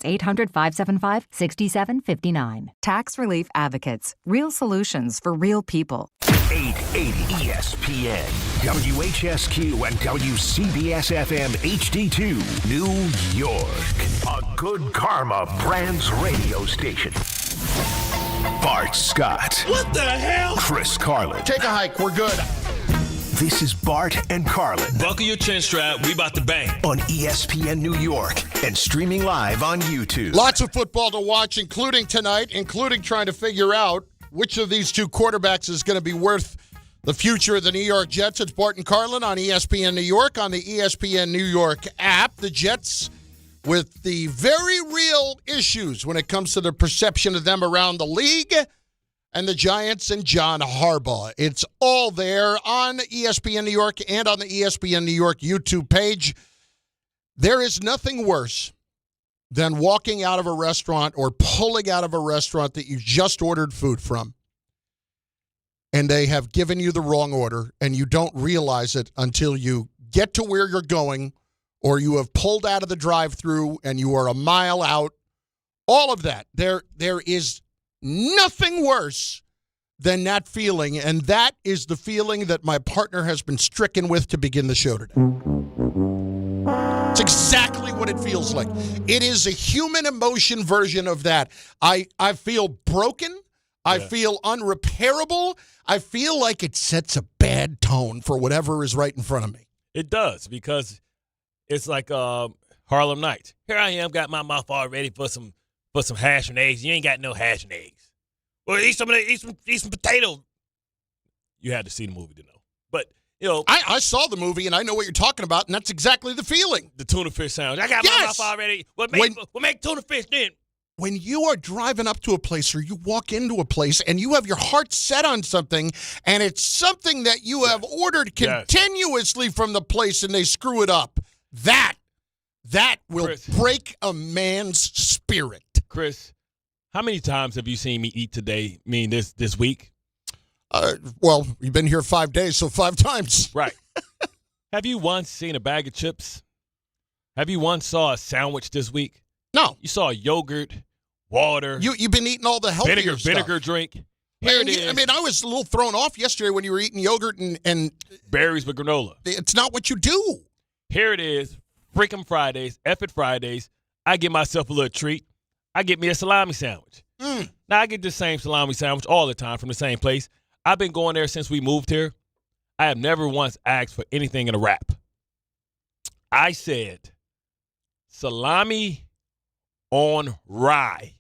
800-575-6759. Tax Relief Advocates. Real solutions for real people. 880 ESPN, WHSQ, and WCBS-FM HD2, New York. A Good Karma Brands radio station. Bart Scott. What the hell? Chris Carlin. Take a hike. We're good. This is Bart and Carlin. Buckle your chin strap. We about to bang. On ESPN New York and streaming live on YouTube. Lots of football to watch, including tonight, including trying to figure out which of these two quarterbacks is going to be worth the future of the New York Jets. It's Bart and Carlin on ESPN New York, on the ESPN New York app. The Jets with the very real issues when it comes to the perception of them around the league, and the Giants and John Harbaugh. It's all there on ESPN New York and on the ESPN New York YouTube page. There is nothing worse than walking out of a restaurant or pulling out of a restaurant that you just ordered food from, and they have given you the wrong order, and you don't realize it until you get to where you're going, or you have pulled out of the drive-thru and you are a mile out. All of that. There is nothing worse than that feeling, and that is the feeling that my partner has been stricken with to begin the show today. It's exactly what it feels like. It is a human emotion version of that. I feel broken. I feel unrepairable. I feel like it sets a bad tone for whatever is right in front of me. It does, because it's like Harlem Nights. Here I am, got my mouth all ready for some hash and eggs. You ain't got no hash and eggs. Well, eat some potatoes. You had to see the movie to know. But, I saw the movie, and I know what you're talking about, and that's exactly the feeling. The tuna fish sandwich. I got my mouth already. What make tuna fish then? When you are driving up to a place or you walk into a place and you have your heart set on something, and it's something that you have ordered continuously from the place, and they screw it up, that will break a man's spirit. Chris, how many times have you seen me eat today, this week? Well, you've been here 5 days, so 5 times. Right. Have you once seen a bag of chips? Have you once saw a sandwich this week? No. You saw yogurt, water. You've been eating all the healthier stuff. Vinegar drink. Here it is. I mean, I was a little thrown off yesterday when you were eating yogurt and berries with granola. It's not what you do. Here it is. Freaking Fridays, effing Fridays. I get myself a little treat. I get me a salami sandwich. Now, I get the same salami sandwich all the time from the same place. I've been going there since we moved here. I have never once asked for anything in a wrap. I said salami on rye.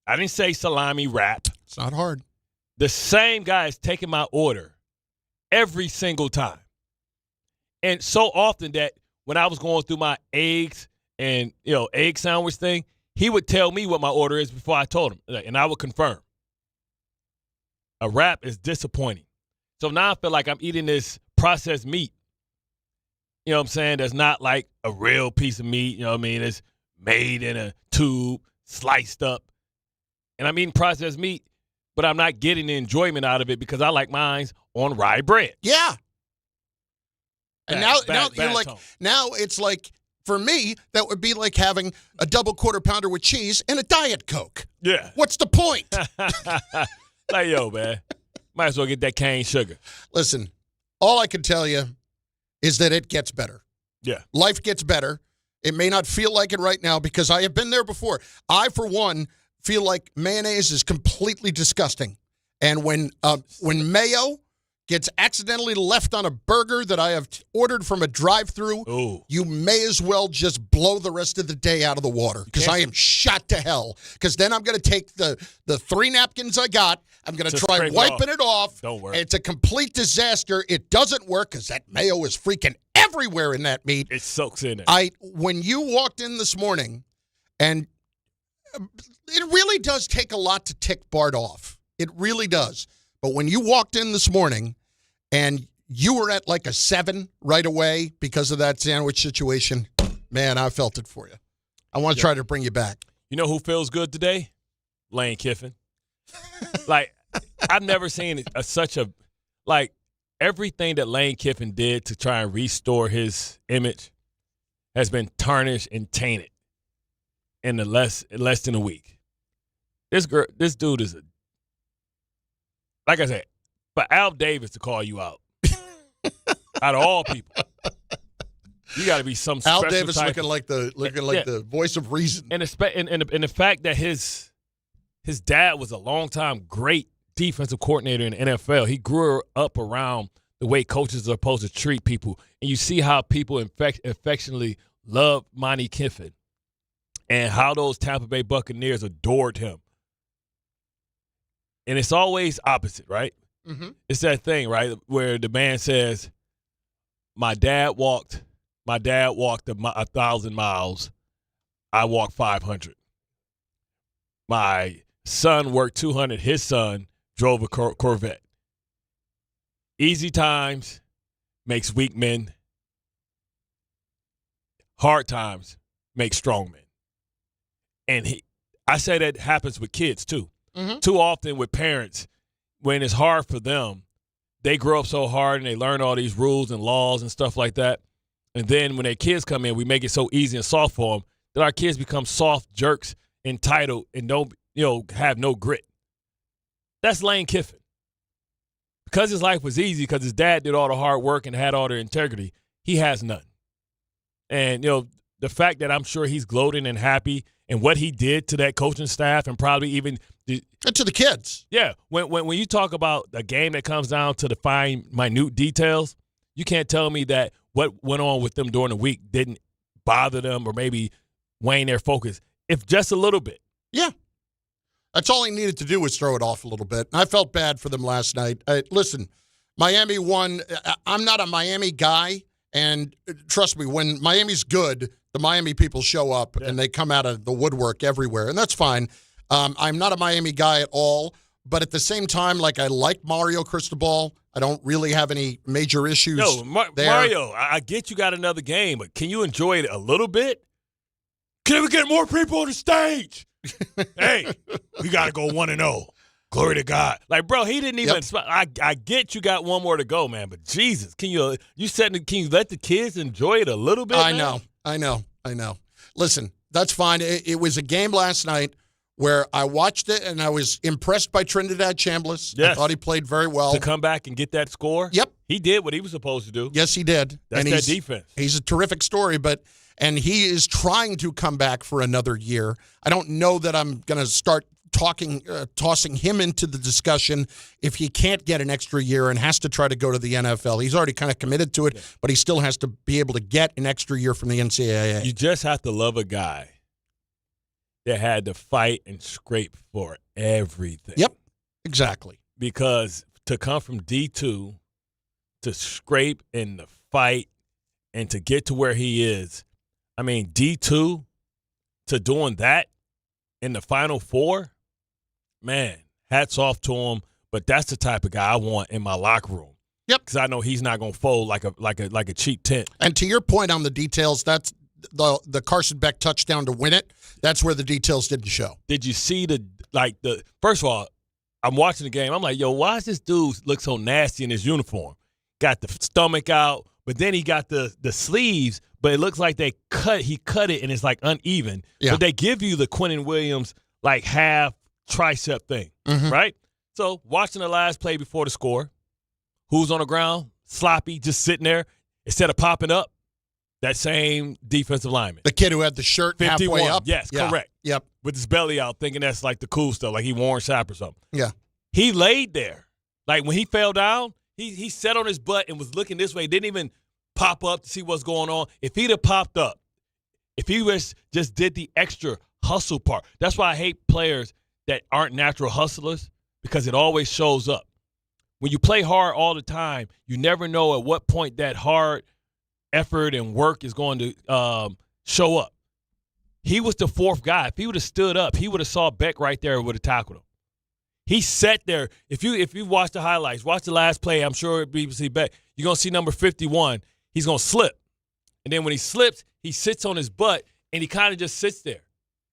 I didn't say salami wrap. It's not hard. The same guy is taking my order every single time. And so often that when I was going through my eggs and, egg sandwich thing, he would tell me what my order is before I told him, and I would confirm. A wrap is disappointing. So now I feel like I'm eating this processed meat. You know what I'm saying? That's not like a real piece of meat. You know what I mean? It's made in a tube, sliced up. And I'm eating processed meat, but I'm not getting the enjoyment out of it because I like mine on rye bread. Yeah. And now you're like, tone. now it's like, for me, that would be like having a double quarter pounder with cheese and a Diet Coke. Yeah. What's the point? Like, yo, man, might as well get that cane sugar. Listen, all I can tell you is that it gets better. Yeah. Life gets better. It may not feel like it right now because I have been there before. I, for one, feel like mayonnaise is completely disgusting. And when mayo gets accidentally left on a burger that I have ordered from a drive-thru, you may as well just blow the rest of the day out of the water because I am shot to hell. Because then I'm going to take the 3 napkins I got, I'm going to try wiping it off. Don't work. It's a complete disaster. It doesn't work because that mayo is freaking everywhere in that meat. It soaks in it. When you walked in this morning, and it really does take a lot to tick Bart off. It really does. But when you walked in this morning and you were at like a 7 right away because of that sandwich situation, man, I felt it for you. I want to try to bring you back. You know who feels good today? Lane Kiffin. Like, I've never seen everything that Lane Kiffin did to try and restore his image has been tarnished and tainted. in less than a week. This dude is like I said, for Al Davis to call you out, out of all people, you got to be some Al special Davis type looking like the voice of reason. And the fact that his dad was a longtime great defensive coordinator in the NFL. He grew up around the way coaches are supposed to treat people. And you see how people affectionately love Monty Kiffin and how those Tampa Bay Buccaneers adored him. And it's always opposite, right? Mm-hmm. It's that thing, right, where the man says, my dad walked 1,000 miles. I walked 500. My son worked 200. His son drove a Corvette. Easy times makes weak men. Hard times make strong men. And I say that happens with kids too. Mm-hmm. Too often with parents, when it's hard for them, they grow up so hard and they learn all these rules and laws and stuff like that. And then when their kids come in, we make it so easy and soft for them that our kids become soft jerks, entitled, and don't, have no grit. That's Lane Kiffin. Because his life was easy, because his dad did all the hard work and had all the integrity, he has none. And, the fact that I'm sure he's gloating and happy and what he did to that coaching staff and probably even and to the kids. Yeah. When you talk about a game that comes down to the fine, minute details, you can't tell me that what went on with them during the week didn't bother them or maybe wane their focus, if just a little bit. Yeah. That's all he needed to do was throw it off a little bit. And I felt bad for them last night. Listen, Miami won. I'm not a Miami guy. And trust me, when Miami's good, the Miami people show up and they come out of the woodwork everywhere. And that's fine. I'm not a Miami guy at all. But at the same time, I like Mario Cristobal. I don't really have any major issues there. Mario, I get you got another game, but can you enjoy it a little bit? Can we get more people on the stage? Hey, we got to go 1-0. Glory to God. Bro, he didn't even I get you got one more to go, man, but Jesus, can you let the kids enjoy it a little bit? I know. Listen, that's fine. It was a game last night where I watched it and I was impressed by Trinidad Chambliss. Yes. I thought he played very well. To come back and get that score? Yep. He did what he was supposed to do. Yes, he did. That's that defense. He's a terrific story, and he is trying to come back for another year. I don't know that I'm going to start tossing him into the discussion if he can't get an extra year and has to try to go to the NFL. He's already kind of committed to it, but he still has to be able to get an extra year from the NCAA. You just have to love a guy that had to fight and scrape for everything. Yep, exactly. Because to come from D2 to scrape and to fight and to get to where he is, D2 to doing that in the Final Four, man, hats off to him. But that's the type of guy I want in my locker room. Yep. Because I know he's not going to fold like a cheap tent. And to your point on the details, that's the Carson Beck touchdown to win it. That's where the details didn't show. Did you see the first of all, I'm watching the game. I'm like, yo, why does this dude look so nasty in his uniform? Got the stomach out, but then he got the sleeves, but it looks like he cut it and it's uneven. Yeah. But they give you the Quentin Williams half tricep thing, right? So watching the last play before the score, who's on the ground, sloppy, just sitting there, instead of popping up, that same defensive lineman. The kid who had the shirt 51, halfway up? Yes, yeah. Correct. Yep. With his belly out, thinking that's the cool stuff, like he Warren Sapp or something. Yeah. He laid there. When he fell down, he sat on his butt and was looking this way, didn't even pop up to see what's going on. If he'd have popped up, if he just did the extra hustle part. That's why I hate players that aren't natural hustlers, because it always shows up. When you play hard all the time, you never know at what point that hard effort and work is going to show up. He was the fourth guy. If he would have stood up, he would have saw Beck right there and would have tackled him. He sat there. If you watch the highlights, watch the last play, I'm sure people see Beck. You're going to see number 51. He's going to slip. And then when he slips, he sits on his butt, and he kind of just sits there.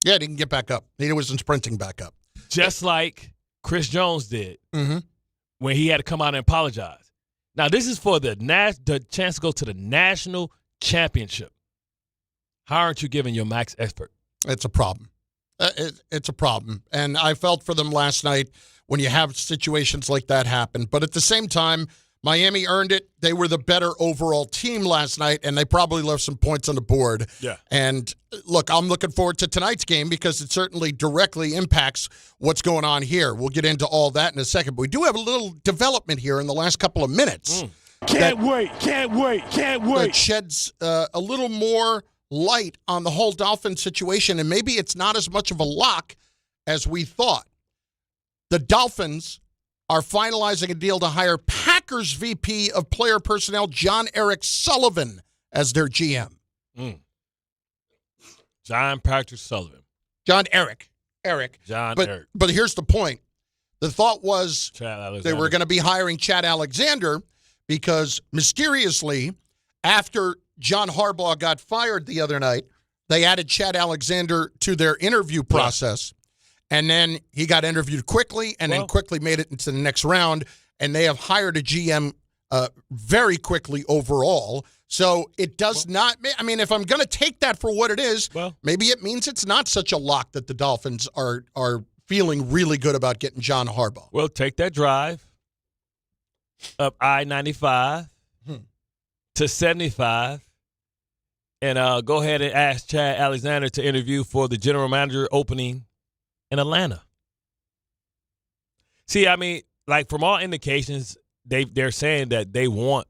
Yeah, he didn't get back up. He wasn't sprinting back up. Just like Chris Jones did when he had to come out and apologize. Now, this is for the chance to go to the national championship. How aren't you giving your max effort? It's a problem. It's a problem. And I felt for them last night when you have situations like that happen. But at the same time, Miami earned it. They were the better overall team last night, and they probably left some points on the board. Yeah. And look, I'm looking forward to tonight's game because it certainly directly impacts what's going on here. We'll get into all that in a second. But we do have a little development here in the last couple of minutes. Can't wait. That sheds a little more light on the whole Dolphins situation, and maybe it's not as much of a lock as we thought. The Dolphins are finalizing a deal to hire Packers VP of Player Personnel John Eric Sullivan as their GM. John Patrick Sullivan. John Eric. Eric. But here's the point. The thought was they were going to be hiring Chad Alexander because mysteriously, after John Harbaugh got fired the other night, they added Chad Alexander to their interview process. And then he got interviewed quickly and then quickly made it into the next round. And they have hired a GM very quickly overall. So it does not – I mean, if I'm going to take that for what it is, maybe it means it's not such a lock that the Dolphins are feeling really good about getting John Harbaugh. Well, take that drive up I-95 to 75 and go ahead and ask Chad Alexander to interview for the general manager opening in Atlanta. See, I mean, like from all indications, they're saying that they want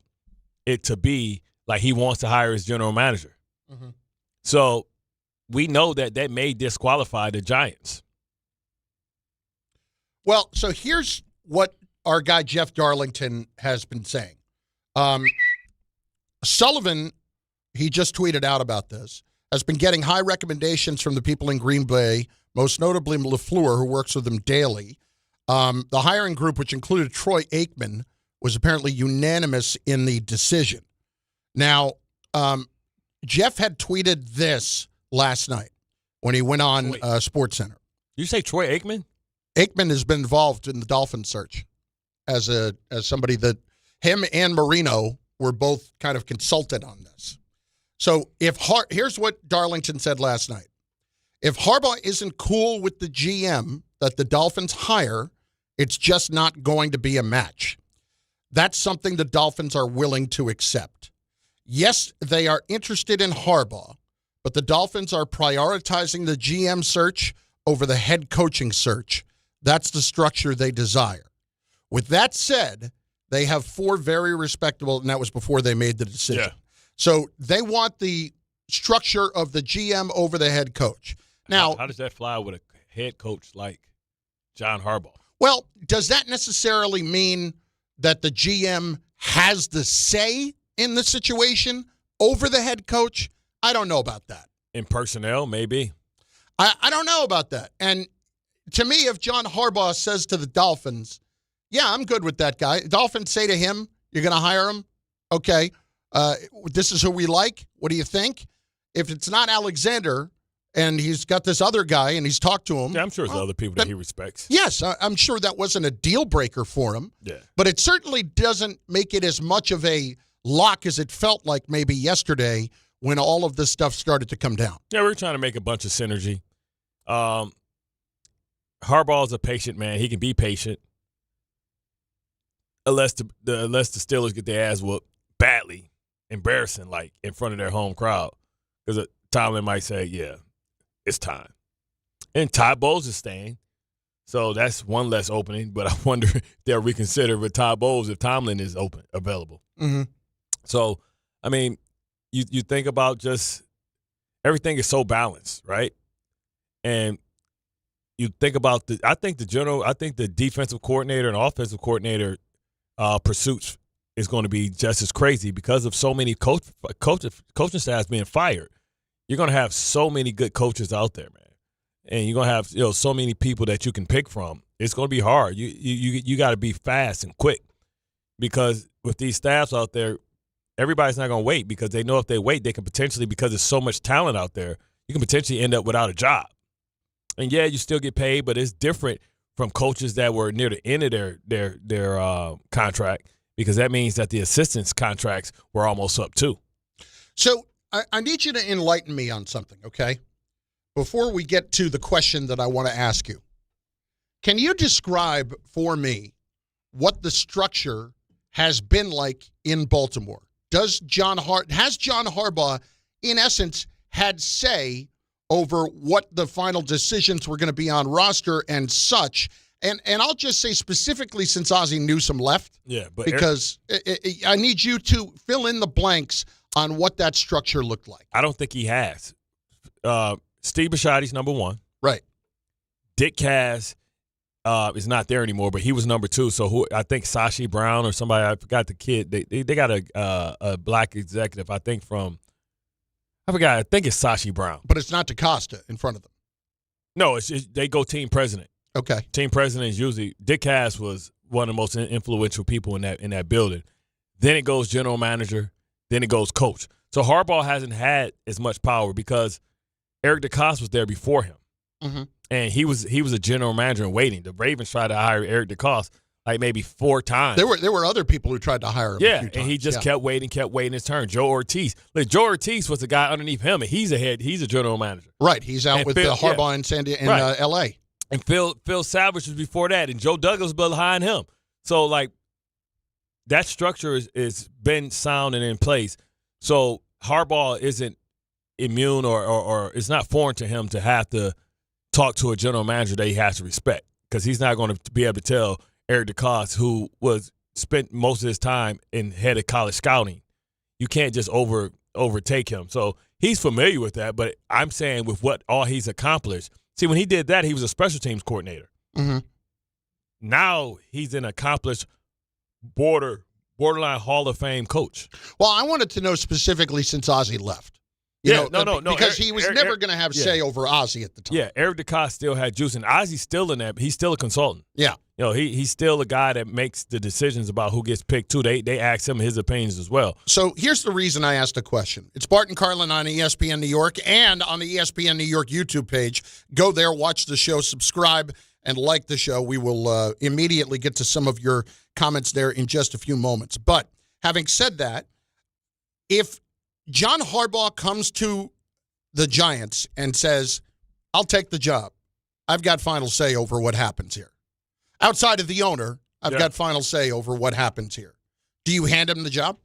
it to be like he wants to hire his general manager. So we know that may disqualify the Giants. Well, so here's what our guy Jeff Darlington has been saying. Sullivan, he just tweeted out about this, has been getting high recommendations from the people in Green Bay, most notably LaFleur, who works with them daily. The hiring group, which included Troy Aikman, was apparently unanimous in the decision. Now, Jeff had tweeted this last night when he went on SportsCenter. You say Troy Aikman? Aikman has been involved in the Dolphins search as somebody that him and Marino were both kind of consulted on this. So here's what Darlington said last night. If Harbaugh isn't cool with the GM that the Dolphins hire, it's just not going to be a match. That's something the Dolphins are willing to accept. Yes, they are interested in Harbaugh, but the Dolphins are prioritizing the GM search over the head coaching search. That's the structure they desire. With that said, they have 4 very respectable, and that was before they made the decision. Yeah. So they want the structure of the GM over the head coach. Now, how does that fly with a head coach like John Harbaugh? Well, does that necessarily mean that the GM has the say in the situation over the head coach? I don't know about that. In personnel, maybe. I don't know about that. And to me, if John Harbaugh says to the Dolphins, yeah, I'm good with that guy. Dolphins say to him, you're going to hire him? Okay. This is who we like. What do you think? If it's not Alexander and he's got this other guy and he's talked to him. Yeah, I'm sure there's other people that he respects. Yes, I'm sure that wasn't a deal breaker for him. Yeah. But it certainly doesn't make it as much of a lock as it felt like maybe yesterday when all of this stuff started to come down. Yeah, we're trying to make a bunch of synergy. Harbaugh's a patient man. He can be patient. Unless the Steelers get their ass whooped badly, embarrassing, like in front of their home crowd. Because Tomlin might say, yeah, it's time. And Todd Bowles is staying. So that's one less opening. But I wonder if they'll reconsider with Todd Bowles if Tomlin is available. Mm-hmm. So, I mean, you think about just everything is so balanced, right? And you think about I think the defensive coordinator and offensive coordinator pursuits is going to be just as crazy because of so many coaching staffs being fired. You're going to have so many good coaches out there, man, and you're going to have so many people that you can pick from. It's going to be hard. You got to be fast and quick because with these staffs out there, everybody's not going to wait because they know if they wait, they can potentially, because there's so much talent out there, you can potentially end up without a job. And yeah, you still get paid, but it's different from coaches that were near the end of their contract, because that means that the assistants' contracts were almost up too. So I need you to enlighten me on something, okay? before we get to the question that I want to ask you, can you describe for me what the structure has been like in Baltimore? Has John Harbaugh, in essence, had say over what the final decisions were going to be on roster and such? And I'll just say specifically since Ozzie Newsome left, because I need you to fill in the blanks on what that structure looked like. I don't think he has. Steve Bisciotti's number one. Right. Dick Cass is not there anymore, but he was number two. So I think Sashi Brown or somebody, I forgot the kid. They got a black executive, I think I think it's Sashi Brown. But it's not DaCosta in front of them. No, they go team president. Okay. Team president is usually Dick Cass was one of the most influential people in that building. Then it goes general manager. Then it goes coach. So Harbaugh hasn't had as much power because Eric DeCosta was there before him, and he was a general manager in waiting. The Ravens tried to hire Eric DeCosta like maybe 4 times. There were other people who tried to hire him. Yeah, a few times. And he just kept waiting his turn. Joe Ortiz. Look, Joe Ortiz was the guy underneath him, and he's a general manager. Right. He's out with Harbaugh in San Diego, in L.A. And Phil Savage was before that, and Joe Douglas was behind him. So, like, that structure is been sound and in place. So Harbaugh isn't immune or it's not foreign to him to have to talk to a general manager that he has to respect, because he's not going to be able to tell Eric DeCosta, who spent most of his time in head of college scouting, you can't just overtake him. So he's familiar with that, but I'm saying with what all he's accomplished. See, when he did that, he was a special teams coordinator. Mm-hmm. Now he's an accomplished borderline Hall of Fame coach. Well, I wanted to know specifically since Ozzie left. Because he was never going to have say over Ozzie at the time. Yeah, Eric DeCosta still had juice, and Ozzie's still in that. He's still a consultant. Yeah. He's still a guy that makes the decisions about who gets picked, too. They ask him his opinions as well. So here's the reason I asked the question. It's Bart and Carlin on ESPN New York and on the ESPN New York YouTube page. Go there, watch the show, subscribe, and like the show. We will immediately get to some of your comments there in just a few moments. But having said that, if John Harbaugh comes to the Giants and says, I'll take the job, I've got final say over what happens here. Outside of the owner, I've got final say over what happens here. Do you hand him the job?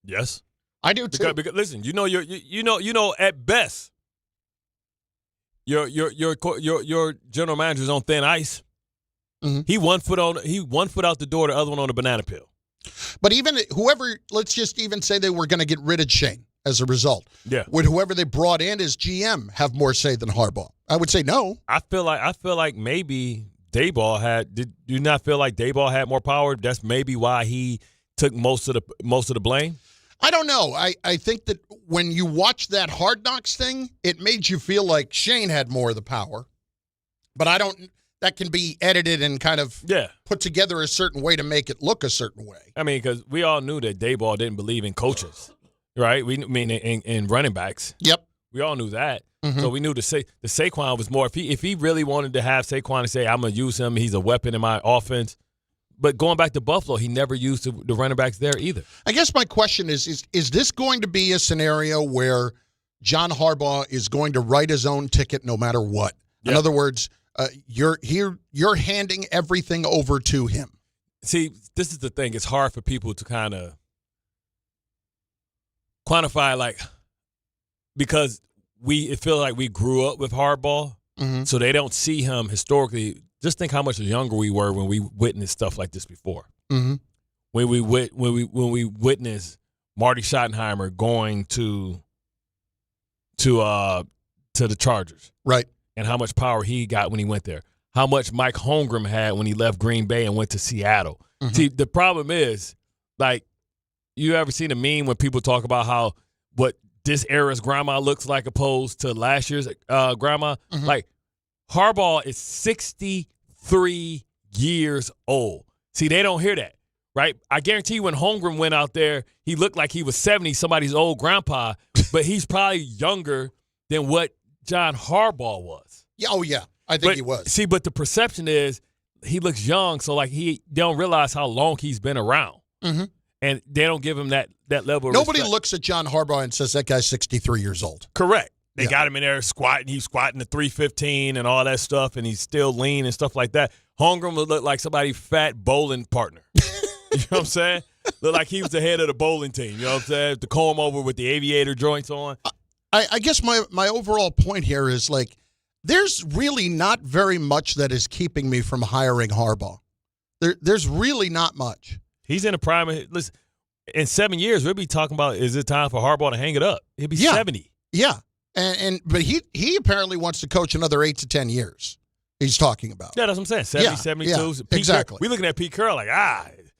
Yes. I do too. Because listen, you know at best your general manager's on thin ice. Mm-hmm. He one foot out the door, the other one on the banana peel. But even whoever, let's just even say they were going to get rid of Shane as a result. Yeah. Would whoever they brought in as GM have more say than Harbaugh? I would say no. I feel like maybe Daboll had. Did you not feel like Daboll had more power? That's maybe why he took most of the blame. I don't know. I think that when you watch that Hard Knocks thing, it made you feel like Shane had more of the power. But I don't. That can be edited and kind of put together a certain way to make it look a certain way. I mean, because we all knew that Daboll didn't believe in coaches, right? In running backs. Yep. We all knew that. Mm-hmm. So we knew the Saquon was more. If he really wanted to have Saquon and say, I'm going to use him, he's a weapon in my offense. But going back to Buffalo, he never used the running backs there either. I guess my question is this going to be a scenario where John Harbaugh is going to write his own ticket no matter what? Yep. In other words, you're handing everything over to him. See, this is the thing. It's hard for people to kind of quantify, like, because it feels like we grew up with Harbaugh, mm-hmm. so they don't see him historically. Just think how much younger we were when we witnessed stuff like this before. Mm-hmm. When we witnessed Marty Schottenheimer going to the Chargers, right? And how much power he got when he went there. How much Mike Holmgren had when he left Green Bay and went to Seattle. Mm-hmm. See, the problem is, like, you ever seen a meme when people talk about what this era's grandma looks like opposed to last year's grandma? Mm-hmm. Like, Harbaugh is 63 years old. See, they don't hear that, right? I guarantee you when Holmgren went out there, he looked like he was 70, somebody's old grandpa, but he's probably younger than what John Harbaugh was. Yeah, oh, yeah. I think he was. See, but the perception is he looks young, so like they don't realize how long he's been around. Mm-hmm. And they don't give him that level of Nobody respect. Looks at John Harbaugh and says that guy's 63 years old. Correct. They got him in there squatting. He's squatting the 315 and all that stuff, and he's still lean and stuff like that. Holmgren would look like somebody's fat bowling partner. You know what I'm saying? Look like he was the head of the bowling team. You know what I'm saying? The comb over with the aviator joints on. I guess my overall point here is, like, there's really not very much that is keeping me from hiring Harbaugh. There's really not much. He's in a prime. Listen, in 7 years, we'll be talking about, is it time for Harbaugh to hang it up? He'll be 70. Yeah. But he apparantly wants to coach another 8 to 10 years. He's talking about. Yeah, that's what I'm saying. 70, 72. Yeah, exactly. We're looking at Pete Carroll like,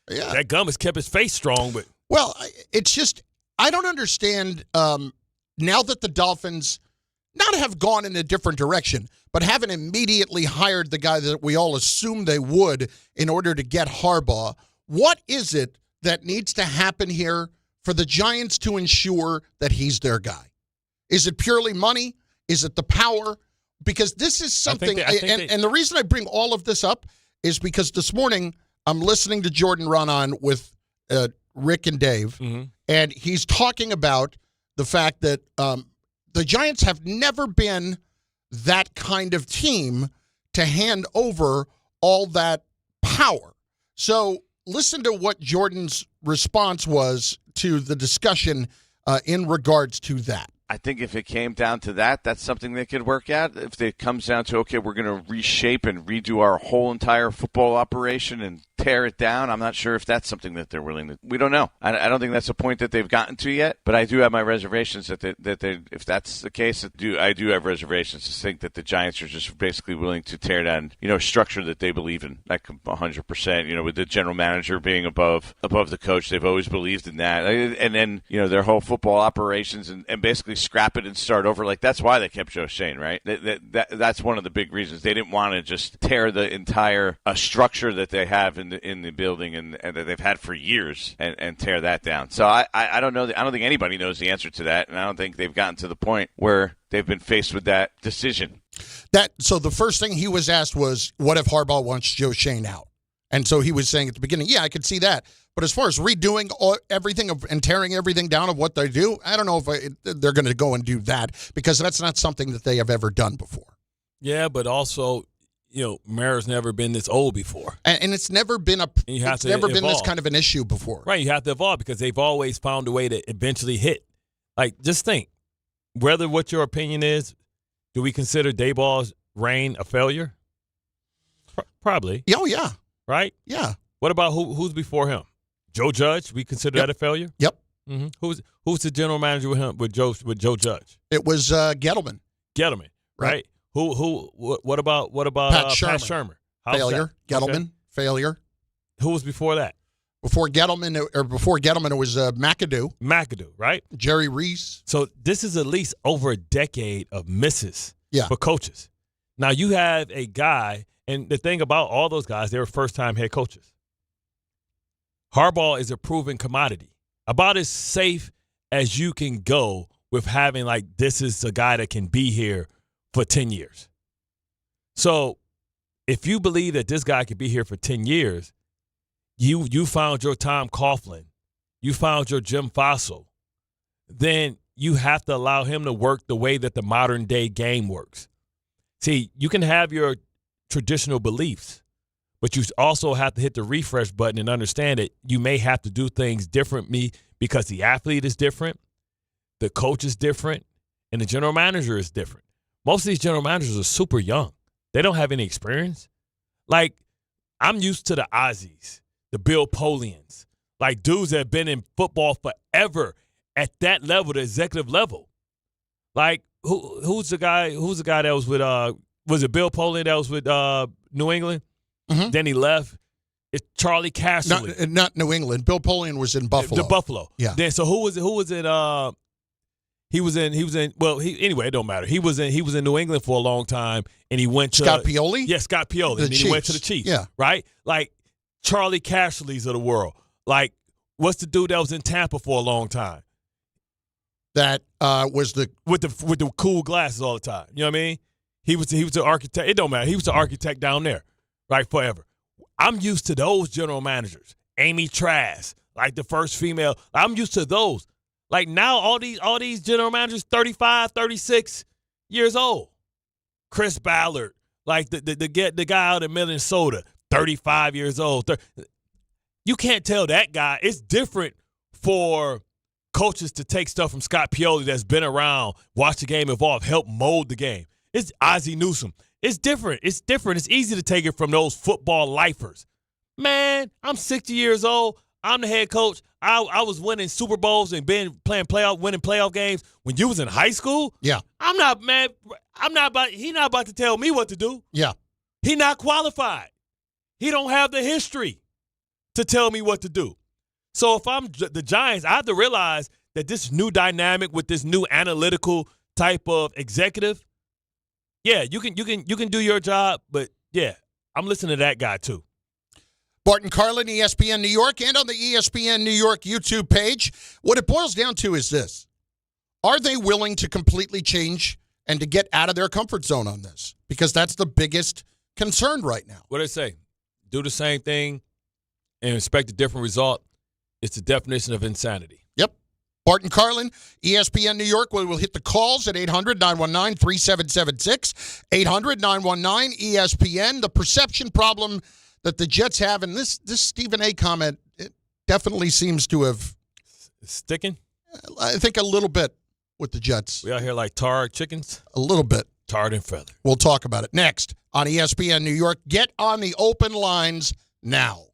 that gum has kept his face strong. But well, it's just, I don't understand now that the Dolphins not have gone in a different direction, but haven't immediately hired the guy that we all assumed they would in order to get Harbaugh. What is it that needs to happen here for the Giants to ensure that he's their guy? Is it purely money? Is it the power? Because this is something, and the reason I bring all of this up is because this morning I'm listening to Jordan run on with Rick and Dave, and he's talking about the fact that the Giants have never been that kind of team to hand over all that power. So listen to what Jordan's response was to the discussion in regards to that. I think if it came down to that, that's something they could work out. If it comes down to, okay, we're going to reshape and redo our whole entire football operation and tear it down, I'm not sure if that's something that they're willing to. We don't know. I don't think that's a point that they've gotten to yet, but I do have my reservations that they if that's the case, I do have reservations to think that the Giants are just basically willing to tear down, structure that they believe in, like 100%, with the general manager being above the coach. They've always believed in that. And then, their whole football operations and basically scrap it and start over. Like, that's why they kept Joe Shane, right? That's one of the big reasons. They didn't want to just tear the entire structure that they have in the building and that they've had for years and tear that down. So I don't know. I don't think anybody knows the answer to that, and I don't think they've gotten to the point where they've been faced with that decision. So the first thing he was asked was, what if Harbaugh wants Joe Shane out? And so he was saying at the beginning, yeah, I could see that. But as far as redoing everything and tearing everything down of what they do, I don't know if they're going to go and do that, because that's not something that they have ever done before. Yeah, but also, Mara's never been this old before. And it's never been been this kind of an issue before. Right, you have to evolve because they've always found a way to eventually hit. Like, just think, whether what your opinion is, do we consider Dayball's reign a failure? Probably. Oh, yeah. Right? Yeah. What about who's before him? Joe Judge, we consider that a failure? Yep. Mm-hmm. Who's the general manager with Joe Judge? It was Gettleman. Gettleman, right? What about Pat Shermer? Failure. Gettleman, failure. Who was before that? Before Gettleman, it was McAdoo. McAdoo, right? Jerry Reese. So this is at least over a decade of misses for coaches. Now you have a guy, and the thing about all those guys, they were first-time head coaches. Harbaugh is a proven commodity, about as safe as you can go with having, like, this is a guy that can be here for 10 years. So if you believe that this guy could be here for 10 years, you found your Tom Coughlin, you found your Jim Fassel, then you have to allow him to work the way that the modern day game works. See, you can have your traditional beliefs, but you also have to hit the refresh button and understand that you may have to do things differently because the athlete is different, the coach is different, and the general manager is different. Most of these general managers are super young. They don't have any experience. Like, I'm used to the Ozzies, the Bill Polians, like dudes that have been in football forever at that level, the executive level. Like, who's the guy that was with was it Bill Polian that was with New England? Mm-hmm. Then he left. It's Charlie Casserly. Not New England. Bill Polian was in Buffalo. The Buffalo. Yeah. Then so who was it? Anyway, it don't matter. He was in New England for a long time, and he went to Scott Pioli? Yeah, Scott Pioli. And then he went to the Chiefs. Yeah. Right? Like Charlie Casserly's of the world. Like, what's the dude that was in Tampa for a long time? That was the with the cool glasses all the time. You know what I mean? He was the architect. It don't matter. He was the architect down there, right? Forever. I'm used to those general managers. Amy Trask, like the first female. I'm used to those. Like now, all these general managers, 35, 36 years old. Chris Ballard, like the guy out in Minnesota, 35 years old. You can't tell that guy. It's different for coaches to take stuff from Scott Pioli that's been around, watch the game evolve, help mold the game. It's Ozzie Newsome. It's different. It's different. It's easy to take it from those football lifers. Man, I'm 60 years old. I'm the head coach. I was winning Super Bowls and winning playoff games when you was in high school. Yeah. He not about to tell me what to do. Yeah. He not qualified. He don't have the history to tell me what to do. So if I'm the Giants, I have to realize that this new dynamic with this new analytical type of executive, yeah, you can do your job, but yeah, I'm listening to that guy too. Bart and Carlin, ESPN New York, and on the ESPN New York YouTube page. What it boils down to is this. Are they willing to completely change and to get out of their comfort zone on this? Because that's the biggest concern right now. What do they say? Do the same thing and expect a different result. It's the definition of insanity. Yep. Bart and Carlin, ESPN New York. We'll hit the calls at 800-919-3776, 800-919-ESPN. The perception problem that the Jets have, and this Stephen A. comment, it definitely seems to have sticking. I think a little bit with the Jets. We out here like tarred chickens? A little bit. Tarred and feathered. We'll talk about it next on ESPN New York. Get on the open lines now.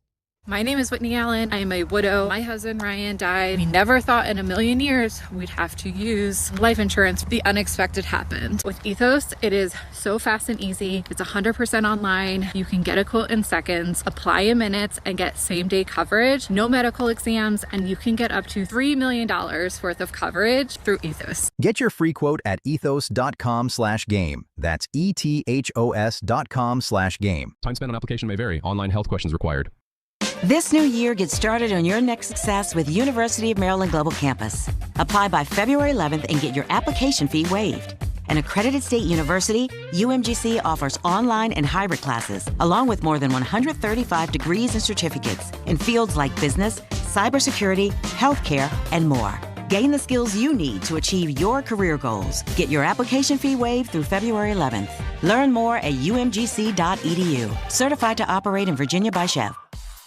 My name is Whitney Allen. I am a widow. My husband, Ryan, died. We never thought in a million years we'd have to use life insurance. The unexpected happened. With Ethos, it is so fast and easy. It's 100% online. You can get a quote in seconds, apply in minutes, and get same-day coverage. No medical exams, and you can get up to $3 million worth of coverage through Ethos. Get your free quote at ethos.com/game. That's ETHOS.com/game. Time spent on application may vary. Online health questions required. This new year, get started on your next success with University of Maryland Global Campus. Apply by February 11th and get your application fee waived. An accredited state university, UMGC offers online and hybrid classes, along with more than 135 degrees and certificates in fields like business, cybersecurity, healthcare, and more. Gain the skills you need to achieve your career goals. Get your application fee waived through February 11th. Learn more at umgc.edu. Certified to operate in Virginia by Chef.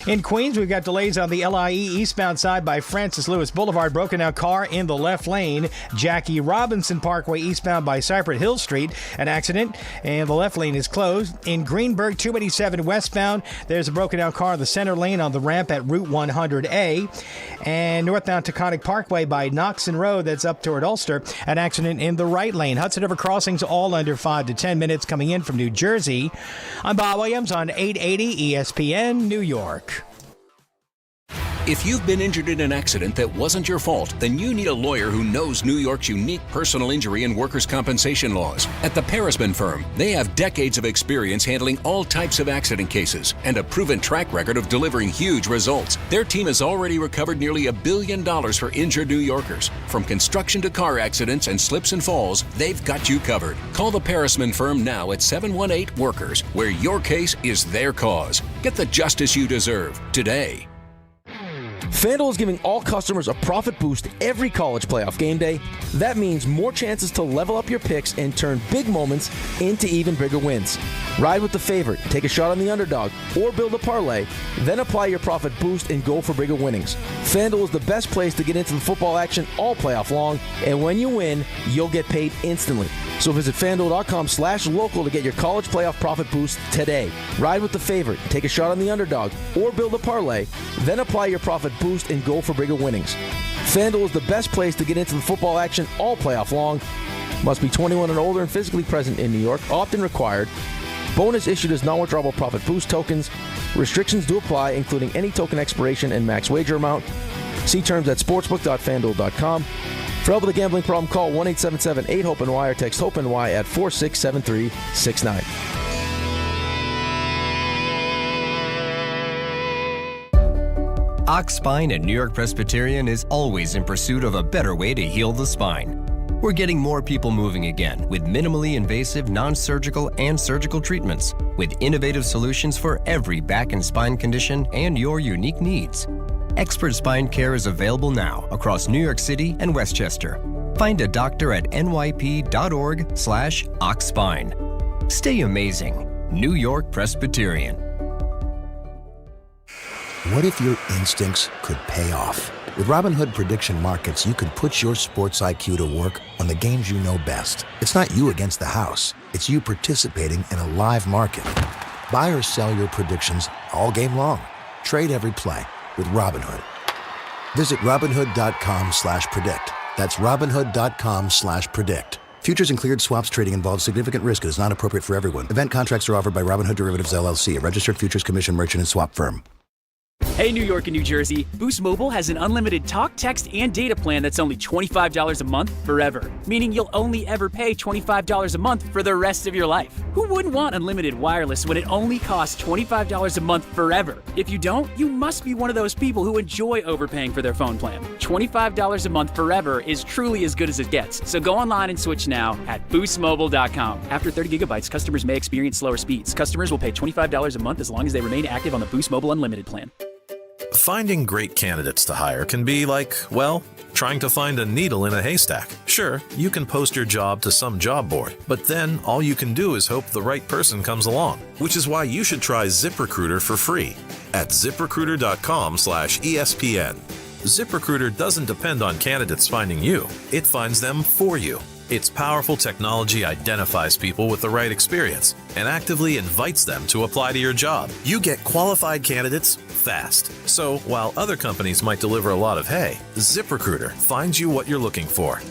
In Queens, we've got delays on the LIE eastbound side by Francis Lewis Boulevard. Broken out car in the left lane. Jackie Robinson Parkway eastbound by Cypress Hill Street. An accident and the left lane is closed. In Greenburg, 287 westbound, there's a broken out car in the center lane on the ramp at Route 100A. And northbound Taconic Parkway by Knoxon Road, that's up toward Ulster. An accident in the right lane. Hudson River crossings all under 5 to 10 minutes coming in from New Jersey. I'm Bob Williams on 880 ESPN New York. If you've been injured in an accident that wasn't your fault, then you need a lawyer who knows New York's unique personal injury and workers' compensation laws. At the Parisman Firm, they have decades of experience handling all types of accident cases and a proven track record of delivering huge results. Their team has already recovered nearly $1 billion for injured New Yorkers. From construction to car accidents and slips and falls, they've got you covered. Call the Parisman Firm now at 718-WORKERS, where your case is their cause. Get the justice you deserve today. FanDuel is giving all customers a profit boost every college playoff game day. That means more chances to level up your picks and turn big moments into even bigger wins. Ride with the favorite, take a shot on the underdog, or build a parlay, then apply your profit boost and go for bigger winnings. FanDuel is the best place to get into the football action all playoff long, and when you win, you'll get paid instantly. So visit FanDuel.com/local to get your college playoff profit boost today. Ride with the favorite, take a shot on the underdog, or build a parlay, then apply your profit boost and go for bigger winnings. FanDuel is the best place to get into the football action all playoff long. Must be 21 and older and physically present in New York. Often required. Bonus issued as non-withdrawable profit boost tokens. Restrictions do apply, including any token expiration and max wager amount. See terms at sportsbook.fanduel.com. For help with a gambling problem, call 1-877-8-HOPE-NY or text HOPE-NY at 467-369. Ox Spine at New York Presbyterian is always in pursuit of a better way to heal the spine. We're getting more people moving again with minimally invasive, non-surgical, and surgical treatments with innovative solutions for every back and spine condition and your unique needs. Expert spine care is available now across New York City and Westchester. Find a doctor at nyp.org/oxspine. Stay amazing. New York Presbyterian. What if your instincts could pay off? With Robinhood Prediction Markets, you can put your sports IQ to work on the games you know best. It's not you against the house. It's you participating in a live market. Buy or sell your predictions all game long. Trade every play with Robinhood. Visit Robinhood.com/predict. That's Robinhood.com/predict. Futures and cleared swaps trading involves significant risk and is not appropriate for everyone. Event contracts are offered by Robinhood Derivatives LLC, a registered futures commission merchant and swap firm. Hey, New York and New Jersey, Boost Mobile has an unlimited talk, text, and data plan that's only $25 a month forever, meaning you'll only ever pay $25 a month for the rest of your life. Who wouldn't want unlimited wireless when it only costs $25 a month forever? If you don't, you must be one of those people who enjoy overpaying for their phone plan. $25 a month forever is truly as good as it gets, so go online and switch now at boostmobile.com. After 30 gigabytes, customers may experience slower speeds. Customers will pay $25 a month as long as they remain active on the Boost Mobile Unlimited plan. Finding great candidates to hire can be like, well, trying to find a needle in a haystack. Sure, you can post your job to some job board, but then all you can do is hope the right person comes along, which is why you should try ZipRecruiter for free at ZipRecruiter.com/ESPN. ZipRecruiter doesn't depend on candidates finding you. It finds them for you. Its powerful technology identifies people with the right experience and actively invites them to apply to your job. You get qualified candidates fast. So while other companies might deliver a lot of hay, ZipRecruiter finds you what you're looking for.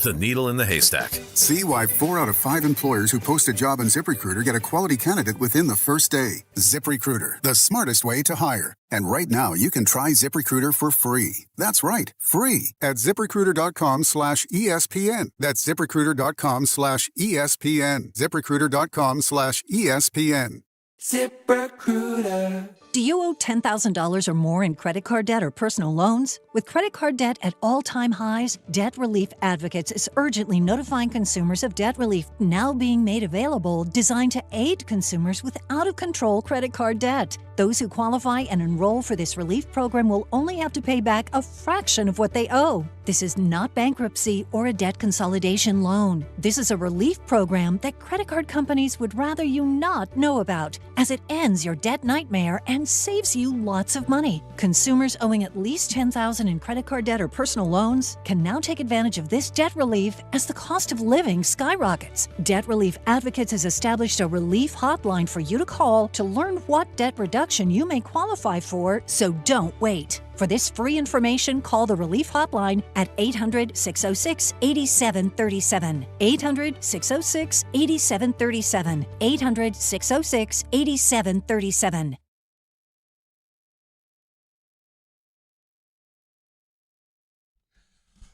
The needle in the haystack. See why 4 out of 5 employers who post a job on ZipRecruiter get a quality candidate within the first day. ZipRecruiter, the smartest way to hire. And right now, you can try ZipRecruiter for free. That's right, free at ZipRecruiter.com/ESPN. That's ZipRecruiter.com/ESPN. ZipRecruiter.com/ESPN. ZipRecruiter. Do you owe $10,000 or more in credit card debt or personal loans? With credit card debt at all-time highs, Debt Relief Advocates is urgently notifying consumers of debt relief now being made available, designed to aid consumers with out-of-control credit card debt. Those who qualify and enroll for this relief program will only have to pay back a fraction of what they owe. This is not bankruptcy or a debt consolidation loan. This is a relief program that credit card companies would rather you not know about, as it ends your debt nightmare and saves you lots of money. Consumers owing at least $10,000 in credit card debt or personal loans can now take advantage of this debt relief as the cost of living skyrockets. Debt Relief Advocates has established a relief hotline for you to call to learn what debt reduction you may qualify for, so don't wait. For this free information, call the Relief Hotline at 800-606-8737. 800-606-8737. 800-606-8737.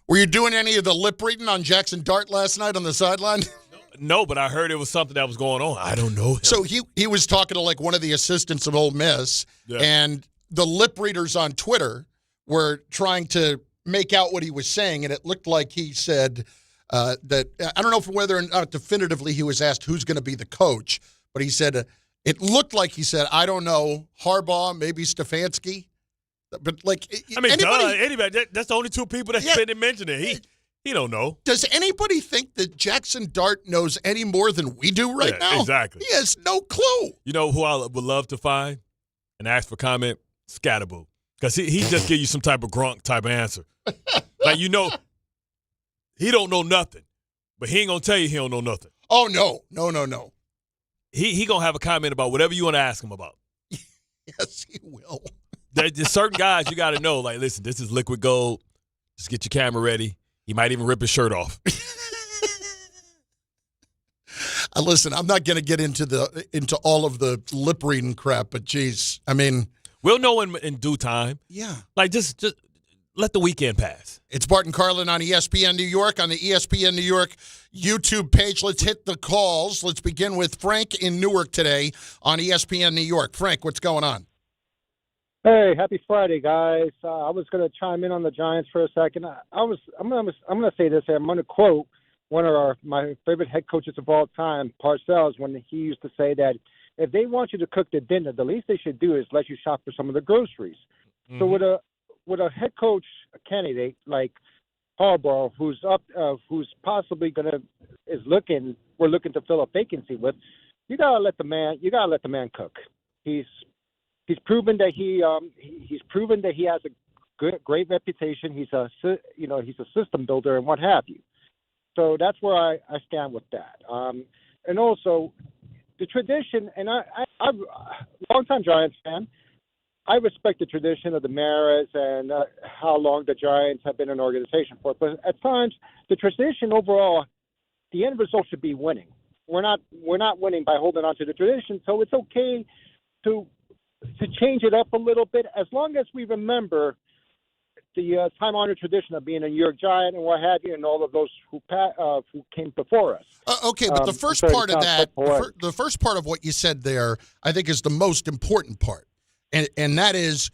Were you doing any of the lip reading on Jackson Dart last night on the sideline? No, but I heard it was something that was going on. I don't know him. So he was talking to like one of the assistants of Ole Miss, and the lip readers on Twitter were trying to make out what he was saying, and it looked like he said that I don't know whether or not definitively he was asked who's going to be the coach, but he said it looked like he said, I don't know, Harbaugh, maybe Stefanski. But like, I mean, anybody. That's the only two people that's been mentioned it. He don't know. Does anybody think that Jackson Dart knows any more than we do right now? Exactly. He has no clue. You know who I would love to find and ask for comment? Scatterboo. Because he just give you some type of Gronk type of answer. Like, you know, he don't know nothing. But he ain't going to tell you he don't know nothing. Oh, no. He going to have a comment about whatever you want to ask him about. Yes, he will. There's certain guys you got to know, like, listen, this is liquid gold. Just get your camera ready. He might even rip his shirt off. Listen, I'm not going to get into all of the lip reading crap, but geez, I mean, we'll know in due time. Yeah, like just let the weekend pass. It's Bart and Carlin on ESPN New York on the ESPN New York YouTube page. Let's hit the calls. Let's begin with Frank in Newark today on ESPN New York. Frank, what's going on? Hey, happy Friday, guys. I was going to chime in on the Giants for a second. I'm going to say this here. I'm going to quote one of my favorite head coaches of all time, Parcells, when he used to say that if they want you to cook the dinner, the least they should do is let you shop for some of the groceries. Mm-hmm. So with with a head coach candidate like Harbaugh, who's possibly we're looking to fill a vacancy with, you gotta let the man cook. He's proven that he has a great reputation. He's a system builder and what have you. So that's where I stand with that. And also the tradition, and I'm a longtime Giants fan. I respect the tradition of the Maras and how long the Giants have been an organization for. But at times, the tradition overall, the end result should be winning. We're not winning by holding on to the tradition, so it's okay to change it up a little bit as long as we remember the time-honored tradition of being a New York Giant and what have you, and all of those who came before us. Okay, but the first part of that, the first part of what you said there, I think is the most important part. And that is,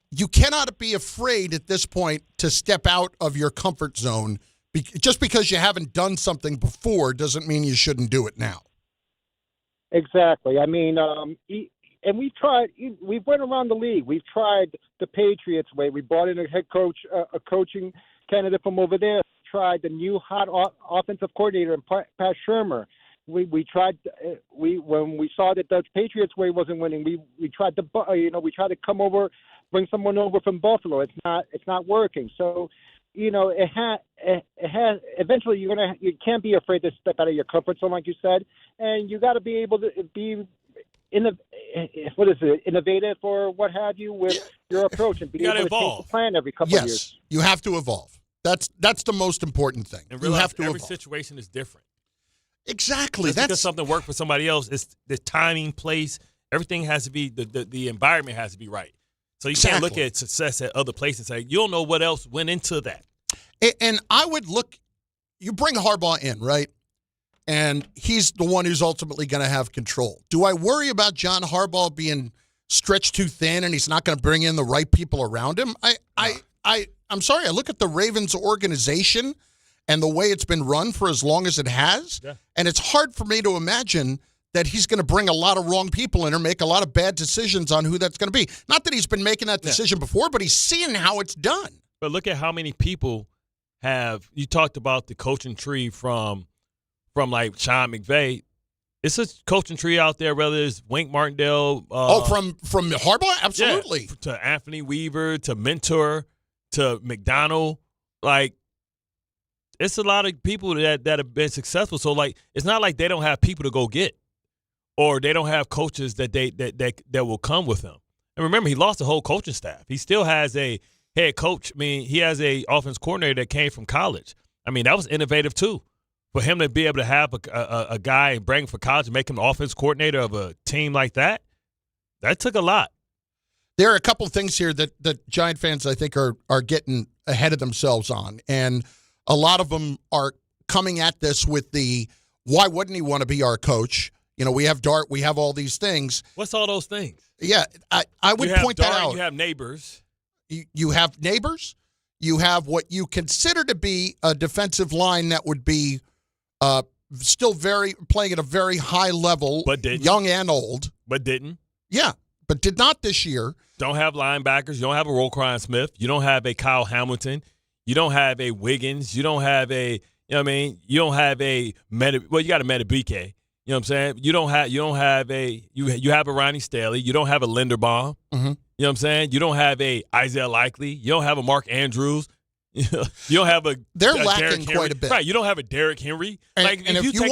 you cannot be afraid at this point to step out of your comfort zone. Just because you haven't done something before doesn't mean you shouldn't do it now. Exactly. I mean, and we've went around the league. We've tried the Patriots way. We brought in a head coach, a coaching candidate from over there. Tried the new hot offensive coordinator, Pat Shermer. We tried. When we saw that the Patriots way wasn't winning, we tried to come over, bring someone over from Buffalo. It's not working. So, it has. Eventually, you can't be afraid to step out of your comfort zone, like you said, and you got to be able to be innovative or what have you with your approach and be able to change the plan every couple of years. Yes, you have to evolve. That's the most important thing. And you have to every evolve. Situation is different. Exactly. Just because something worked for somebody else, it's the timing, place, everything has to be, the environment has to be right. So you can't look at success at other places and say, you don't know what else went into that. And I would look, you bring Harbaugh in, right? And he's the one who's ultimately going to have control. Do I worry about John Harbaugh being stretched too thin and he's not going to bring in the right people around him? I'm sorry. I look at the Ravens organization and the way it's been run for as long as it has, and it's hard for me to imagine that he's going to bring a lot of wrong people in or make a lot of bad decisions on who that's going to be. Not that he's been making that decision before, but he's seeing how it's done. But look at how many people you talked about the coaching tree from like Sean McVay. It's a coaching tree out there, whether it's Wink Martindale. From Harbaugh? Absolutely. Yeah, to Anthony Weaver, to Mentor, to McDonald. Like, it's a lot of people that have been successful. So, like, it's not like they don't have people to go get, or they don't have coaches that will come with them. And remember, he lost the whole coaching staff. He still has a head coach. I mean, he has a offense coordinator that came from college. I mean, that was innovative too. For him to be able to have a guy and bring him for college and make him the offense coordinator of a team like that took a lot. There are a couple of things here that Giant fans, I think, are getting ahead of themselves on. And a lot of them are coming at this with why wouldn't he want to be our coach? We have Dart, we have all these things. What's all those things? Yeah, I would point that out. You have neighbors. You have neighbors. You have what you consider to be a defensive line that would be still playing at a very high level, but didn't. Young and old. But didn't. Yeah, but did not this year. Don't have linebackers. You don't have a Roquan Smith. You don't have a Kyle Hamilton. You don't have a Wiggins. You don't have a, you don't have a you got a Metabike. You know what I'm saying? You have a Ronnie Staley. You don't have a Linderbaum. Mm-hmm. You know what I'm saying? You don't have a Isaiah Likely. You don't have a Mark Andrews. You don't have a. They're lacking Derrick quite a bit, right? You don't have a Derrick Henry. And if you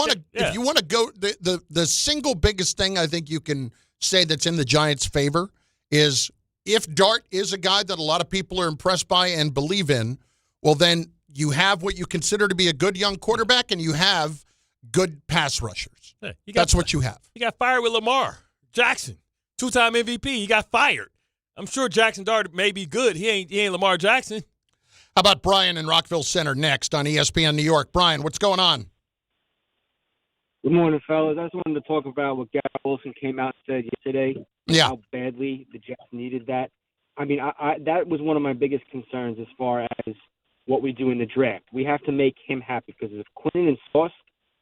want to go, the single biggest thing I think you can say that's in the Giants' favor is if Dart is a guy that a lot of people are impressed by and believe in, well, then you have what you consider to be a good young quarterback, and you have good pass rushers. Yeah, that's what you have. You got fired with Lamar Jackson, 2-time MVP. He got fired. I'm sure Jackson Dart may be good. He ain't Lamar Jackson. How about Brian in Rockville Center next on ESPN New York? Brian, what's going on? Good morning, fellas. I just wanted to talk about what Garrett Wilson came out and said yesterday. Yeah. How badly the Jets needed that. I mean, that was one of my biggest concerns as far as what we do in the draft. We have to make him happy because if Quinn and Sauce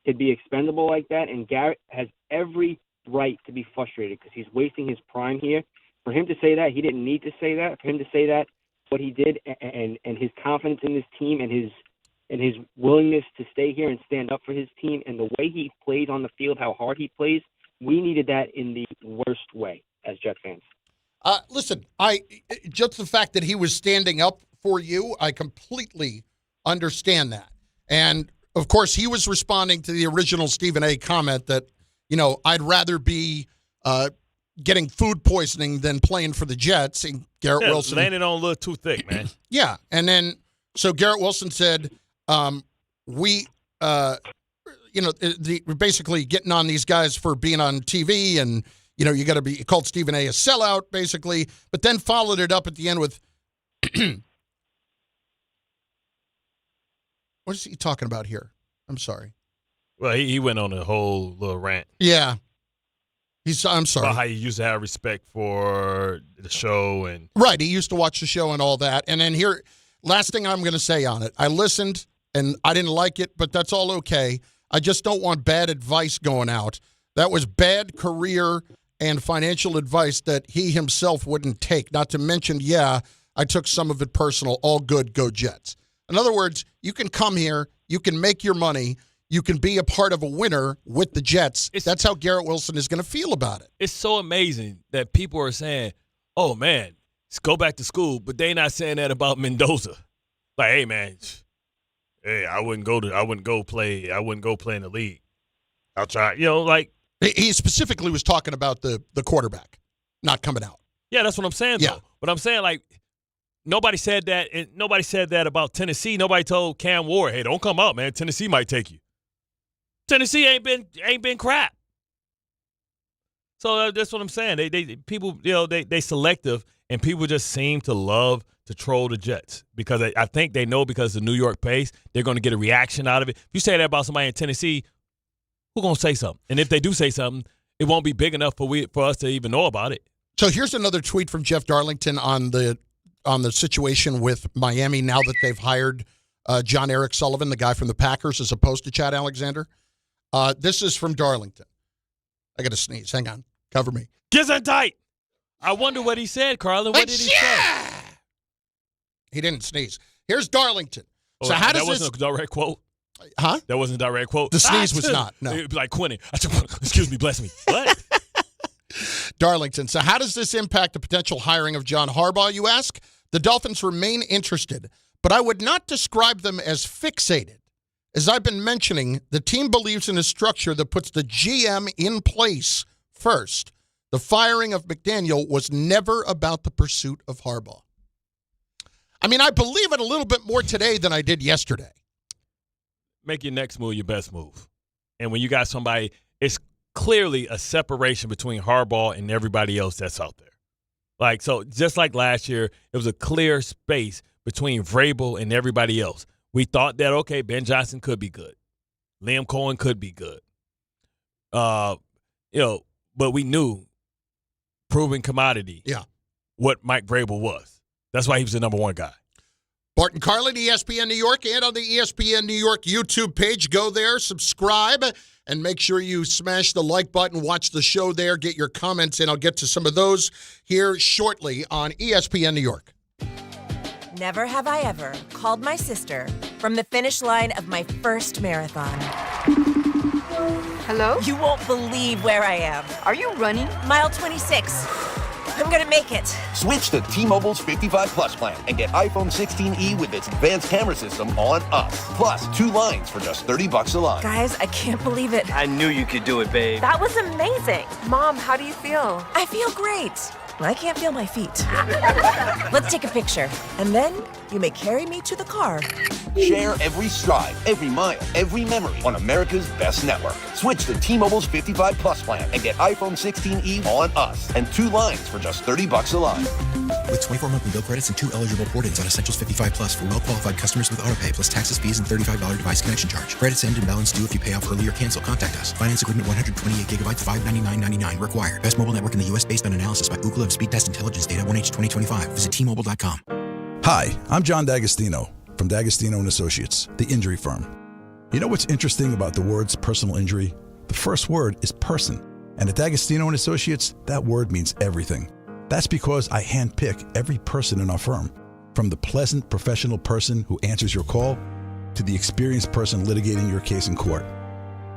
could be expendable like that, and Garrett has every right to be frustrated because he's wasting his prime here. For him to say that, he didn't need to say that. For him to say that, what he did and his confidence in this team and his willingness to stay here and stand up for his team and the way he plays on the field, how hard he plays, we needed that in the worst way as Jet fans. Listen, just the fact that he was standing up for you, I completely understand that. And, of course, he was responding to the original Stephen A. comment that, I'd rather be getting food poisoning than playing for the Jets. And Garrett Wilson landed on a little too thick, man. Yeah, and then so Garrett Wilson said, we're basically getting on these guys for being on TV, and you got to be called Stephen A. a sellout, basically. But then followed it up at the end with, what is he talking about here? I'm sorry. Well, he went on a whole little rant. Yeah. I'm sorry. About how he used to have respect for the show. And right. He used to watch the show and all that. And then here, last thing I'm going to say on it. I listened, and I didn't like it, but that's all okay. I just don't want bad advice going out. That was bad career and financial advice that he himself wouldn't take. Not to mention, I took some of it personal. All good, go Jets. In other words, you can come here, you can make your money, you can be a part of a winner with the Jets. That's how Garrett Wilson is going to feel about it. It's so amazing that people are saying, oh, man, let's go back to school, but they're not saying that about Mendoza. Like, hey, man, I wouldn't go play in the league. I'll try, He specifically was talking about the quarterback not coming out. Yeah, that's what I'm saying, though. But I'm saying, like, nobody said that, and nobody said that about Tennessee. Nobody told Cam Ward, hey, don't come out, man. Tennessee might take you. Tennessee ain't been crap. So that's what I'm saying. People they selective, and people just seem to love to troll the Jets because I think they know because the New York pace, they're going to get a reaction out of it. If you say that about somebody in Tennessee, who's going to say something? And if they do say something, it won't be big enough for us to even know about it. So here's another tweet from Jeff Darlington on the situation with Miami now that they've hired John Eric Sullivan, the guy from the Packers, as opposed to Chad Alexander. This is from Darlington. I got to sneeze. Hang on. Cover me. Gesundheit. I wonder what he said, Carlin. What did he say? He didn't sneeze. Here's Darlington. So how does wasn't a direct quote? Huh? That wasn't a direct quote? The sneeze was not, no. It was like Quentin. Excuse me, bless me. What? Darlington. So how does this impact the potential hiring of John Harbaugh, you ask? The Dolphins remain interested, but I would not describe them as fixated. As I've been mentioning, the team believes in a structure that puts the GM in place first. The firing of McDaniel was never about the pursuit of Harbaugh. I mean, I believe it a little bit more today than I did yesterday. Make your next move your best move. And when you got somebody, it's clearly a separation between Harbaugh and everybody else that's out there. Like, so just like last year, it was a clear space between Vrabel and everybody else. We thought that, okay, Ben Johnson could be good. Liam Cohen could be good. But we knew, proven commodity, what Mike Vrabel was. That's why he was the number one guy. Bart and Carlin, ESPN New York, and on the ESPN New York YouTube page. Go there, subscribe, and make sure you smash the like button. Watch the show there. Get your comments in. I'll get to some of those here shortly on ESPN New York. Never have I ever called my sister from the finish line of my first marathon. Hello? You won't believe where I am. Are you running? Mile 26. I'm gonna make it. Switch to T-Mobile's 55 Plus plan and get iPhone 16e with its advanced camera system on us. Plus, 2 lines for just $30 a line. Guys, I can't believe it. I knew you could do it, babe. That was amazing. Mom, how do you feel? I feel great. I can't feel my feet. Let's take a picture. And then you may carry me to the car. Share every stride, every mile, every memory on America's best network. Switch to T-Mobile's 55 Plus plan and get iPhone 16e on us and 2 lines for just $30 a line. With 24 monthly bill credits and 2 eligible port-ins on Essentials 55 Plus for well-qualified customers with autopay plus taxes, fees, and $35 device connection charge. Credits end and balance due if you pay off early or cancel. Contact us. Finance agreement 128 gigabytes, $599.99 required. Best mobile network in the U.S. based on analysis by Ookla of Speed Test Intelligence data 1H 2025. Visit T-Mobile.com. Hi, I'm John D'Agostino from D'Agostino & Associates, the injury firm. You know what's interesting about the words personal injury? The first word is person. And at D'Agostino & Associates, that word means everything. That's because I handpick every person in our firm. From the pleasant professional person who answers your call to the experienced person litigating your case in court.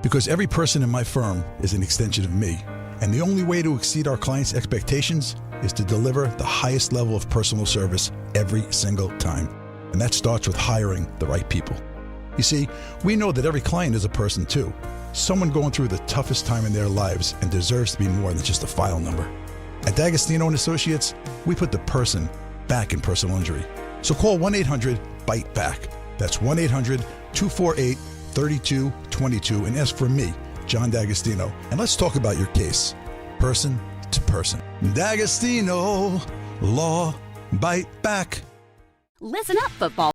Because every person in my firm is an extension of me, and the only way to exceed our clients' expectations is to deliver the highest level of personal service every single time. And that starts with hiring the right people. You see, we know that every client is a person too. Someone going through the toughest time in their lives and deserves to be more than just a file number. At D'Agostino and Associates, we put the person back in personal injury. So call 1-800-BITE-BACK. That's 1-800-248-3222 and ask for me, John D'Agostino. And let's talk about your case, person to person. D'Agostino, law, bite back. Listen up, football.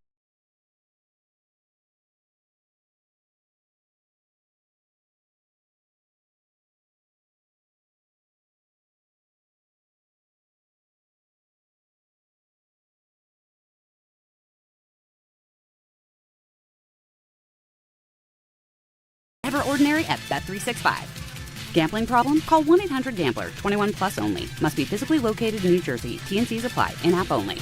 Ordinary at Bet365. Gambling problem? Call 1-800-GAMBLER. 21 plus only. Must be physically located in New Jersey. T&Cs apply. In-app only.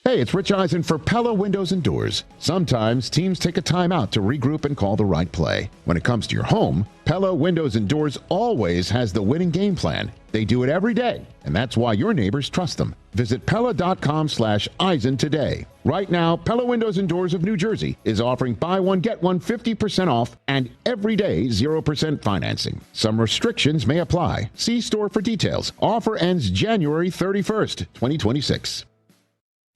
Hey, it's Rich Eisen for Pella Windows and Doors. Sometimes teams take a time out to regroup and call the right play. When it comes to your home, Pella Windows and Doors always has the winning game plan. They do it every day, and that's why your neighbors trust them. Visit Pella.com/Eisen today. Right now, Pella Windows and Doors of New Jersey is offering buy one, get one 50% off and everyday 0% financing. Some restrictions may apply. See store for details. Offer ends January 31st, 2026.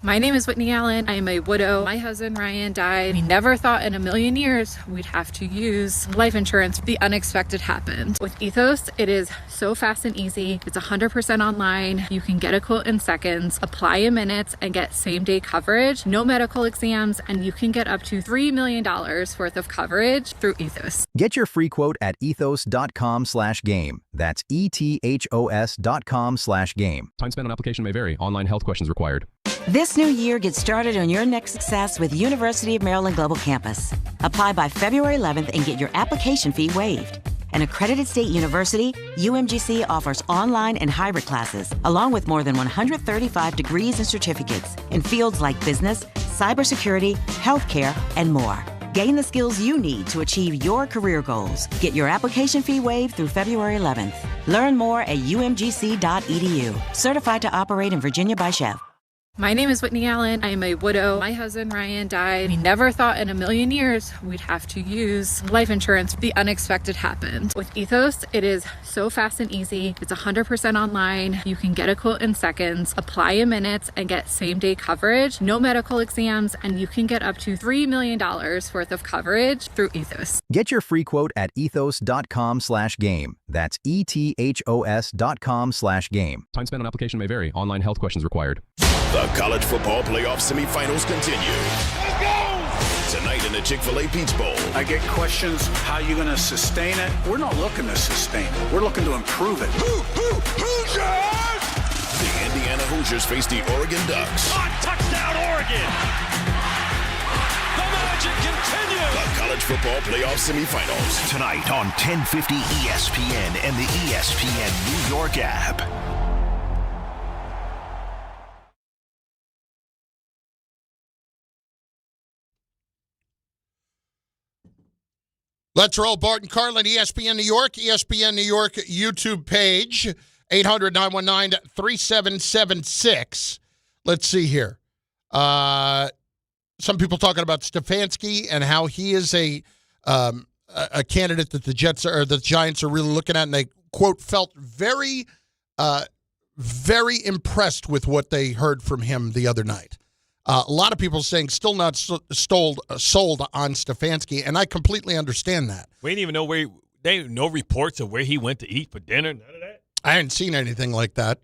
My name is Whitney Allen. I am a widow. My husband, Ryan, died. We never thought in a million years we'd have to use life insurance. The unexpected happened. With Ethos, it is so fast and easy. It's 100% online. You can get a quote in seconds, apply in minutes, and get same-day coverage. No medical exams, and you can get up to $3 million worth of coverage through Ethos. Get your free quote at ethos.com/game. That's ethos.com/game. Time spent on application may vary. Online health questions required. This new year, get started on your next success with University of Maryland Global Campus. Apply by February 11th and get your application fee waived. An accredited state university, UMGC offers online and hybrid classes, along with more than 135 degrees and certificates in fields like business, cybersecurity, healthcare, and more. Gain the skills you need to achieve your career goals. Get your application fee waived through February 11th. Learn more at umgc.edu. Certified to operate in Virginia by Chef. My name is Whitney Allen. I am a widow. My husband, Ryan, died. We never thought in a million years we'd have to use life insurance. The unexpected happened. With Ethos, it is so fast and easy. It's 100% online. You can get a quote in seconds, apply in minutes, and get same-day coverage. No medical exams, and you can get up to $3 million worth of coverage through Ethos. Get your free quote at ethos.com/game. That's ethos.com/game. Time spent on application may vary. Online health questions required. The college football playoff semifinals continue. Let's go! Tonight in the Chick-fil-A Peach Bowl. I get questions, how are you going to sustain it? We're not looking to sustain it. We're looking to improve it. Hoosiers! The Indiana Hoosiers face the Oregon Ducks. Touchdown, Oregon! The magic continues! The college football playoff semifinals. Tonight on 1050 ESPN and the ESPN New York app. Let's roll. Bart and Carlin, ESPN New York YouTube page, 800-919-3776. Let's see here. Some people talking about Stefanski and how he is a candidate that the Giants are really looking at, and they, quote, felt very impressed with what they heard from him the other night. A lot of people saying still not sold on Stefanski, and I completely understand that. We didn't even know no reports of where he went to eat for dinner, none of that. I hadn't seen anything like that.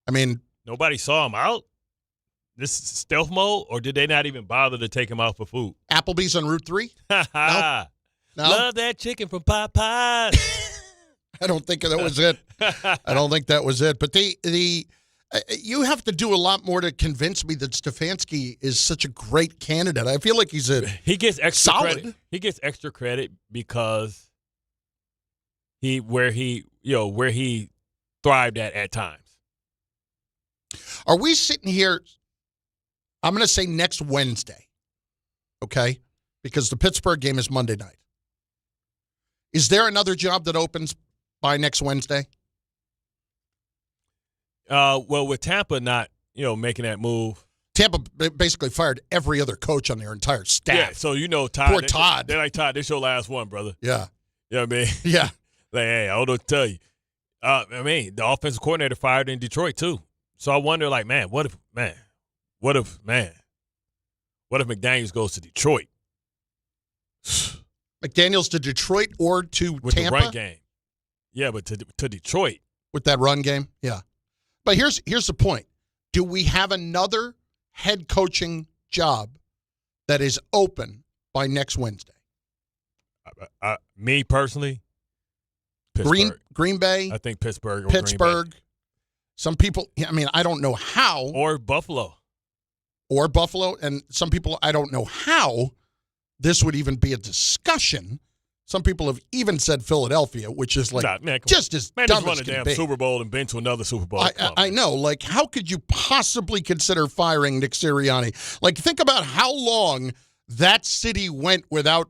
I mean, nobody saw him out? This is stealth mode, or did they not even bother to take him out for food? Applebee's on Route 3? No. Love that chicken from Popeyes. I don't think that was it. I don't think that was it. But you have to do a lot more to convince me that Stefanski is such a great candidate. I feel like he gets extra solid credit. He gets extra credit because where he thrived at times. Are we sitting here I'm going to say next Wednesday, okay? Because the Pittsburgh game is Monday night. Is there another job that opens by next Wednesday? Well, with Tampa not, making that move. Tampa basically fired every other coach on their entire staff. Yeah, so Todd. Poor Todd. They're like, Todd, this your last one, brother. Yeah. You know what I mean? Yeah. Like, hey, I don't know what to tell you. The offensive coordinator fired in Detroit, too. So I wonder, like, what if McDaniels goes to Detroit? McDaniels to Detroit or to With Tampa? the run game. Yeah, but to Detroit. With that run game? Yeah. But here's the point. Do we have another head coaching job that is open by next Wednesday? Me personally, Pittsburgh. Green Bay? I think Pittsburgh or Pittsburgh. Green Bay. Some people, I don't know how. Or Buffalo. And some people, I don't know how this would even be a discussion. Some people have even said Philadelphia, which is like just as dumb just run as a can damn be. Super Bowl and been to another Super Bowl. I know. Like, how could you possibly consider firing Nick Sirianni? Like, think about how long that city went without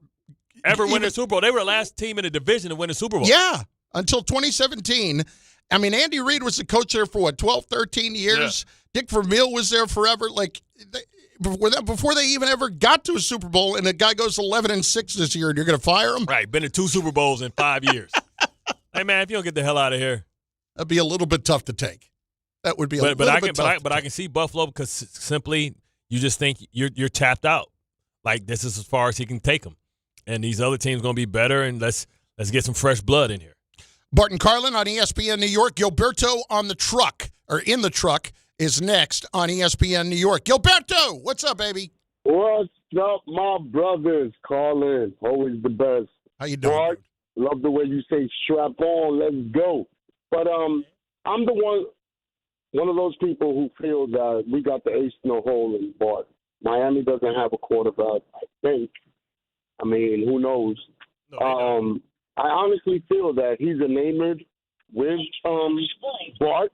ever winning a Super Bowl. They were the last team in the division to win a Super Bowl. Yeah, until 2017. Andy Reid was the coach there for, 12, 13 years? Yeah. Dick Vermeil was there forever. Like, before they even ever got to a Super Bowl, and the guy goes 11-6 this year, and you're going to fire him? Right, been to 2 Super Bowls in 5 years. Hey, man, if you don't get the hell out of here. That'd be a little bit tough to take. That would be a little bit tough. But I can see Buffalo because simply you just think you're tapped out. Like, this is as far as he can take them. And these other teams going to be better, and let's get some fresh blood in here. Bart and Carlin on ESPN New York. Gilberto in the truck, is next on ESPN New York. Gilberto, what's up, baby? What's up, my brothers? Carlin, always the best. How you doing? Bart, love the way you say strap on, let's go. But I'm the one of those people who feel that we got the ace in the hole in Bart. Miami doesn't have a quarterback, I think. Who knows? No, I honestly feel that he's enamored with Bart,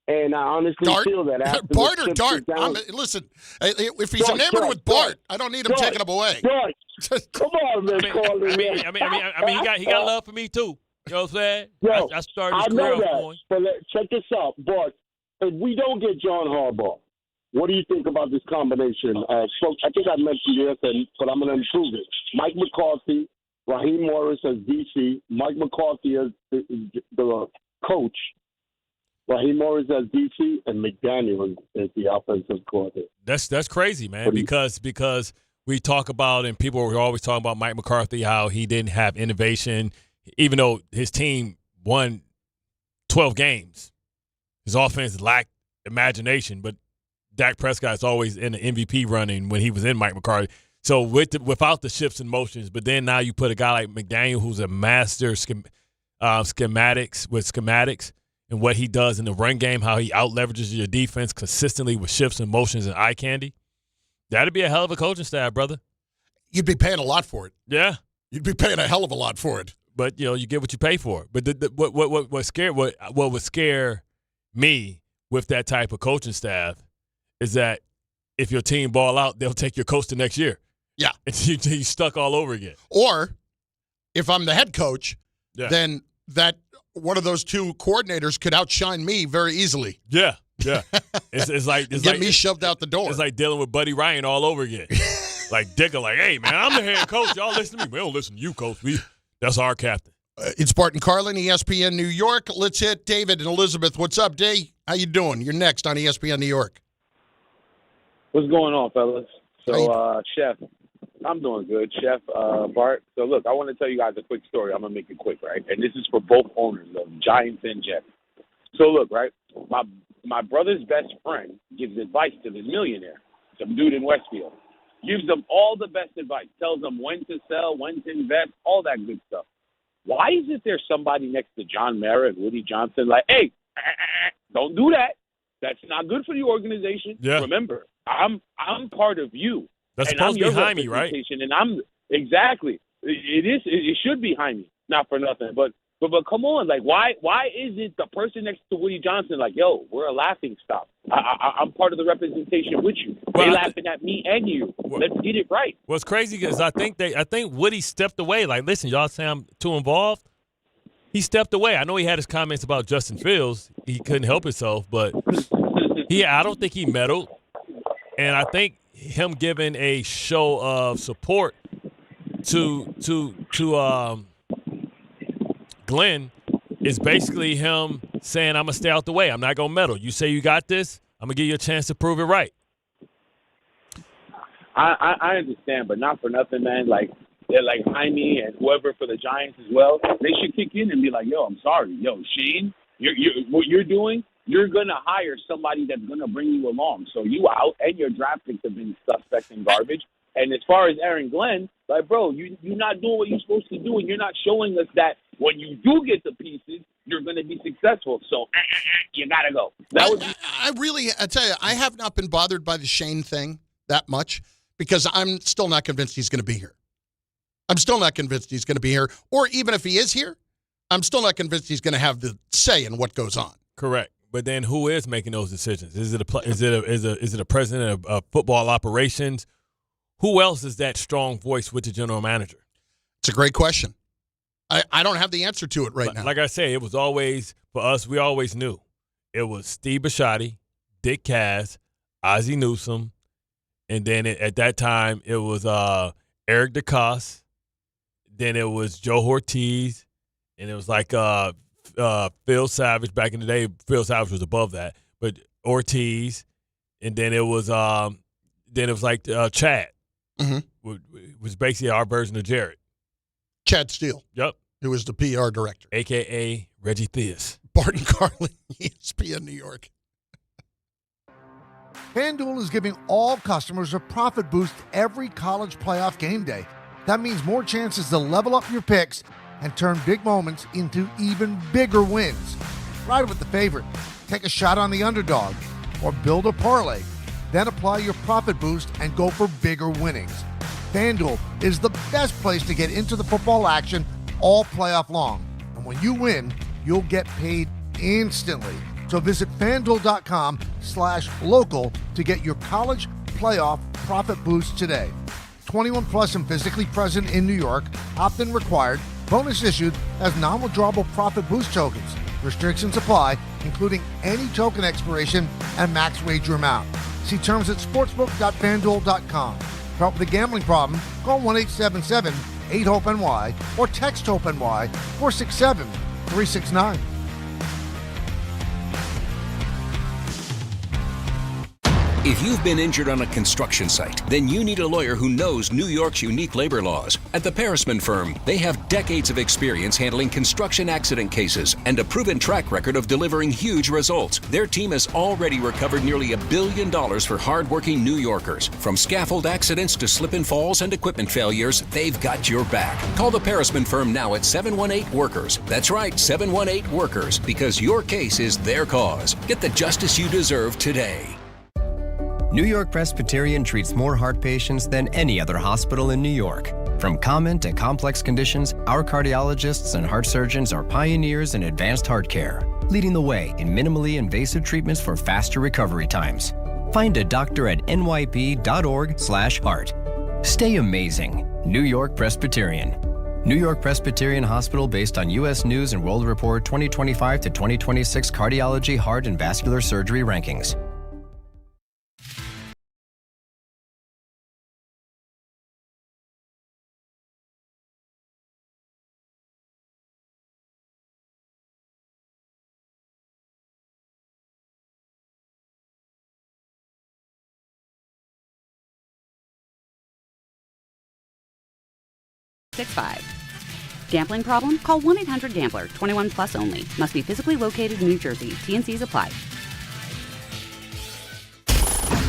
and I honestly feel that after Bart or Dart? Listen, if he's enamored with Bart, I don't need him taking him away. Dart. Come on, man. He got love for me too. You know what I'm saying? Yo, I started his I know career that. going. But check this out, Bart. If we don't get John Harbaugh, what do you think about this combination? I think I mentioned this, but I'm going to improve it. Mike McCarthy, Raheem Morris as DC, Mike McCarthy as the coach, Raheem Morris as DC, and McDaniel as the offensive coordinator. That's crazy, man, because we talk about, and people are always talking about Mike McCarthy, how he didn't have innovation, even though his team won 12 games. His offense lacked imagination, but Dak Prescott's always in the MVP running when he was in Mike McCarthy. So without the shifts and motions, but then now you put a guy like McDaniel who's a master schematics and what he does in the run game, how he out-leverages your defense consistently with shifts and motions and eye candy. That'd be a hell of a coaching staff, brother. You'd be paying a lot for it. Yeah. You'd be paying a hell of a lot for it. But, you get what you pay for. But what would scare me with that type of coaching staff is that if your team ball out, they'll take your coach to next year. Yeah. And you're stuck all over again. Or if I'm the head coach, then that one of those two coordinators could outshine me very easily. Yeah. It's like get me shoved out the door. It's like dealing with Buddy Ryan all over again. Like Dick, like, hey man, I'm the head coach. Y'all listen to me. We don't listen to you, coach. That's our captain. It's Bart and Carlin, ESPN New York. Let's hit David and Elizabeth. What's up, D? How you doing? You're next on ESPN New York. What's going on, fellas? So, Chef, I'm doing good. Chef, Bart. So, look, I want to tell you guys a quick story. I'm going to make it quick, right? And this is for both owners of Giants and Jets. So, look, right? My brother's best friend gives advice to this millionaire, some dude in Westfield. Gives them all the best advice. Tells them when to sell, when to invest, all that good stuff. Why isn't there somebody next to John Mara and Woody Johnson like, hey, don't do that. That's not good for the organization. Yeah. Remember, I'm part of you. That's and supposed I'm to be Jaime, right? And I'm exactly. It is. It should be Jaime. Not for nothing, but But come on, like, why isn't the person next to Woody Johnson like, yo, we're a laughing stock. I'm part of the representation with you. They're laughing at me and you. Let's get it right. What's crazy is I think Woody stepped away. Like, listen, y'all say I'm too involved. He stepped away. I know he had his comments about Justin Fields. He couldn't help himself, but I don't think he meddled. And I think him giving a show of support to Glenn is basically him saying, I'm going to stay out the way. I'm not going to meddle. You say you got this, I'm going to give you a chance to prove it right. I understand, but not for nothing, man. Like, they're like Jaime and whoever for the Giants as well. They should kick in and be like, yo, I'm sorry. Yo, Shane, what you're doing, you're going to hire somebody that's going to bring you along. So you out, and your draft picks have been suspect and garbage. And as far as Aaron Glenn, like, bro, you're not doing what you're supposed to do, and you're not showing us that when you do get the pieces, you're going to be successful. So you got to go. I tell you, I have not been bothered by the Shane thing that much because I'm still not convinced he's going to be here. I'm still not convinced he's going to be here. Or even if he is here, I'm still not convinced he's going to have the say in what goes on. Correct. But then who is making those decisions? Is it a president of football operations? Who else is that strong voice with the general manager? It's a great question. I don't have the answer to it right now. Like I say, it was always, for us, we always knew. It was Steve Bisciotti, Dick Cass, Ozzie Newsome, and then at that time it was Eric DeCoste. Then it was Joe Ortiz, and it was like Phil Savage back in the day. Phil Savage was above that, but Ortiz, and then it was like Chad, was basically our version of Jared. Chad Steele. Yep. Who was the PR director. A.K.A. Reggie Theus. Bart and Carlin, ESPN New York. FanDuel is giving all customers a profit boost every college playoff game day. That means more chances to level up your picks and turn big moments into even bigger wins. Ride with the favorite, take a shot on the underdog, or build a parlay. Then apply your profit boost and go for bigger winnings. FanDuel is the best place to get into the football action all playoff long. And when you win, you'll get paid instantly. So visit FanDuel.com/local to get your college playoff profit boost today. 21 plus and physically present in New York. Opt-in required. Bonus issued as non-withdrawable profit boost tokens. Restrictions apply, including any token expiration and max wager amount. See terms at sportsbook.fanduel.com. For help with a gambling problem, call 1-877-8-HOPE-NY or text HOPE-NY 467-369. If you've been injured on a construction site, then you need a lawyer who knows New York's unique labor laws. At the Parisman Firm, they have decades of experience handling construction accident cases and a proven track record of delivering huge results. Their team has already recovered nearly $1 billion for hardworking New Yorkers. From scaffold accidents to slip and falls and equipment failures, they've got your back. Call the Parisman Firm now at 718-WORKERS. That's right, 718-WORKERS, because your case is their cause. Get the justice you deserve today. New York Presbyterian treats more heart patients than any other hospital in New York. From common to complex conditions, our cardiologists and heart surgeons are pioneers in advanced heart care, leading the way in minimally invasive treatments for faster recovery times. Find a doctor at nyp.org/heart. Stay amazing. New York Presbyterian. New York Presbyterian Hospital based on U.S. News and World Report 2025 to 2026 Cardiology, Heart, and Vascular Surgery Rankings. Gambling problem? Call 1-800-GAMBLER. 21 plus only. Must be physically located in New Jersey. T&Cs apply.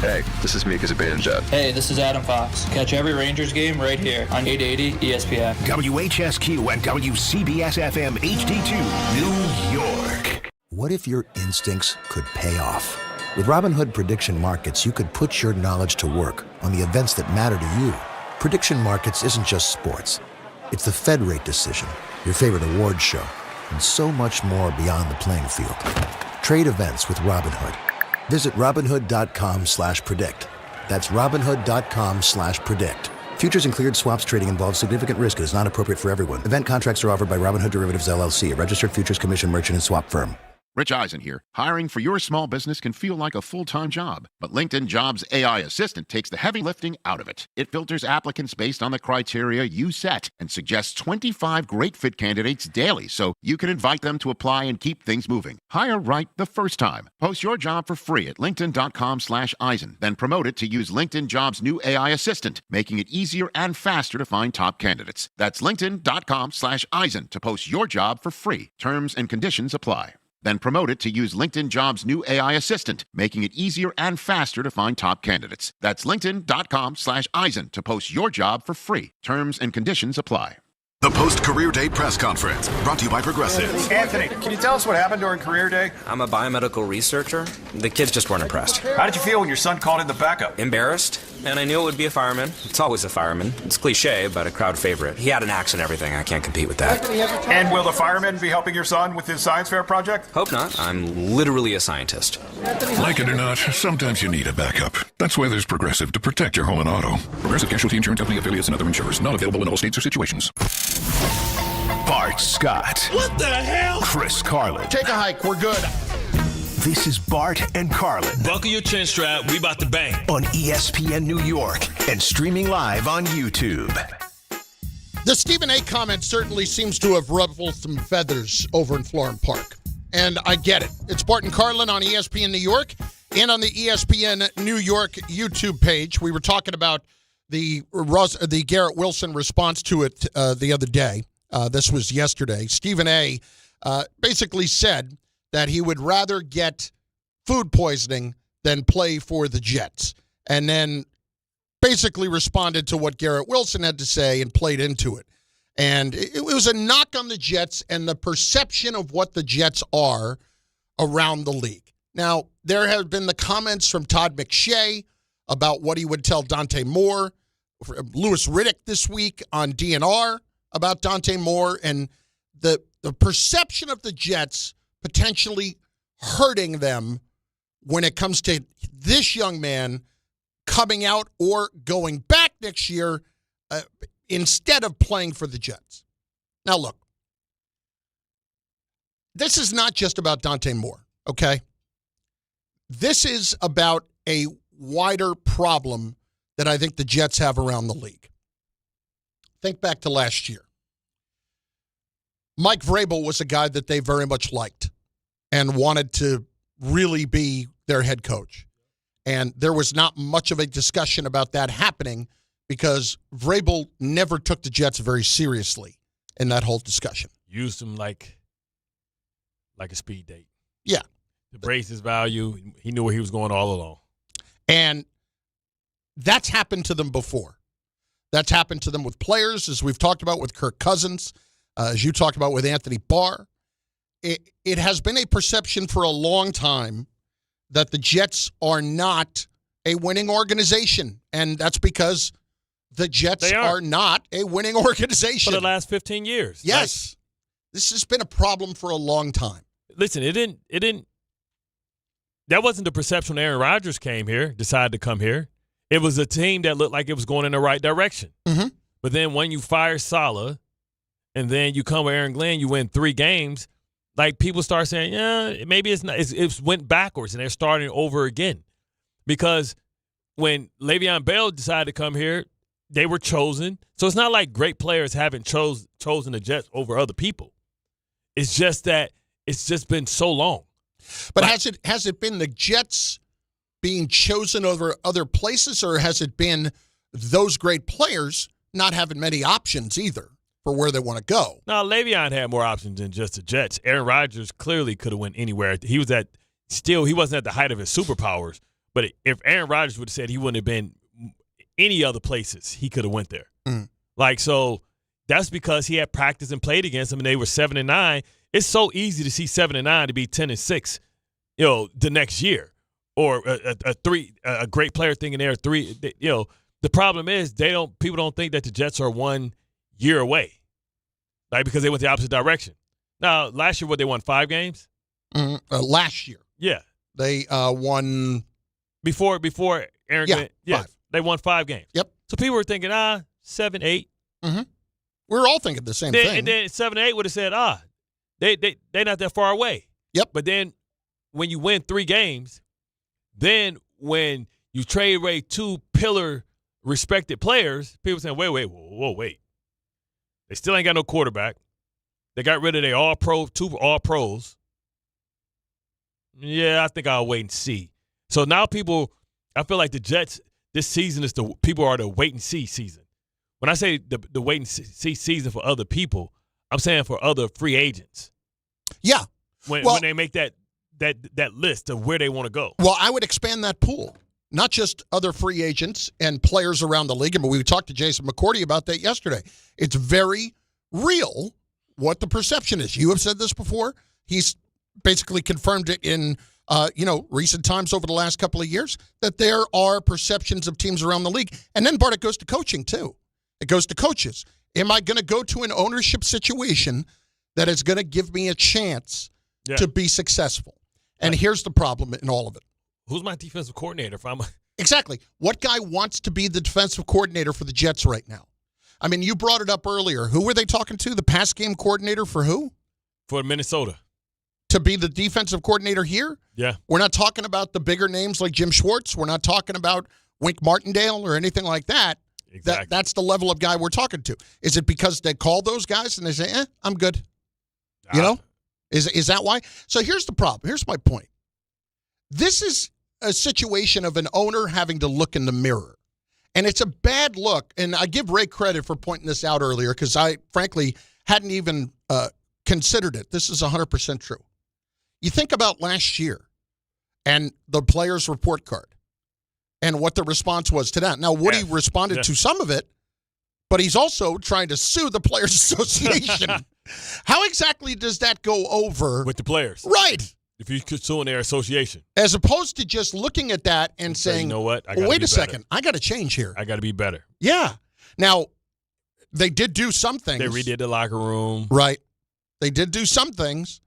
Hey, this is Mika Zibanejad. Hey, this is Adam Fox. Catch every Rangers game right here on 880 ESPN. WHSQ and WCBS-FM HD2, New York. What if your instincts could pay off? With Robinhood Prediction Markets, you could put your knowledge to work on the events that matter to you. Prediction Markets isn't just sports. It's the Fed rate decision, your favorite award show, and so much more beyond the playing field. Trade events with Robinhood. Visit Robinhood.com/predict. That's Robinhood.com/predict. Futures and cleared swaps trading involves significant risk and is not appropriate for everyone. Event contracts are offered by Robinhood Derivatives LLC, a registered futures commission merchant and swap firm. Rich Eisen here. Hiring for your small business can feel like a full-time job, but LinkedIn Jobs AI Assistant takes the heavy lifting out of it. It filters applicants based on the criteria you set and suggests 25 great fit candidates daily, so you can invite them to apply and keep things moving. Hire right the first time. Post your job for free at linkedin.com/Eisen, then promote it to use LinkedIn Jobs' new AI Assistant, making it easier and faster to find top candidates. That's linkedin.com/Eisen to post your job for free. Terms and conditions apply. Then promote it to use LinkedIn Jobs' new AI Assistant, making it easier and faster to find top candidates. That's linkedin.com/Eisen to post your job for free. Terms and conditions apply. The post-career day press conference, brought to you by Progressive. Anthony, can you tell us what happened during career day? I'm a biomedical researcher. The kids just weren't impressed. How did you feel when your son called in the backup? Embarrassed, and I knew it would be a fireman. It's always a fireman. It's cliche, but a crowd favorite. He had an axe and everything. I can't compete with that. And will the fireman be helping your son with his science fair project? Hope not. I'm literally a scientist. Like it or not, sometimes you need a backup. That's why there's Progressive to protect your home and auto. Progressive Casualty Insurance Company affiliates and other insurers. Not available in all states or situations. Bart Scott. What the hell? Chris Carlin. Take a hike. We're good. This is Bart and Carlin. Buckle your chin strap. We about to bang. On ESPN New York and streaming live on YouTube. The Stephen A. comment certainly seems to have ruffled some feathers over in Florham Park. And I get it. It's Bart and Carlin on ESPN New York and on the ESPN New York YouTube page. We were talking about the Garrett Wilson response to it the other day. This was yesterday. Stephen A. Basically said that he would rather get food poisoning than play for the Jets. And then basically responded to what Garrett Wilson had to say and played into it. And it was a knock on the Jets and the perception of what the Jets are around the league. Now, there have been the comments from Todd McShay about what he would tell Dante Moore. Louis Riddick this week on DNR about Dante Moore and the perception of the Jets potentially hurting them when it comes to this young man coming out or going back next year instead of playing for the Jets. Now, look, this is not just about Dante Moore, okay? This is about a wider problem that I think the Jets have around the league. Think back to last year. Mike Vrabel was a guy that they very much liked and wanted to really be their head coach. And there was not much of a discussion about that happening because Vrabel never took the Jets very seriously in that whole discussion. Used him like a speed date. Yeah. To raise his value, he knew where he was going all along. And that's happened to them before. That's happened to them with players, as we've talked about with Kirk Cousins, as you talked about with Anthony Barr. It has been a perception for a long time that the Jets are not a winning organization. And that's because the Jets are not a winning organization. For the last 15 years. Yes. This has been a problem for a long time. Listen, that wasn't the perception when Aaron Rodgers came here, decided to come here. It was a team that looked like it was going in the right direction. Mm-hmm. But then when you fire Saleh and then you come with Aaron Glenn, you win 3 games, like people start saying, yeah, maybe it's not. It went backwards and they're starting over again. Because when Le'Veon Bell decided to come here, they were chosen. So it's not like great players haven't chosen the Jets over other people. It's just that it's just been so long. But has it been the Jets being chosen over other places, or has it been those great players not having many options either for where they want to go? No, Le'Veon had more options than just the Jets. Aaron Rodgers clearly could have went anywhere. He wasn't at the height of his superpowers. But if Aaron Rodgers would have said he wouldn't have been any other places, he could have went there. Mm. So that's because he had practiced and played against them, and they were 7-9. It's so easy to see 7-9 to be 10-6, the next year, or a great player thinking they're 3. The problem is people don't think that the Jets are 1 year away, right? Because they went the opposite direction. Now, last year, they won 5 games? Last year. Yeah. They won. Before Aaron Glenn. Yeah, 5. They won 5 games. Yep. So people were thinking, 7, 8. Mm-hmm. We were all thinking the same thing. And then 7, 8 would have said, they're not that far away. Yep. But then when you win 3 games, then when you trade away 2 pillar respected players, people saying, wait. They still ain't got no quarterback. They got rid of their all-pro, 2 all-pros. Yeah, I think I'll wait and see. So now I feel like the Jets, this season is people are the wait-and-see season. When I say the wait-and-see season for other people, I'm saying for other free agents. Yeah. When they make that list of where they want to go. Well, I would expand that pool. Not just other free agents and players around the league. I mean, we talked to Jason McCourty about that yesterday. It's very real what the perception is. You have said this before. He's basically confirmed it in recent times over the last couple of years that there are perceptions of teams around the league. And then, Bart, it goes to coaching, too. It goes to coaches. Am I going to go to an ownership situation that is going to give me a chance to be successful? And here's the problem in all of it. Who's my defensive coordinator? Exactly. What guy wants to be the defensive coordinator for the Jets right now? I mean, you brought it up earlier. Who were they talking to? The pass game coordinator for who? For Minnesota. To be the defensive coordinator here? Yeah. We're not talking about the bigger names like Jim Schwartz. We're not talking about Wink Martindale or anything like that. Exactly. That's the level of guy we're talking to. Is it because they call those guys and they say, I'm good? You know? Is that why? So here's the problem. Here's my point. This is a situation of an owner having to look in the mirror. And it's a bad look. And I give Ray credit for pointing this out earlier because I, frankly, hadn't even considered it. This is 100% true. You think about last year and the players' report card and what the response was to that. Now, Woody responded to some of it, but he's also trying to sue the Players Association. How exactly does that go over? With the players. Right. If you could sue in their association. As opposed to just looking at that and saying, you know what? Wait a second. I got to change here. I got to be better. Yeah. Now, they did do some things. They redid the locker room. Right. They did do some things.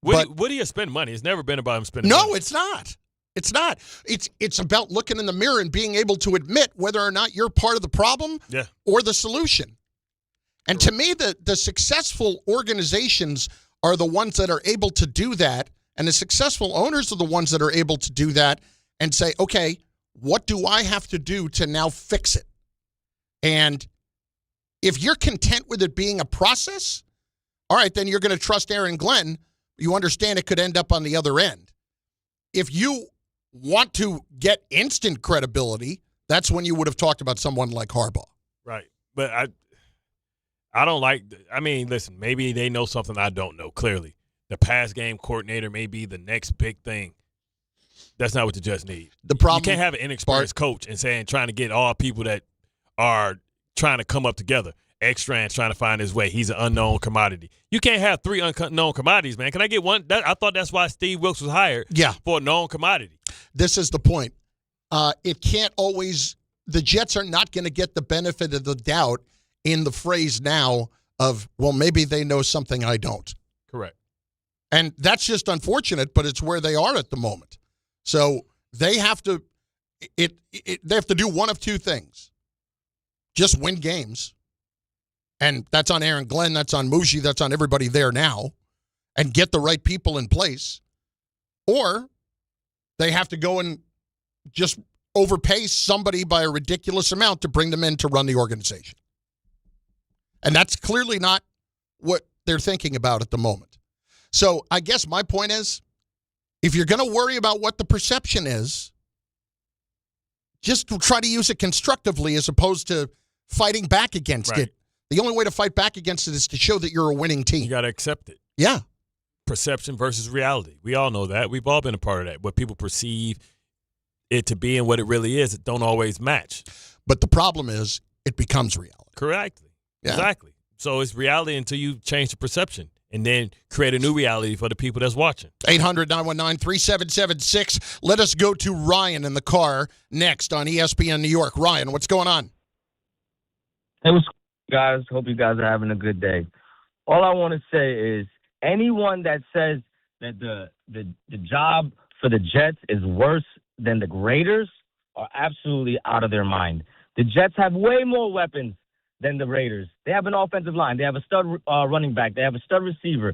Woody has spent money. It's never been about him spending money. No, it's not. It's not. It's about looking in the mirror and being able to admit whether or not you're part of the problem or the solution. And to me, the successful organizations are the ones that are able to do that. And the successful owners are the ones that are able to do that and say, okay, what do I have to do to now fix it? And if you're content with it being a process, all right, then you're going to trust Aaron Glenn. You understand it could end up on the other end. If you want to get instant credibility, that's when you would have talked about someone like Harbaugh. Right. But I don't like – I mean, listen, maybe they know something I don't know, clearly. The pass game coordinator may be the next big thing. That's not what the Jets need. The problem, you can't have an inexperienced coach and trying to get all people that are trying to come up together. X-Strand's trying to find his way. He's an unknown commodity. You can't have 3 unknown commodities, man. Can I get one? I thought that's why Steve Wilkes was hired for a known commodity. This is the point. It can't always – the Jets are not going to get the benefit of the doubt in the phrase now of, well, maybe they know something I don't. Correct. And that's just unfortunate, but it's where they are at the moment. So they have to they have to do one of 2 things. Just win games. And that's on Aaron Glenn, that's on Mushi, that's on everybody there now. And get the right people in place. Or they have to go and just overpay somebody by a ridiculous amount to bring them in to run the organization. And that's clearly not what they're thinking about at the moment. So I guess my point is, if you're going to worry about what the perception is, just try to use it constructively as opposed to fighting back against it. The only way to fight back against it is to show that you're a winning team. You got to accept it. Yeah. Perception versus reality. We all know that. We've all been a part of that. What people perceive it to be and what it really is, it don't always match. But the problem is it becomes reality. Correctly. Yeah. Exactly. So it's reality until you change the perception. And then create a new reality for the people that's watching. 800-919-3776. Let us go to Ryan in the car next on ESPN New York. Ryan, what's going on? Hey, what's going on, guys? Hope you guys are having a good day. All I want to say is anyone that says that the job for the Jets is worse than the Raiders are absolutely out of their mind. The Jets have way more weapons than the Raiders. They have an offensive line. They have a stud running back. They have a stud receiver.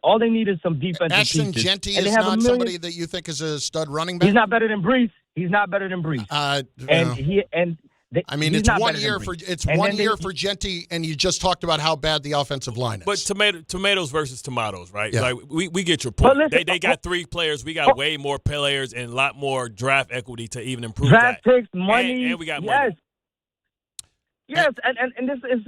All they need is some defensive Ashton pieces. Genty And they is have not somebody that you think is a stud running back? He's not better than Brees. It's 1 year for Genty, and you just talked about how bad the offensive line is. But tomatoes versus tomatoes, right? Yeah. Like we get your point. Listen, they got 3 players. We got way more players and a lot more draft equity to even improve draft that. picks, money, and we got money. Yes, and this is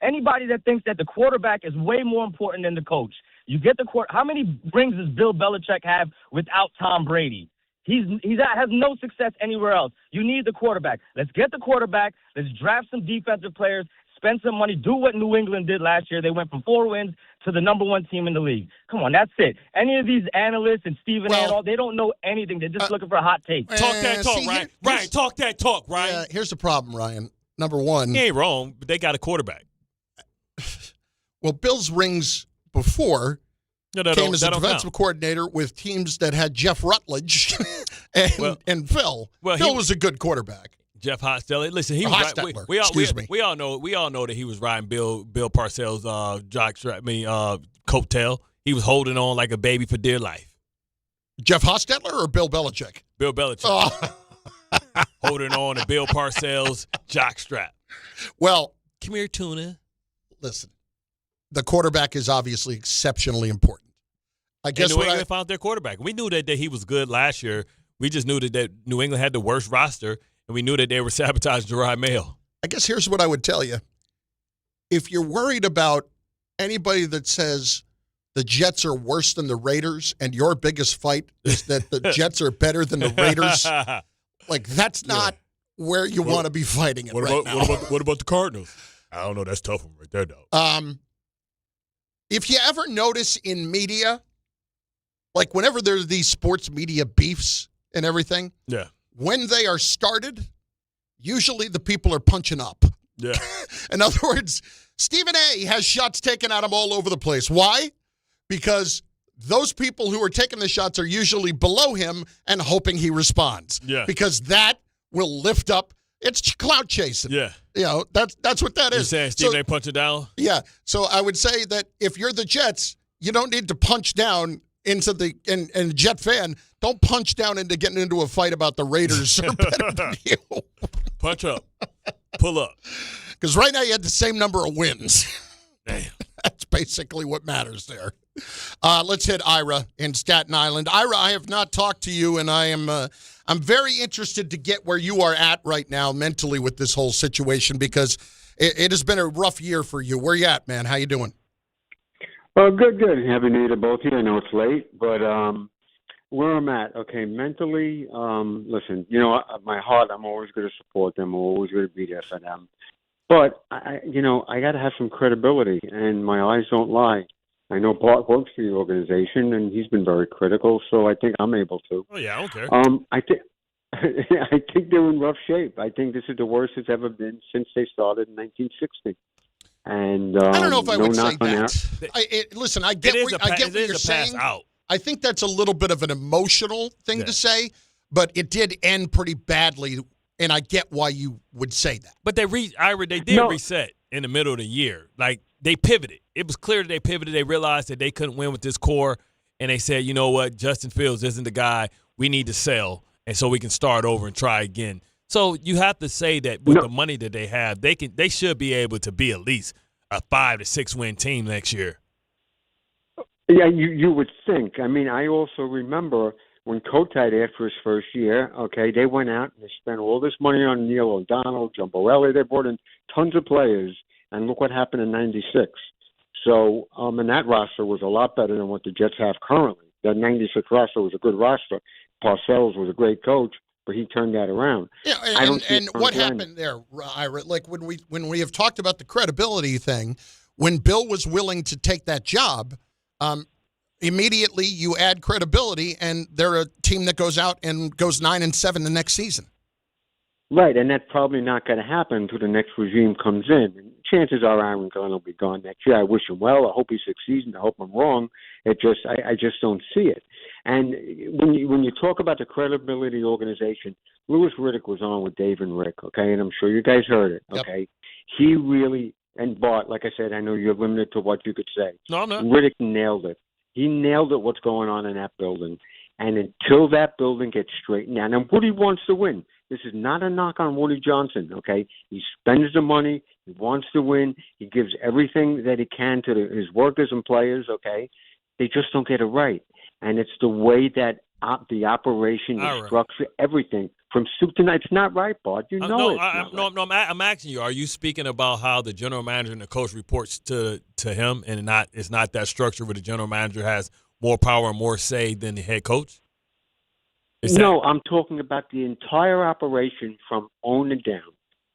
anybody that thinks that the quarterback is way more important than the coach. You get the How many rings does Bill Belichick have without Tom Brady? He has no success anywhere else. You need the quarterback. Let's get the quarterback. Let's draft some defensive players. Spend some money. Do what New England did last year. They went from 4 wins to the number 1 team in the league. Come on, that's it. Any of these analysts and Stephen A. They don't know anything. They're just looking for a hot take. Talk that talk, Ryan. Ryan, talk that talk, Ryan. Yeah, here's the problem, Ryan. Number one. He ain't wrong, but they got a quarterback. Well, Bill's rings before came as a defensive coordinator with teams that had Jeff Rutledge and Phil. Well, Phil was a good quarterback. Jeff Hostetler. Listen, he was Hostetler. We all know that he was riding Bill Parcells' coattail. He was holding on like a baby for dear life. Jeff Hostetler or Bill Belichick? Bill Belichick. Oh. Holding on to Bill Parcells' jockstrap. Well, come here, Tuna. Listen, the quarterback is obviously exceptionally important. I guess New England found their quarterback. We knew that he was good last year. We just knew that New England had the worst roster, and we knew that they were sabotaging Gerard Mayo. I guess here's what I would tell you. If you're worried about anybody that says the Jets are worse than the Raiders and your biggest fight is that the Jets are better than the Raiders, like that's not where you want to be fighting it now. What about the Cardinals? I don't know. That's tough one right there, though. If you ever notice in media, like whenever there's these sports media beefs and everything, when they are started, usually the people are punching up. Yeah. In other words, Stephen A. has shots taken at him all over the place. Why? Because those people who are taking the shots are usually below him and hoping he responds. Yeah. Because that will lift up. It's clout chasing. Yeah. You know, that's what that is. You're saying Stephen A. punching down? Yeah. So I would say that if you're the Jets, you don't need to punch down into the and Jet fan, don't punch down into getting into a fight about the Raiders are better than you. Punch up. Pull up. Because right now you had the same number of wins. Damn. That's basically what matters there. Let's hit Ira in Staten Island. Ira, I have not talked to you, and I'm very interested to get where you are at right now mentally with this whole situation because it has been a rough year for you. Where you at, man? How you doing? Good. Happy New Year to both of you. I know it's late, but where I'm at, okay, mentally, listen, you know, my heart, I'm always going to support them. I'm always going to be there for them. But, I got to have some credibility, and my eyes don't lie. I know Bart works for the organization, and he's been very critical, so I think I'm able to. Oh, yeah, I don't care. I think they're in rough shape. I think this is the worst it's ever been since they started in 1960. And I don't know if I would say that. Listen, I get what you're saying. I think that's a little bit of an emotional thing to say, but it did end pretty badly, and I get why you would say that. But they did reset in the middle of the year. Like, they pivoted. It was clear that they pivoted. They realized that they couldn't win with this core, and they said, you know what, Justin Fields isn't the guy. We need to sell, and so we can start over and try again. So you have to say that with the money that they have, they should be able to be at least a 5 to 6 win team next year. Yeah, you would think. I mean, I also remember when Kotite, after his first year, okay, they went out and they spent all this money on Neil O'Donnell, Jumbo Elliott. They brought in tons of players, and look what happened in '96. So, and that roster was a lot better than what the Jets have currently. That '96 roster was a good roster. Parcells was a great coach, but he turned that around. Yeah, and what happened there, Ira? Like when we have talked about the credibility thing, when Bill was willing to take that job, immediately you add credibility, and they're a team that goes out and goes 9-7 the next season. Right, and that's probably not going to happen until the next regime comes in. And chances are Aaron Glenn will be gone next year. I wish him well. I hope he succeeds, and I hope I'm wrong. I just don't see it. And when you talk about the credibility of the organization, Louis Riddick was on with Dave and Rick, okay, and I'm sure you guys heard it, okay. Yep. He really, and Bart, like I said, I know you're limited to what you could say. No, I'm not. Riddick nailed it. He nailed it. What's going on in that building, and until that building gets straightened out, and Woody wants to win. This is not a knock on Woody Johnson, okay? He spends the money. He wants to win. He gives everything that he can to his workers and players, okay? They just don't get it right. And it's the way that the operation, the structure, everything, from soup to nuts. It's not right, Bart. You know I'm asking you, are you speaking about how the general manager and the coach reports to him, and it's not that structure where the general manager has more power and more say than the head coach? No, I'm talking about the entire operation from owner down.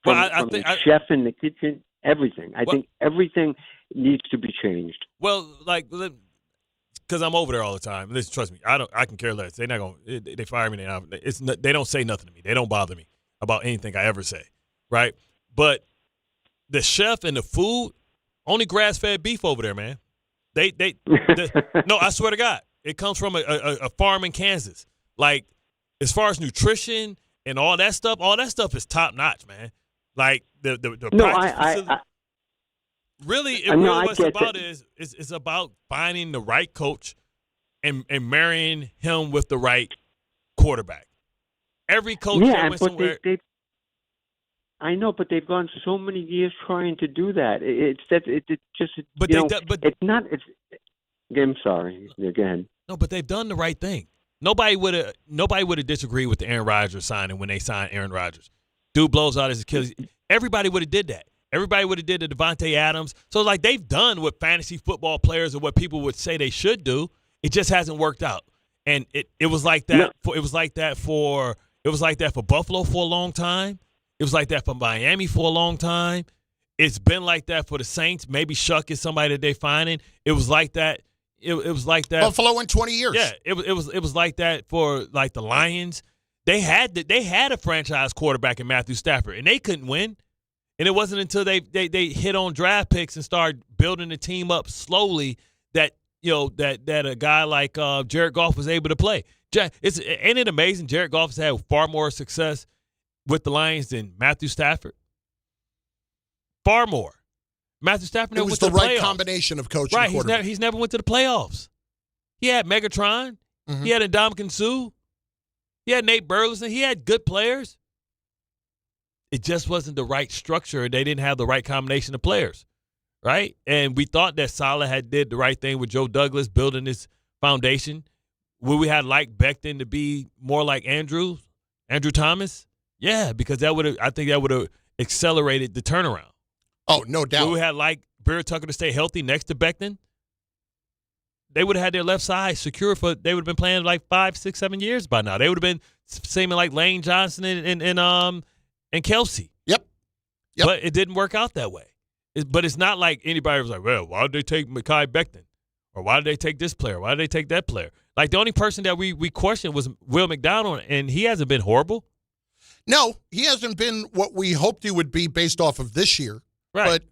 From the chef in the kitchen, everything. I think everything needs to be changed. Well, because I'm over there all the time. Listen, trust me, I can care less. They're not going. They fire me. They don't say nothing to me. They don't bother me about anything I ever say, right? But the chef and the food, only grass-fed beef over there, man. No, I swear to God, it comes from a farm in Kansas. Like, as far as nutrition and all that stuff is top notch, man. Like the practice facility. Really, what it's about is it's about finding the right coach and marrying him with the right quarterback. Every coach that went somewhere. I know, but they've gone so many years trying to do that. I'm sorry. Again. No, but they've done the right thing. Nobody would have disagreed with the Aaron Rodgers signing when they signed Aaron Rodgers. Dude blows out his Achilles. Everybody would have did that. Everybody would have did the Devontae Adams. So, they've done what fantasy football players or what people would say they should do. It just hasn't worked out. And it was like that. No. It was like that for Buffalo for a long time. It was like that for Miami for a long time. It's been like that for the Saints. Maybe Shuck is somebody that they're finding. It was like that. It was like that. Buffalo in 20 years. Yeah, it was like that for the Lions. They had a franchise quarterback in Matthew Stafford, and they couldn't win. And it wasn't until they hit on draft picks and started building the team up slowly that a guy like Jared Goff was able to play. Ain't it amazing? Jared Goff has had far more success with the Lions than Matthew Stafford. Far more. Matthew Stafford never went to the playoffs. It was the right combination of coach and quarterback. Right, he's never went to the playoffs. He had Megatron. Mm-hmm. He had Ndamukong Suh. He had Nate Burleson. He had good players. It just wasn't the right structure. They didn't have the right combination of players, right? And we thought that Saleh had did the right thing with Joe Douglas building this foundation. Would we have liked Becton to be more like Andrew Thomas? Yeah, because I think that would have accelerated the turnaround. Oh, no doubt. Would we have liked Barrett Tucker to stay healthy next to Becton? They would have had their left side secure they would have been playing 5, 6, 7 years by now. They would have been seeming like Lane Johnson and Kelsey. Yep. But it didn't work out that way. But it's not like anybody was like, well, why did they take Mekhi Becton? Or why did they take this player? Why did they take that player? The only person that we questioned was Will McDonald, and he hasn't been horrible. No, he hasn't been what we hoped he would be based off of this year. Right. But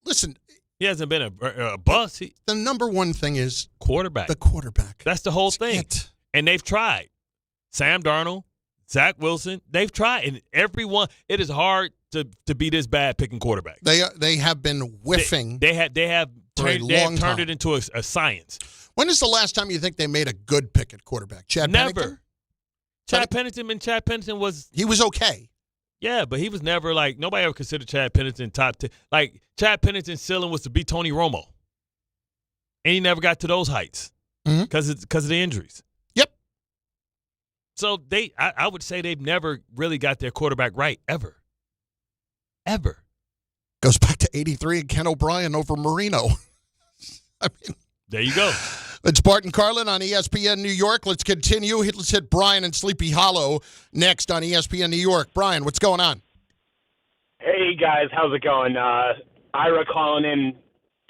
listen. He hasn't been a bust. The number one thing is quarterback. The quarterback. That's the whole thing. And they've tried. Sam Darnold, Zach Wilson, they've tried. And everyone, it is hard to be this bad picking quarterback. They have been whiffing. They have turned it into a science. When is the last time you think they made a good pick at quarterback? Chad Pennington? Chad Pennington was... He was okay. Yeah, but he was never nobody ever considered Chad Pennington top 10. Chad Pennington's ceiling was to be Tony Romo. And he never got to those heights because of the injuries. Yep. So I would say they've never really got their quarterback right, ever. Ever. Goes back to 83 and Ken O'Brien over Marino. There you go. It's Bart and Carlin on ESPN New York. Let's continue. Let's hit Brian in Sleepy Hollow next on ESPN New York. Brian, what's going on? Hey, guys. How's it going? Ira calling in,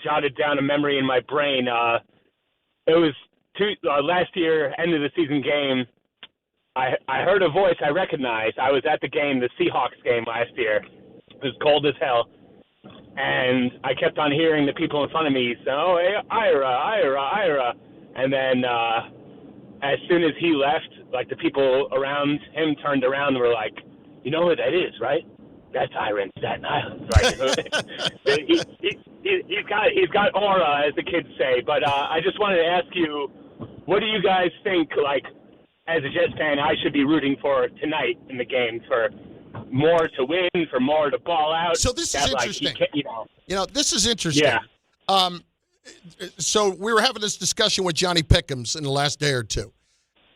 jotted down a memory in my brain. It was last year, end of the season game. I heard a voice I recognized. I was at the game, the Seahawks game last year. It was cold as hell. And I kept on hearing the people in front of me say, "Oh, hey, Ira." And then as soon as he left, like the people around him turned around and were like, "You know who that is, right? That's Ira in Staten Island." Right? he's got aura, as the kids say. But I just wanted to ask you, what do you guys think, like, as a Jets fan, I should be rooting for tonight in the game? For more to win, for more to ball out? So this is interesting. This is interesting. Yeah. So we were having this discussion with Johnny Pickens in the last day or two.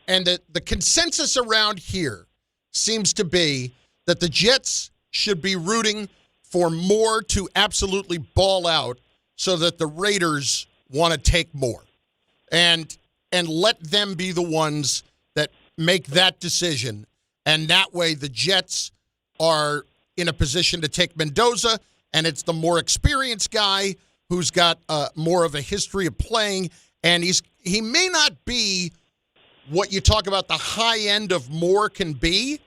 And the consensus around here seems to be that the Jets should be rooting for more to absolutely ball out so that the Raiders want to take more. And let them be the ones that make that decision. And that way the Jets are in a position to take Mendoza, and it's the more experienced guy who's got more of a history of playing, and he may not be what you talk about the high end of Moore can be,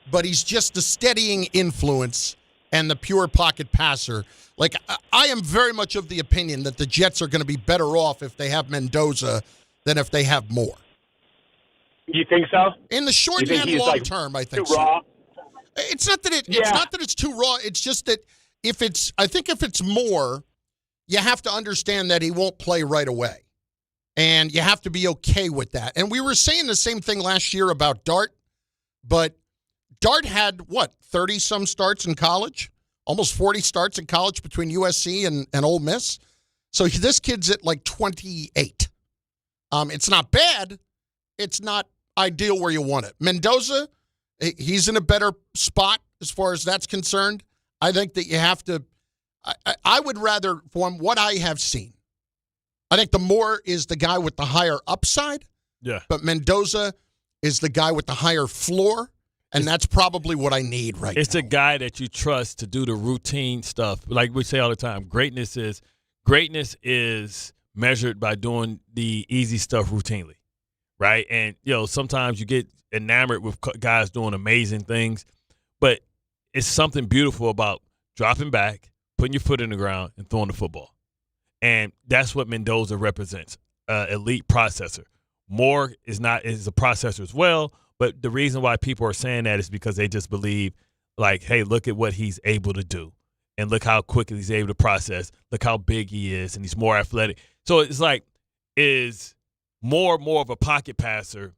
but he's just a steadying influence and the pure pocket passer. Like, I am very much of the opinion that the Jets are going to be better off if they have Mendoza than if they have Moore. You think so? In the short and long term, I think too raw? So. It's not that it's not that it's too raw. It's just that if it's Moore, you have to understand that he won't play right away. And you have to be okay with that. And we were saying the same thing last year about Dart, but Dart had, 30-some starts in college? Almost 40 starts in college between USC and Ole Miss. So this kid's at like 28. It's not bad. It's not ideal where you want it. Mendoza, he's in a better spot as far as that's concerned. I think that you have to I would rather, from what I have seen, I think the Moore is the guy with the higher upside. Yeah. But Mendoza is the guy with the higher floor, and that's probably what I need right now. It's a guy that you trust to do the routine stuff. Like we say all the time, greatness is measured by doing the easy stuff routinely, right? And, sometimes you get enamored with guys doing amazing things, but it's something beautiful about dropping back, putting your foot in the ground, and throwing the football. And that's what Mendoza represents, elite processor. Moore is a processor as well, but the reason why people are saying that is because they just believe, like, hey, look at what he's able to do, and look how quickly he's able to process. Look how big he is, and he's more athletic. So it's like, is Moore more of a pocket passer?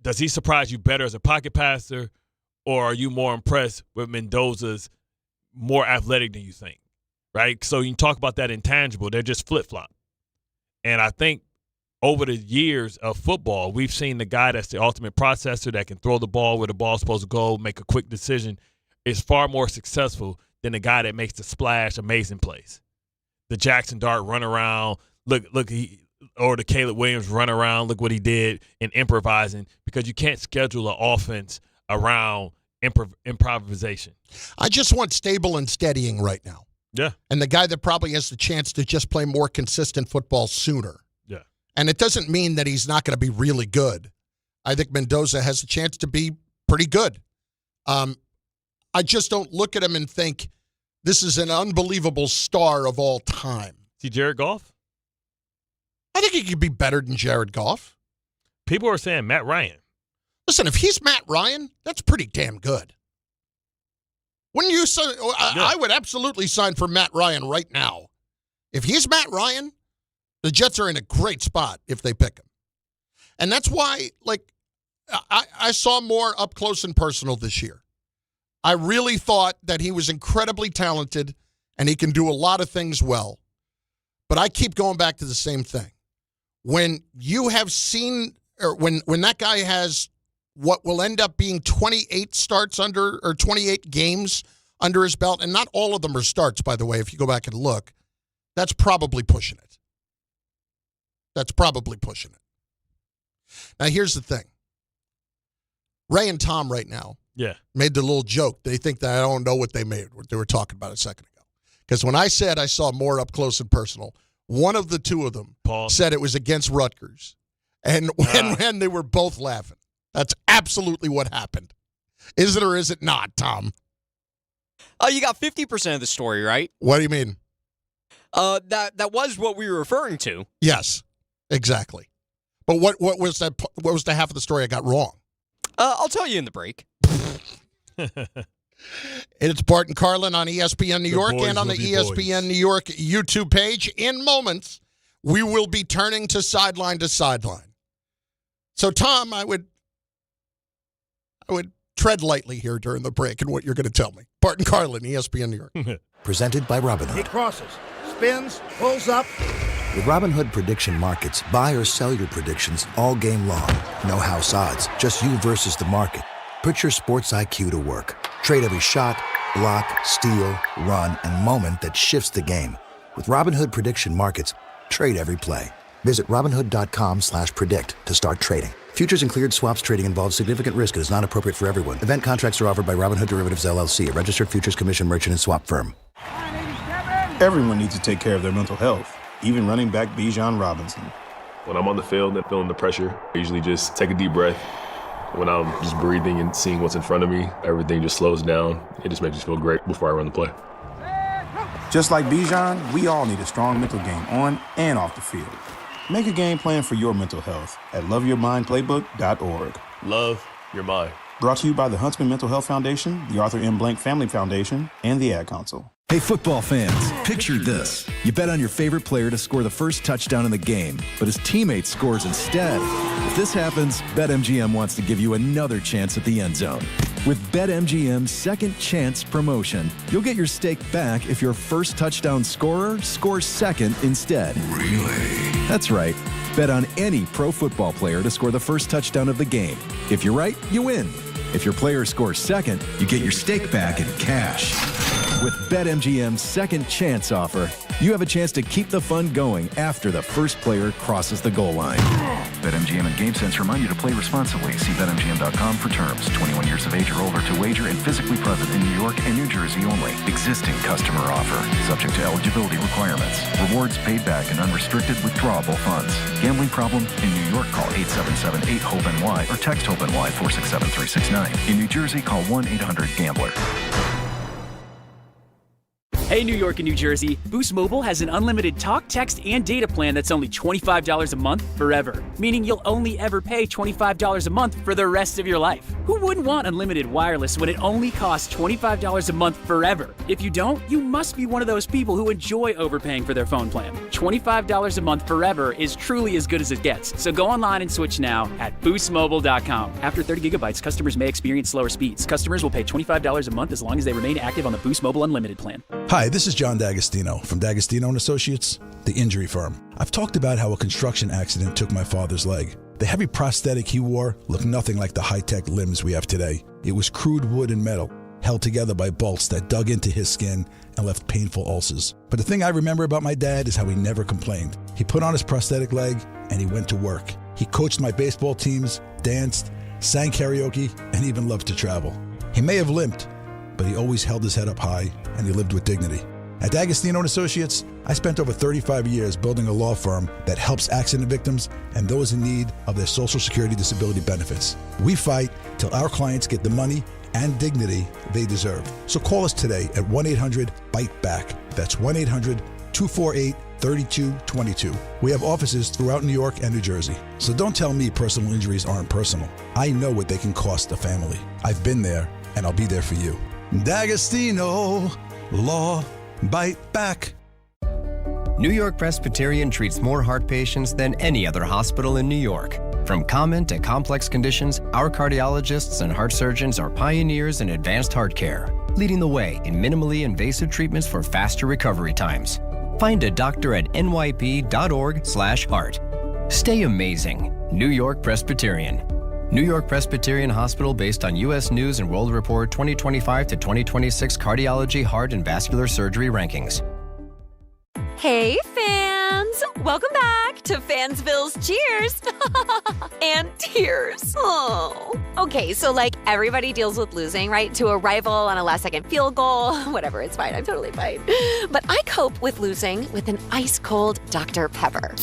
Does he surprise you better as a pocket passer, or are you more impressed with Mendoza's more athletic than you think? Right? So you can talk about that intangible. They're just flip-flop. And I think over the years of football, we've seen the guy that's the ultimate processor that can throw the ball where the ball's supposed to go, make a quick decision, is far more successful than the guy that makes the splash, amazing plays. The Jackson Dart run around, or the Caleb Williams run around, look what he did in improvising, because you can't schedule an offense around improvisation. I just want stable and steadying right now. Yeah. And the guy that probably has the chance to just play more consistent football sooner. Yeah. And it doesn't mean that he's not going to be really good. I think Mendoza has a chance to be pretty good. I just don't look at him and think this is an unbelievable star of all time. See Jared Goff? I think he could be better than Jared Goff. People are saying Matt Ryan. Listen, if he's Matt Ryan, that's pretty damn good. Wouldn't you say? I would absolutely sign for Matt Ryan right now. If he's Matt Ryan, the Jets are in a great spot if they pick him. And that's why, I saw Moore up close and personal this year. I really thought that he was incredibly talented and he can do a lot of things well. But I keep going back to the same thing. When you have seen, or when that guy has what will end up being 28 starts under, or 28 games under his belt, and not all of them are starts, by the way, if you go back and look, that's probably pushing it. That's probably pushing it. Now, here's the thing. Ray and Tom right now made the little joke. They think that I don't know what they were talking about a second ago. Because when I said I saw Moore up close and personal, one of the two of them said it was against Rutgers. And when they were both laughing. That's absolutely what happened. Is it or is it not, Tom? You got 50% of the story right. What do you mean? That was what we were referring to. Yes, exactly. But what was that? What was the half of the story I got wrong? I'll tell you in the break. It's Bart and Carlin on ESPN New York and on the ESPN New York YouTube page. In moments, we will be turning to sideline. So, Tom, I would tread lightly here during the break in what you're going to tell me. Bart and Carlin, ESPN New York. Presented by Robinhood. He crosses, spins, pulls up. With Robinhood Prediction Markets, buy or sell your predictions all game long. No house odds, just you versus the market. Put your sports IQ to work. Trade every shot, block, steal, run, and moment that shifts the game. With Robinhood Prediction Markets, trade every play. Visit Robinhood.com/predict to start trading. Futures and cleared swaps trading involves significant risk and is not appropriate for everyone. Event contracts are offered by Robinhood Derivatives LLC, a registered futures commission merchant and swap firm. Everyone needs to take care of their mental health, even running back Bijan Robinson. When I'm on the field and feeling the pressure, I usually just take a deep breath. When I'm just breathing and seeing what's in front of me, everything just slows down. It just makes me feel great before I run the play. Just like Bijan, we all need a strong mental game on and off the field. Make a game plan for your mental health at loveyourmindplaybook.org. Love your mind. Brought to you by the Huntsman Mental Health Foundation, the Arthur M. Blank Family Foundation, and the Ad Council. Hey, football fans, picture this. You bet on your favorite player to score the first touchdown in the game, but his teammate scores instead. If this happens, BetMGM wants to give you another chance at the end zone. With BetMGM's Second Chance promotion, you'll get your stake back if your first touchdown scorer scores second instead. Really? That's right. Bet on any pro football player to score the first touchdown of the game. If you're right, you win. If your player scores second, you get your stake back in cash. With BetMGM's Second Chance offer, you have a chance to keep the fun going after the first player crosses the goal line. BetMGM and GameSense remind you to play responsibly. See BetMGM.com for terms. 21 years of age or older to wager and physically present in New York and New Jersey only. Existing customer offer. Subject to eligibility requirements. Rewards paid back and unrestricted withdrawable funds. Gambling problem? In New York, call 877-8-HOPE-NY or text HOPE-NY 467-369. In New Jersey, call 1-800-GAMBLER. Hey, New York and New Jersey, Boost Mobile has an unlimited talk, text, and data plan that's only $25 a month forever, meaning you'll only ever pay $25 a month for the rest of your life. Who wouldn't want unlimited wireless when it only costs $25 a month forever? If you don't, you must be one of those people who enjoy overpaying for their phone plan. $25 a month forever is truly as good as it gets, so go online and switch now at boostmobile.com. After 30 gigabytes, customers may experience slower speeds. Customers will pay $25 a month as long as they remain active on the Boost Mobile Unlimited plan. Hi, this is John D'Agostino from D'Agostino & Associates, the injury firm. I've talked about how a construction accident took my father's leg. The heavy prosthetic he wore looked nothing like the high-tech limbs we have today. It was crude wood and metal, held together by bolts that dug into his skin and left painful ulcers. But the thing I remember about my dad is how he never complained. He put on his prosthetic leg and he went to work. He coached my baseball teams, danced, sang karaoke, and even loved to travel. He may have limped, but he always held his head up high and he lived with dignity. At D'Agostino & Associates, I spent over 35 years building a law firm that helps accident victims and those in need of their Social Security disability benefits. We fight till our clients get the money and dignity they deserve. So call us today at 1-800-BITE-BACK. That's 1-800-248-3222. We have offices throughout New York and New Jersey. So don't tell me personal injuries aren't personal. I know what they can cost a family. I've been there, and I'll be there for you. D'Agostino Law. Bite back. New York Presbyterian treats more heart patients than any other hospital in New York. From common to complex conditions, our cardiologists and heart surgeons are pioneers in advanced heart care, leading the way in minimally invasive treatments for faster recovery times. Find a doctor at nyp.org/heart. Stay amazing. New York Presbyterian. New York Presbyterian Hospital based on U.S. News and World Report 2025 to 2026 Cardiology, Heart, and Vascular Surgery Rankings. Hey, fans! Welcome back to Fansville's Cheers and Tears. Oh. Okay, so like everybody deals with losing, right? To a rival on a last-second field goal. Whatever, it's fine. I'm totally fine. But I cope with losing with an ice-cold Dr. Pepper.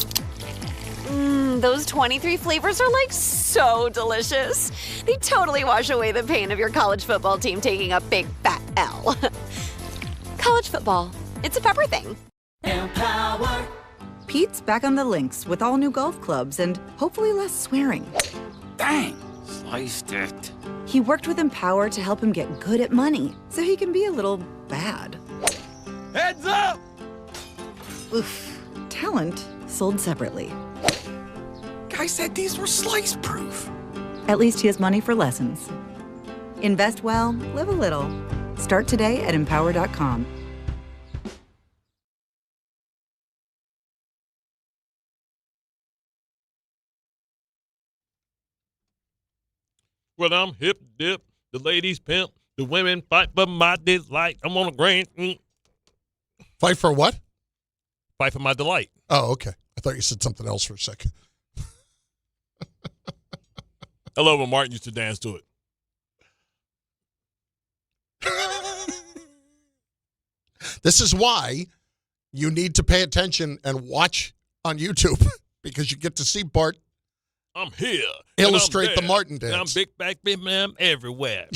Those 23 flavors are like so delicious. They totally wash away the pain of your college football team taking a big fat L. College football. It's a Pepper thing. Empower. Pete's back on the links with all new golf clubs and hopefully less swearing. Dang, sliced it. He worked with Empower to help him get good at money so he can be a little bad. Heads up! Oof. Talent sold separately. Guy said these were slice proof. At least he has money for lessons. Invest well, live a little. Start today at empower.com. Well, I'm hip dip, the ladies pimp, the women fight for my delight. I'm on a grand. Fight for what? Fight for my delight. Oh, okay. I thought you said something else for a second. I love when Martin used to dance to it. This is why you need to pay attention and watch on YouTube because you get to see Bart I'm here. illustrate the Martin dance. And I'm big back, big man, I'm everywhere.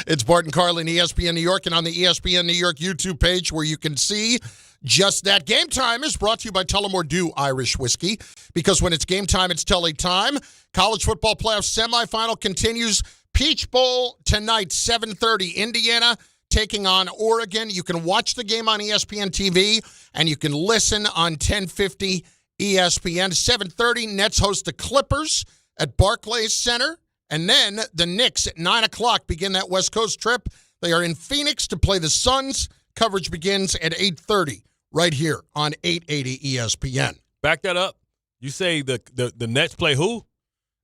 It's Bart and Carlin, ESPN New York, and on the ESPN New York YouTube page where you can see just that. Game Time is brought to you by Tullamore Dew Irish Whiskey, because when it's game time, it's Tully time. College football playoff semifinal continues. Peach Bowl tonight, 7:30. Indiana taking on Oregon. You can watch the game on ESPN TV, and you can listen on 1050 ESPN. 7:30, Nets host the Clippers at Barclays Center. And then the Knicks at 9 o'clock begin that West Coast trip. They are in Phoenix to play the Suns. Coverage begins at 8:30 right here on 880 ESPN. Back that up. You say the Nets play who?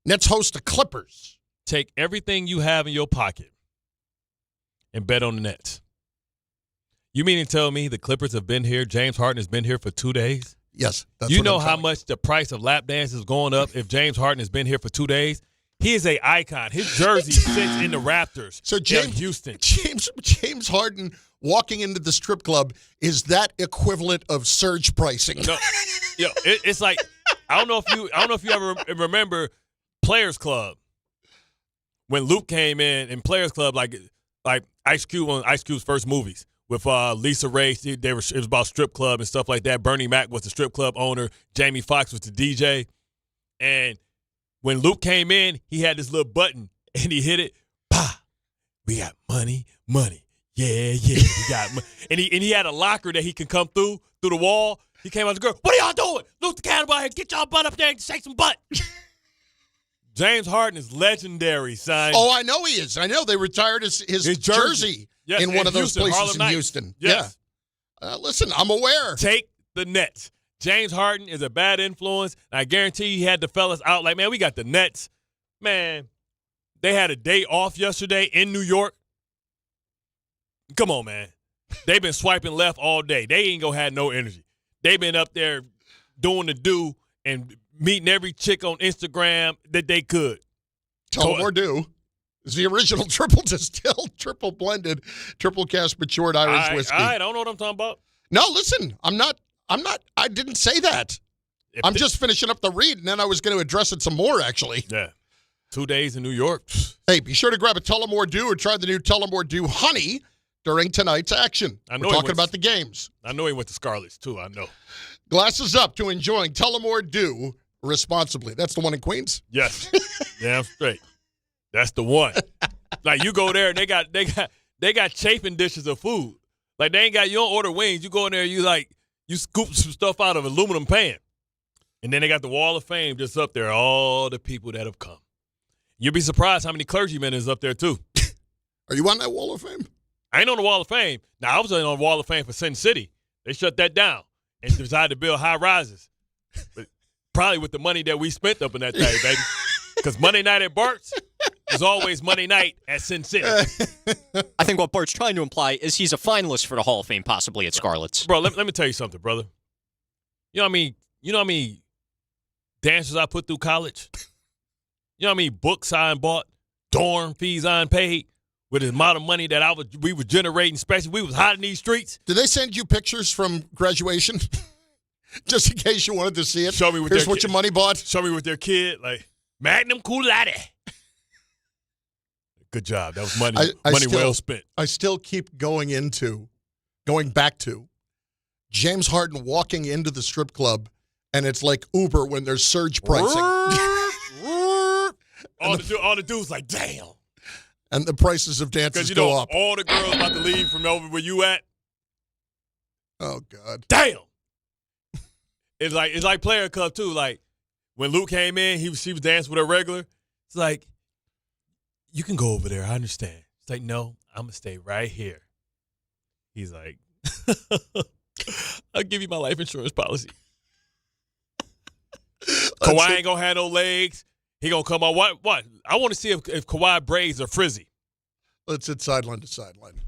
Nets host the Clippers. Take everything you have in your pocket and bet on the Nets. You mean to tell me the Clippers have been here, James Harden has been here for 2 days? Yes. That's you what know I'm how telling much the price of lap dance is going up if James Harden has been here for 2 days? He is an icon. His jersey sits in the rafters in Houston. James Harden walking into the strip club is that equivalent of surge pricing. No, it's like I don't know if you ever remember Players Club when Luke came in Players Club like Ice Cube on Ice Cube's first movies with Lisa Ray. It was about strip club and stuff like that. Bernie Mac was the strip club owner. Jamie Foxx was the DJ, and when Luke came in, he had this little button, and he hit it. Bah! We got money. Yeah, we got money. And he had a locker that he can come through the wall. He came out the girl. What are y'all doing? Luke the Cannibal here. Get y'all butt up there and shake some butt. James Harden is legendary, son. Oh, I know he is. I know they retired his jersey yes, in one of those Houston, places Harlem in Nights. Houston. Yes. Yeah. Listen, I'm aware. Take the Nets. James Harden is a bad influence. I guarantee he had the fellas out like, man, we got the Nets. Man, they had a day off yesterday in New York. Come on, man. They've been swiping left all day. They ain't going to have no energy. They've been up there doing the do and meeting every chick on Instagram that they could. Tullamore Dew is the original triple distilled, triple blended, triple cast matured Irish whiskey. I don't know what I'm talking about. No, listen, I didn't say that. I'm just finishing up the read, and then I was going to address it some more, actually. Yeah. 2 days in New York. Hey, be sure to grab a Tullamore Dew or try the new Tullamore Dew Honey during tonight's action. We're talking about the games. I know he went to Scarlett's, too. I know. Glasses up to enjoying Tullamore Dew responsibly. That's the one in Queens? Yes. Damn straight. That's the one. Like, you go there, and they got chafing dishes of food. Like, you don't order wings. You go in there, you scoop some stuff out of an aluminum pan. And then they got the Wall of Fame just up there, all the people that have come. You'll be surprised how many clergymen is up there, too. Are you on that Wall of Fame? I ain't on the Wall of Fame. Now, I was on the Wall of Fame for Sin City. They shut that down and decided to build high rises. But probably with the money that we spent up in that day, baby. Because Monday night at Bart's is always Monday night at Sin City. I think what Bart's trying to imply is he's a finalist for the Hall of Fame, possibly at Scarlett's. Bro, let me tell you something, brother. You know what I mean? You know how many dancers I put through college? You know how many books I bought, dorm fees I paid with the amount of money that we were generating, especially we was hot in these streets? Did they send you pictures from graduation? Just in case you wanted to see it. Show me what Here's what your money bought. Show me with their kid, like Magnum Cum Laude. Good job. That was money well spent. I still keep going into going back to James Harden walking into the strip club, and it's like Uber when there's surge pricing. all the dudes like, damn. And the prices of dances go up. All the girls about to leave from over where you at. Oh, God. Damn. It's like Player Cup, too. Like, when Luke came in, she was dancing with her regular. It's like, you can go over there. I understand. It's like, no, I'm going to stay right here. He's like, I'll give you my life insurance policy. Kawhi ain't going to have no legs. He going to come on. What? I want to see if Kawhi braids are frizzy. Let's hit sideline to sideline.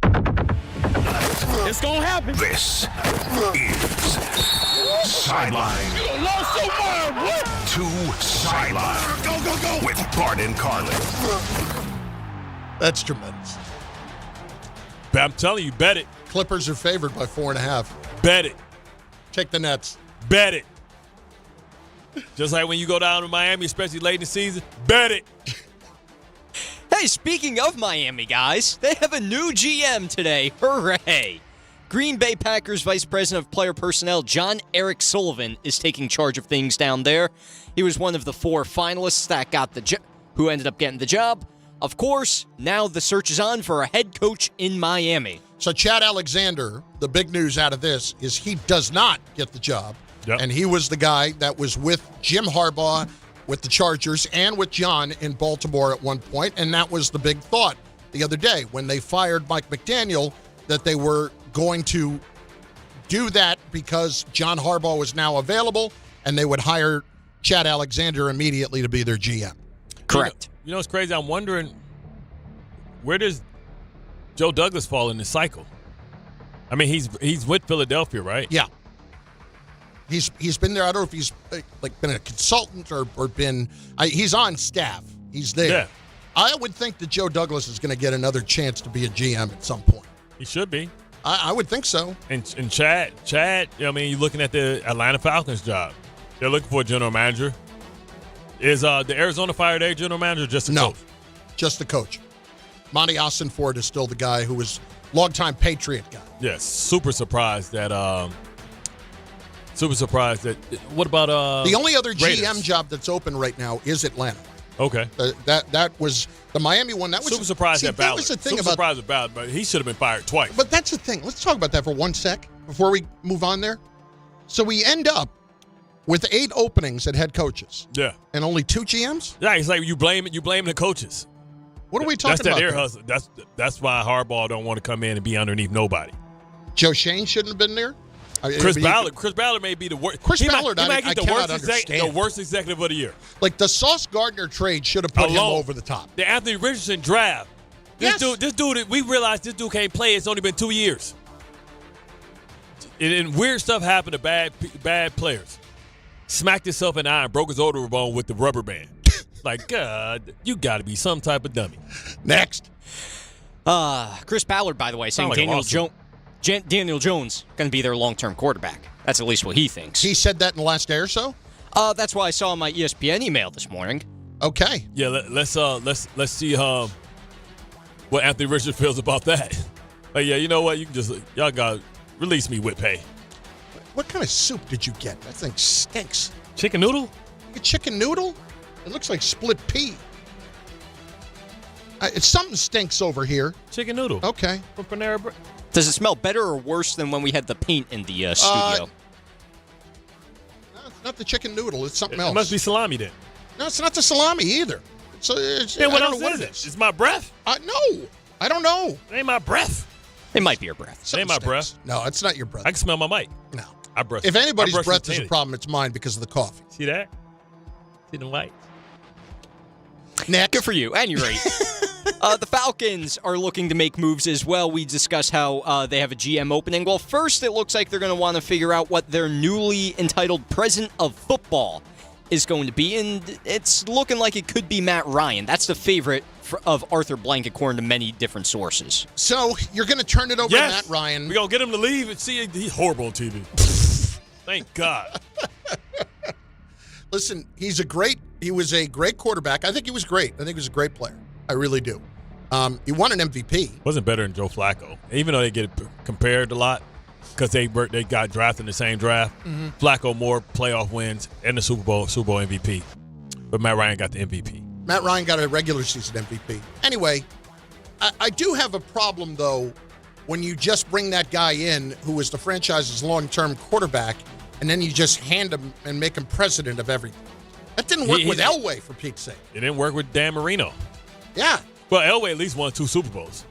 It's going to happen. This is Sideline to Sideline. Go. With Bart and Carlin. That's tremendous. But I'm telling you, bet it. Clippers are favored by 4.5. Bet it. Take the Nets. Bet it. Just like when you go down to Miami, especially late in the season, bet it. Hey, speaking of Miami, guys, they have a new GM today. Hooray. Green Bay Packers Vice President of Player Personnel, John Eric Sullivan, is taking charge of things down there. He was one of the 4 finalists that got who ended up getting the job. Of course, now the search is on for a head coach in Miami. So Chad Alexander, the big news out of this is he does not get the job. Yep. And he was the guy that was with Jim Harbaugh, with the Chargers, and with John in Baltimore at one point. And that was the big thought the other day when they fired Mike McDaniel, that they were going to do that because John Harbaugh was now available, and they would hire Chad Alexander immediately to be their GM. Correct. You know what's crazy? I'm wondering, where does Joe Douglas fall in this cycle? I mean, he's with Philadelphia, right? Yeah. He's been there. I don't know if he's been a consultant or been. He's on staff. He's there. Yeah. I would think that Joe Douglas is going to get another chance to be a GM at some point. He should be. I would think so. And Chad. I mean, you're looking at the Atlanta Falcons job. They're looking for a general manager. Is the Arizona Fire their general manager or just the coach? No, just the coach. Monty Austinford is still the guy who was longtime Patriot guy. Yes, super surprised that. What about the only other Raiders? GM job that's open right now is Atlanta. Okay, that was the Miami one. That was super surprised at Ballard. That was the thing surprised at Ballard, but he should have been fired twice. But that's the thing. Let's talk about that for 1 sec before we move on there. So we end up with 8 openings at head coaches. Yeah, and only 2 GMs. Yeah, it's like you blame the coaches. What are we talking about? That's that air hustle. That's why Harbaugh don't want to come in and be underneath nobody. Joe Shane shouldn't have been there. Chris Ballard may be the worst. Chris Ballard, he might get the worst executive of the year. Like the Sauce Gardner trade should have put him over the top. The Anthony Richardson draft. This dude, we realized this dude can't play. It's only been 2 years. And weird stuff happened to bad players. Smacked himself in the eye and broke his orbital bone with the rubber band. Like, God, you got to be some type of dummy. Next. Chris Ballard, by the way, saying like Daniel Jones going to be their long-term quarterback. That's at least what he thinks. He said that in the last day or so? That's why I saw my ESPN email this morning. Okay. Yeah, let's see what Anthony Richardson feels about that. Like, yeah, you know what? You can just y'all got to release me with pay. What kind of soup did you get? That thing stinks. Chicken noodle? A chicken noodle? It looks like split pea. Something stinks over here. Chicken noodle. Okay. From Panera Bread. Does it smell better or worse than when we had the paint in the studio? No, it's not the chicken noodle. It's something else. It must be salami then. No, it's not the salami either. What else is it? It's my breath? No. I don't know. It ain't my breath. It might be your breath. It ain't my breath. No, it's not your breath. I can smell my mic. No. I brush. If anybody's breath is a problem, it's mine because of the coffee. See that? See the light? Next. Good for you. And you're right. The Falcons are looking to make moves as well. We discussed how they have a GM opening. Well, first, it looks like they're going to want to figure out what their newly entitled president of football is going to be, and it's looking like it could be Matt Ryan. That's the favorite of Arthur Blank, according to many different sources. So you're going to turn it over to Matt Ryan. We're going to get him to leave and see he's horrible on TV. Thank God. Listen, he was a great quarterback. I think he was great. I think he was a great player. I really do. He won an MVP. Wasn't better than Joe Flacco. Even though they get compared a lot, because they got drafted in the same draft. Mm-hmm. Flacco more playoff wins and the Super Bowl MVP. But Matt Ryan got the MVP. Matt Ryan got a regular season MVP. Anyway, I do have a problem, though, when you just bring that guy in who is the franchise's long-term quarterback, and then you just hand him and make him president of everything. That didn't work with Elway, for Pete's sake. It didn't work with Dan Marino. Yeah. Well, Elway at least won 2 Super Bowls.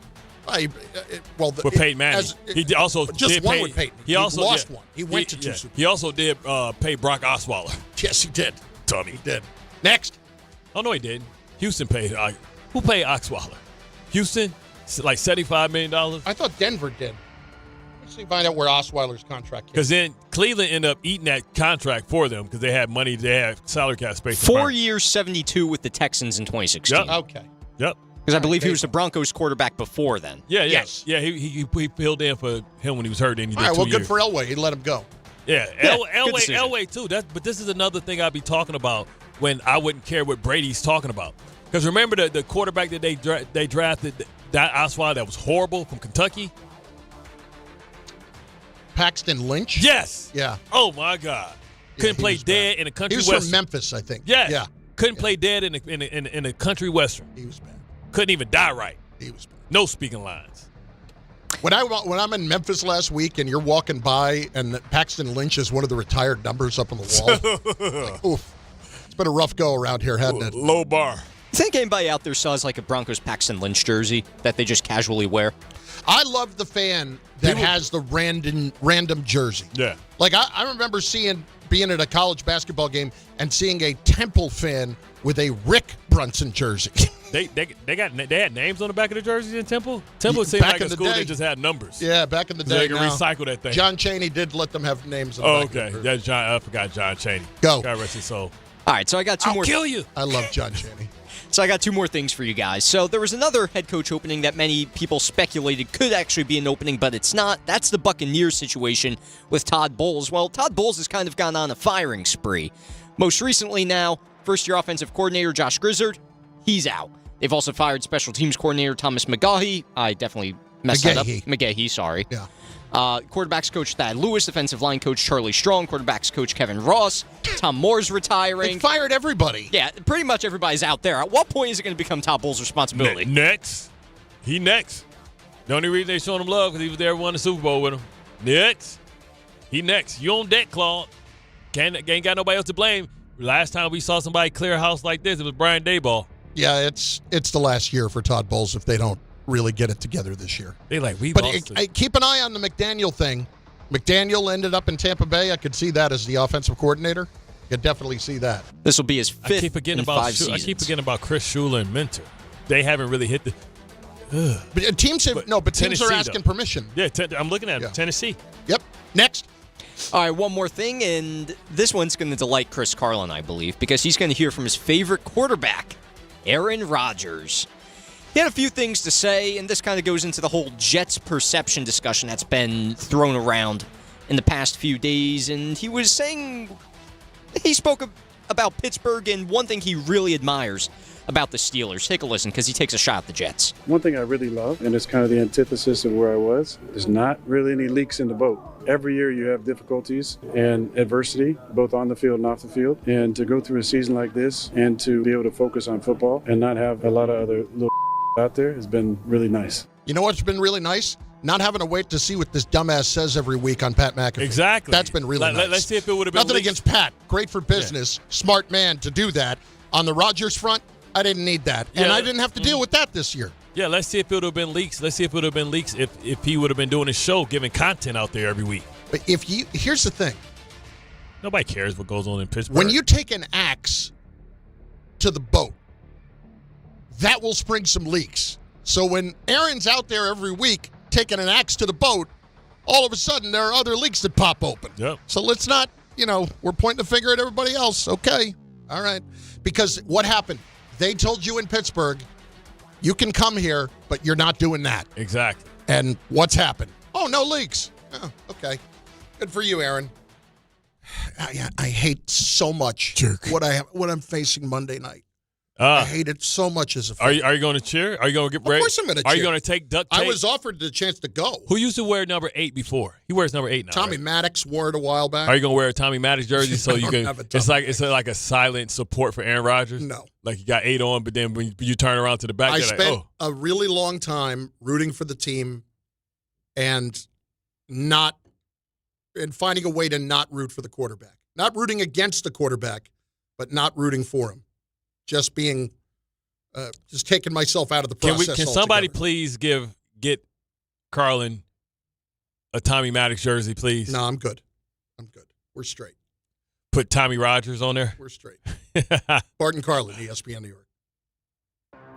With Peyton Manning. He also just did one pay, with Peyton. He also lost one. He went to 2 Super Bowls. He also did pay Brock Osweiler. Yes, he did. Tommy. He did. Next. Oh, no, he didn't. Houston paid. Who paid Osweiler? Houston? Like $75 million? I thought Denver did. Let's see, find out where Osweiler's contract came. Because then Cleveland ended up eating that contract for them because they had money. They had salary cap space. 4 years, 72 with the Texans in 2016. Yep. Okay. Yep. Because I believe he was the Broncos quarterback before then. Yeah, Yes. Yeah, he filled in for him when he was hurt. And he did All right, 2 well, years. good for Elway. He let him go. Yeah, good decision. Elway too. But this is another thing I'd be talking about when I wouldn't care what Brady's talking about. Because remember the quarterback that they drafted, that Osweiler that was horrible from Kentucky? Paxton Lynch? Yes. Yeah. Oh, my God. Couldn't play dead in a country He was western. from Memphis, I think. Yes. Yeah. Couldn't play dead in a country western. He was bad. Couldn't even die right. He was bad. No speaking lines. When I'm in Memphis last week and you're walking by and Paxton Lynch is one of the retired numbers up on the wall, like, oof. It's been a rough go around here, hasn't it? Low bar. You think anybody out there saw like a Broncos Paxton Lynch jersey that they just casually wear? I love the fan that has the random jersey. Yeah. Like I remember being at a college basketball game and seeing a Temple fan with a Rick Brunson jersey. They had names on the back of the jerseys in Temple. Temple seemed Back like in a the school day. that just had numbers. Yeah, back in the So day. they can recycle that thing. John Chaney did let them have names. On the Oh, back of the okay. jersey. That's I forgot John Chaney. Go. God rest his soul. All right, so I got 2 more. I'll kill you. I love John Chaney. So I got 2 more things for you guys. So there was another head coach opening that many people speculated could actually be an opening, but it's not. That's the Buccaneers situation with Todd Bowles. Well, Todd Bowles has kind of gone on a firing spree. Most recently now, first-year offensive coordinator Josh Grizzard, he's out. They've also fired special teams coordinator Thomas McGaughey. I definitely messed that up. McGaughey, sorry. Yeah. Quarterbacks coach Thad Lewis, defensive line coach Charlie Strong, quarterbacks coach Kevin Ross, Tom Moore's retiring. They fired everybody. Yeah, pretty much everybody's out there. At what point is it going to become Todd Bowles' responsibility? Next. He next. The only reason they showing him love because he was there and won the Super Bowl with him. Next. He next. You on deck, Claude. Ain't got nobody else to blame. Last time we saw somebody clear a house like this, it was Brian Daboll. Yeah, it's the last year for Todd Bowles if they don't really get it together this year. They like we. But keep an eye on the McDaniel thing. McDaniel ended up in Tampa Bay. I could see that as the offensive coordinator. Could definitely see that. This will be his 5th I keep forgetting in about 5 seasons. I keep forgetting about Chris Shula and Mentor. They haven't really hit the. But teams have but teams are asking permission. Yeah, I'm looking at Tennessee. Yep. Next. All right, one more thing, and this one's going to delight Chris Carlin, I believe, because he's going to hear from his favorite quarterback, Aaron Rodgers. He had a few things to say, and this kind of goes into the whole Jets perception discussion that's been thrown around in the past few days, and he was saying he spoke about Pittsburgh and one thing he really admires about the Steelers. Take a listen, because he takes a shot at the Jets. One thing I really love, and it's kind of the antithesis of where I was, there's not really any leaks in the boat. Every year you have difficulties and adversity, both on the field and off the field. And to go through a season like this and to be able to focus on football and not have a lot of other little out there has been really nice. You know what's been really nice? Not having to wait to see what this dumbass says every week on Pat McAfee. Exactly. That's been really nice. Let's see if it would have been nothing against Pat. Great for business. Smart man to do that. On the Rodgers front, I didn't need that. Yeah. And I didn't have to deal with that this year. Yeah, let's see if it would have been leaks. Let's see if it would have been leaks if he would have been doing his show, giving content out there every week. But here's the thing. Nobody cares what goes on in Pittsburgh. When you take an axe to the boat, that will spring some leaks. So when Aaron's out there every week taking an axe to the boat, all of a sudden there are other leaks that pop open. Yep. So let's not, we're pointing a finger at everybody else. Okay. All right. Because what happened? They told you in Pittsburgh, you can come here, but you're not doing that. Exactly. And what's happened? Oh, no leaks. Oh, okay. Good for you, Aaron. I hate so much what I'm facing Monday night. I hate it so much as a fan. Are you going to cheer? Are you going to get ready? Of course I'm going to cheer. Are you going to take duct tape? I was offered the chance to go. Who used to wear number 8 before? He wears number 8 now. Tommy right? Maddox wore it a while back. Are you going to wear a Tommy Maddox jersey so you can? It's Maddox. like a silent support for Aaron Rodgers. No, like you got 8 on, but then when you turn around to the back, I you're spent like, a really long time rooting for the team, and finding a way to not root for the quarterback, not rooting against the quarterback, but not rooting for him, just being. Just taking myself out of the process. Can somebody please get Carlin a Tommy Maddox jersey, please? No, I'm good. We're straight. Put Tommy Rogers on there. We're straight. Bart and Carlin, ESPN New York.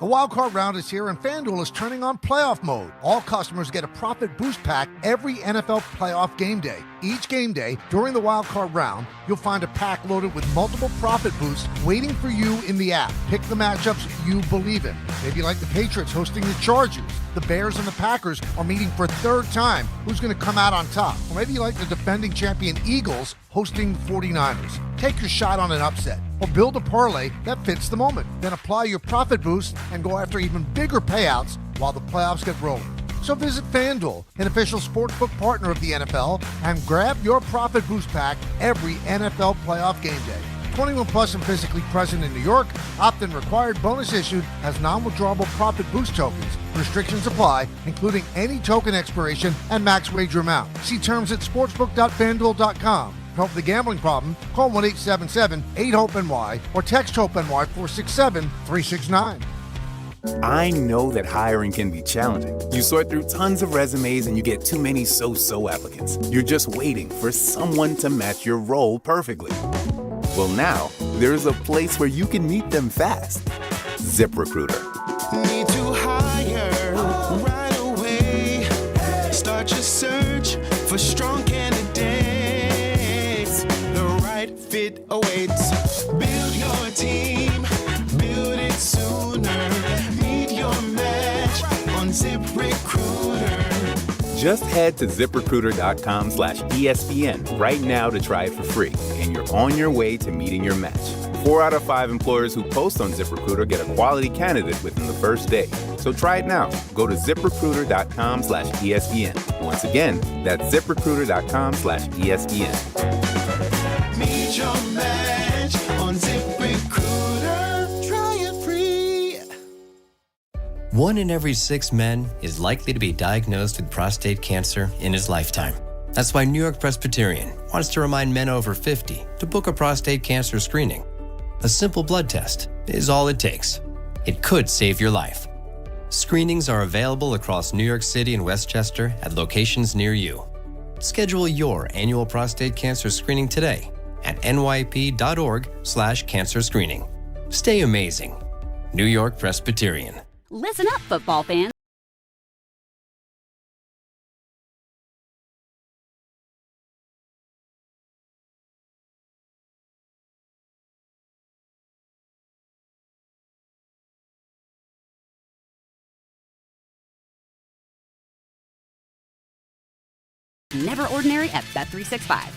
The Wildcard round is here, and FanDuel is turning on playoff mode. All customers get a profit boost pack every NFL playoff game day. Each game day, during the Wildcard round, you'll find a pack loaded with multiple profit boosts waiting for you in the app. Pick the matchups you believe in. Maybe like the Patriots hosting the Chargers. The Bears and the Packers are meeting for a third time. Who's going to come out on top? Or maybe you like the defending champion Eagles hosting the 49ers. Take your shot on an upset or build a parlay that fits the moment. Then apply your profit boost and go after even bigger payouts while the playoffs get rolling. So visit FanDuel, an official sportsbook partner of the NFL, and grab your profit boost pack every NFL playoff game day. 21 plus and physically present in New York. Opt-in required. Bonus issued as non-withdrawable profit boost tokens. Restrictions apply, including any token expiration and max wager amount. See terms at sportsbook.fanduel.com. Help the gambling problem? Call 1-877-8-HOPE-NY or text HOPE-NY 467-369. I know that hiring can be challenging. You sort through tons of resumes and you get too many so-so applicants. You're just waiting for someone to match your role perfectly. Well, now, there's a place where you can meet them fast. ZipRecruiter. Need to hire right away. Start your search for strong candidates. The right fit awaits. Build your team. Build it sooner. Meet your match on ZipRecruiter. Just head to ZipRecruiter.com/ESPN right now to try it for free, and you're on your way to meeting your match. 4 out of 5 employers who post on ZipRecruiter get a quality candidate within the first day. So try it now. Go to ZipRecruiter.com/ESPN. Once again, that's ZipRecruiter.com/ESPN. Meet your match on ZipRecruiter. Try it free. 1 in every 6 men is likely to be diagnosed with prostate cancer in his lifetime. That's why New York Presbyterian wants to remind men over 50 to book a prostate cancer screening. A simple blood test is all it takes. It could save your life. Screenings are available across New York City and Westchester at locations near you. Schedule your annual prostate cancer screening today at nyp.org/cancer screening. Stay amazing. New York Presbyterian. Listen up, football fans. Never ordinary at Bet365.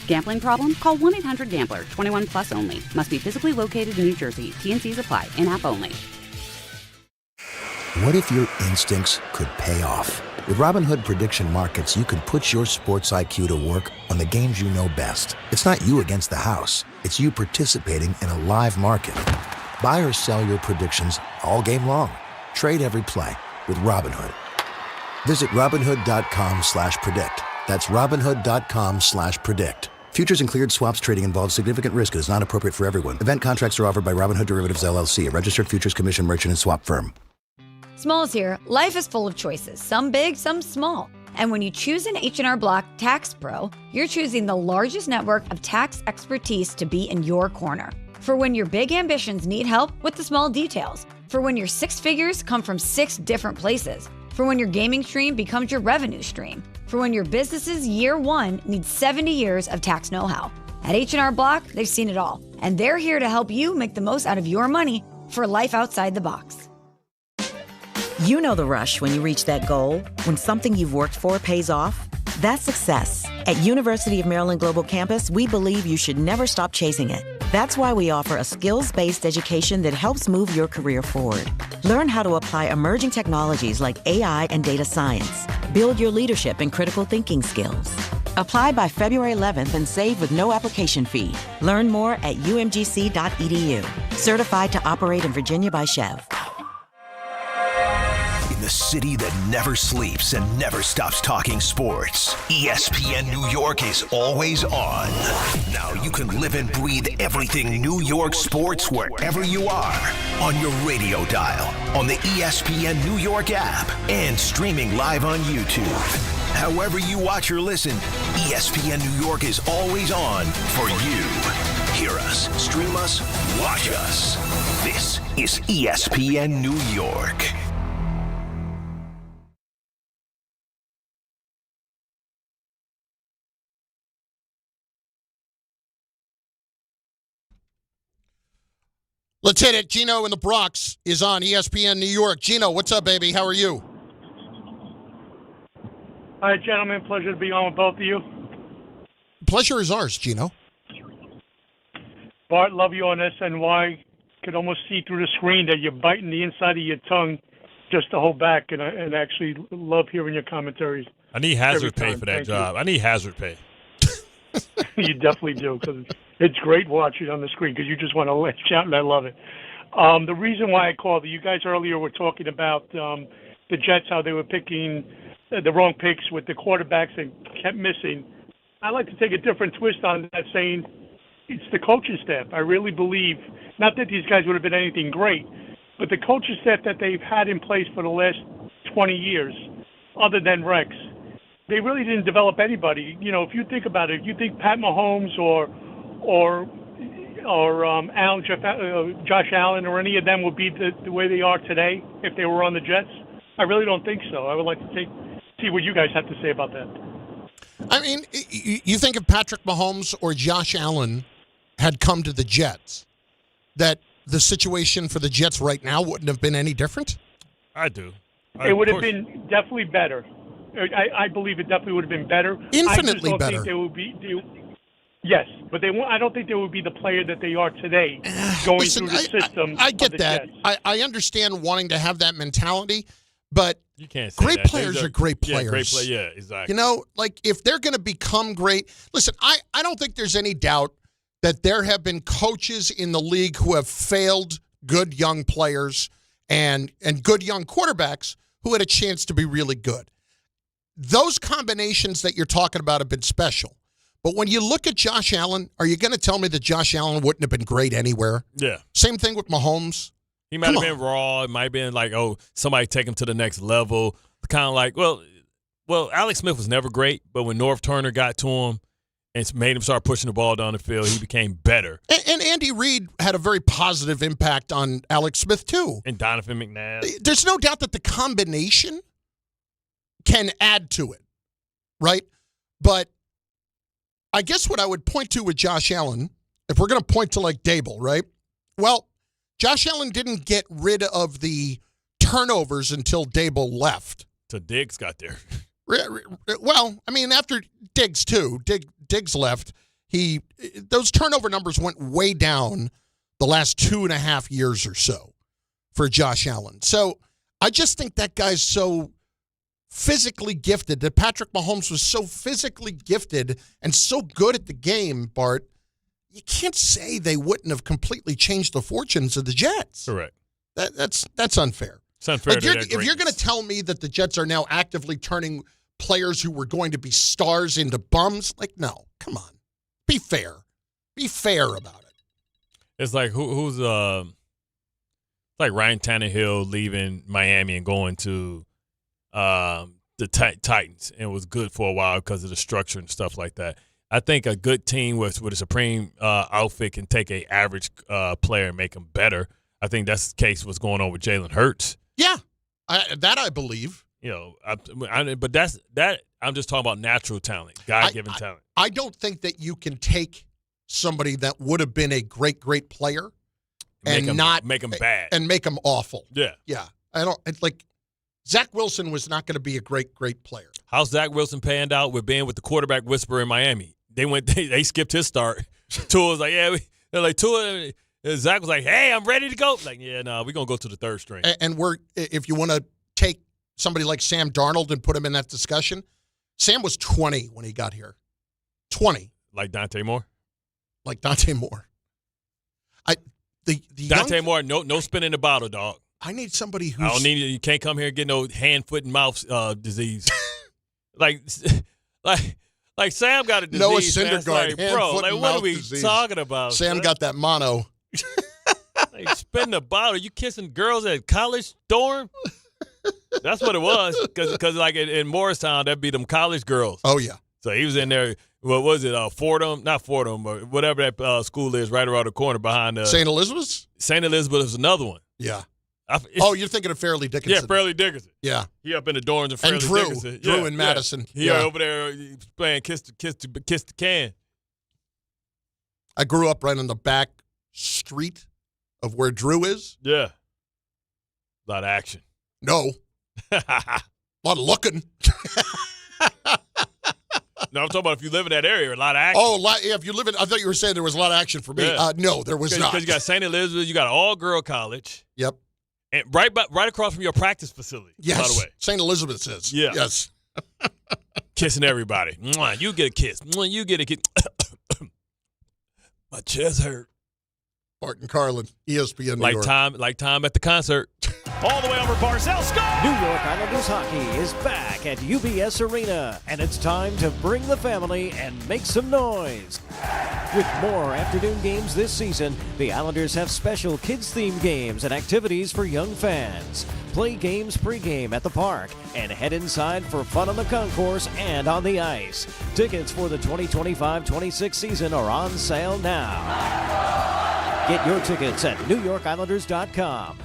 Gambling problem? Call 1-800-GAMBLER. 21 plus only. Must be physically located in New Jersey. T&Cs apply. In-app only. What if your instincts could pay off? With Robinhood Prediction Markets, you can put your sports IQ to work on the games you know best. It's not you against the house. It's you participating in a live market. Buy or sell your predictions all game long. Trade every play with Robinhood. Visit Robinhood.com/predict. That's Robinhood.com/predict. Futures and cleared swaps trading involves significant risk and is not appropriate for everyone. Event contracts are offered by Robinhood Derivatives LLC, a registered futures commission merchant and swap firm. Smalls here. Life is full of choices, some big, some small. And when you choose an H&R Block Tax Pro, you're choosing the largest network of tax expertise to be in your corner. For when your big ambitions need help with the small details. For when your 6 figures come from 6 different places. For when your gaming stream becomes your revenue stream. For when your business's year 1 needs 70 years of tax know-how. At H&R Block, they've seen it all. And they're here to help you make the most out of your money for life outside the box. You know the rush when you reach that goal, when something you've worked for pays off. That's success. At University of Maryland Global Campus, we believe you should never stop chasing it. That's why we offer a skills-based education that helps move your career forward. Learn how to apply emerging technologies like AI and data science. Build your leadership and critical thinking skills. Apply by February 11th and save with no application fee. Learn more at umgc.edu. Certified to operate in Virginia by Chev. The city that never sleeps and never stops talking sports. ESPN New York is always on. Now you can live and breathe everything New York sports wherever you are. On your radio dial, on the ESPN New York app, and streaming live on YouTube. However you watch or listen, ESPN New York is always on for you. Hear us, stream us, watch us. This is ESPN New York. Let's hit it. Gino in the Bronx is on ESPN New York. Gino, what's up, baby? How are you? Hi, gentlemen. Pleasure to be on with both of you. Pleasure is ours, Gino. Bart, love you on SNY. Could almost see through the screen that you're biting the inside of your tongue just to hold back, and actually love hearing your commentaries. I need hazard pay for that Thank job. you. I need hazard pay. You definitely do, because it's great watching on the screen because you just want to lash out, and I love it. The reason why I called you guys earlier were talking about the Jets, how they were picking the wrong picks with the quarterbacks and kept missing. I like to take a different twist on that, saying it's the coaching staff. I really believe, not that these guys would have been anything great, but the coaching staff that they've had in place for the last 20 years, other than Rex, they really didn't develop anybody. You know, if you think about it, if you think Pat Mahomes or Josh Allen or any of them would be the way they are today if they were on the Jets, I really don't think so. I would like to see what you guys have to say about that. I mean, you think if Patrick Mahomes or Josh Allen had come to the Jets, that the situation for the Jets right now wouldn't have been any different? I do. It would have been definitely better. I believe it definitely would have been better. Infinitely I just don't better. Think they would be. Yes, but I don't think they would be the player that they are today, going through the system. I get of the that. Jets. I understand wanting to have that mentality, but you can't say great that. players are great players. Yeah, great play. Yeah, exactly. You know, like if they're going to become great, listen, I don't think there's any doubt that there have been coaches in the league who have failed good young players and good young quarterbacks who had a chance to be really good. Those combinations that you're talking about have been special. But when you look at Josh Allen, are you going to tell me that Josh Allen wouldn't have been great anywhere? Yeah. Same thing with Mahomes. He might have been raw. It might have been like, oh, somebody take him to the next level. Kind of like, well, Alex Smith was never great, but when North Turner got to him and made him start pushing the ball down the field, he became better. And Andy Reid had a very positive impact on Alex Smith, too. And Donovan McNabb. There's no doubt that the combination can add to it, right? But I guess what I would point to with Josh Allen, if we're going to point to like Dable, right? Well, Josh Allen didn't get rid of the turnovers until Dable left. So Diggs got there. Well, I mean, after Diggs too, Diggs left, those turnover numbers went way down the last 2.5 years or so for Josh Allen. So I just think that guy's so physically gifted, that Patrick Mahomes was so physically gifted and so good at the game, Bart, you can't say they wouldn't have completely changed the fortunes of the Jets. Correct. That's unfair. It's unfair Like if you're going to tell me that the Jets are now actively turning players who were going to be stars into bums, like, no, come on. Be fair. Be fair about it. It's like who's like Ryan Tannehill leaving Miami and going to the Titans, and it was good for a while because of the structure and stuff like that. I think a good team with a supreme outfit can take an average player and make them better. I think that's the case what's going on with Jalen Hurts. Yeah, I believe. You know, but that's I'm just talking about natural talent, God-given talent. I don't think that you can take somebody that would have been a great player and not make them bad and make them awful. Yeah. I don't. It's like Zach Wilson was not going to be a great player. How's Zach Wilson panned out with being with the quarterback whisperer in Miami? They skipped his start. Tua was like, yeah, they're like, Tua. Zach was like, hey, I'm ready to go. Like, yeah, no, we're going to go to the third string. And if you want to take somebody like Sam Darnold and put him in that discussion, Sam was 20 when he got here. 20. Like Dante Moore? Like Dante Moore. Dante Moore, no spin in the bottle, dog. I need somebody who's... I don't need you. Can't come here and get no hand, foot, and mouth disease. like Sam got a disease. Noah Syndergaard, like, hand, bro, foot, like, and what mouth are we disease. talking about? Sam got that mono. Like, spin the bottle. You kissing girls at college dorm? That's what it was. Because like in Morristown, that'd be them college girls. Oh, yeah. So he was in there. What was it? Fordham? Not Fordham, but whatever that school is right around the corner behind St. Elizabeth's? St. Elizabeth is another one. Yeah. You're thinking of Fairleigh Dickinson. Yeah, Fairleigh Dickinson. Yeah. He up in the dorms in Fairleigh Dickinson. Drew and Madison. He over there playing kiss the can. I grew up right on the back street of where Drew is. Yeah. A lot of action. No. A lot of looking. No, I'm talking about if you live in that area, a lot of action. Oh, if you live in, I thought you were saying there was a lot of action for me. Yeah. No, there was not. Because you got St. Elizabeth, you got an all-girl college. Yep. And right across from your practice facility, yes. by the way. St. Elizabeth's is. Yeah. Yes. Kissing everybody. Mwah, you get a kiss. Mwah, you get a kiss. My chest hurt. Bart and Carlin, ESPN New York. Like time at the concert. All the way over Barzell, score! New York Islanders hockey is back at UBS Arena, and it's time to bring the family and make some noise. With more afternoon games this season, the Islanders have special kids-themed games and activities for young fans. Play games pregame at the park and head inside for fun on the concourse and on the ice. Tickets for the 2025-26 season are on sale now. Get your tickets at NewYorkIslanders.com.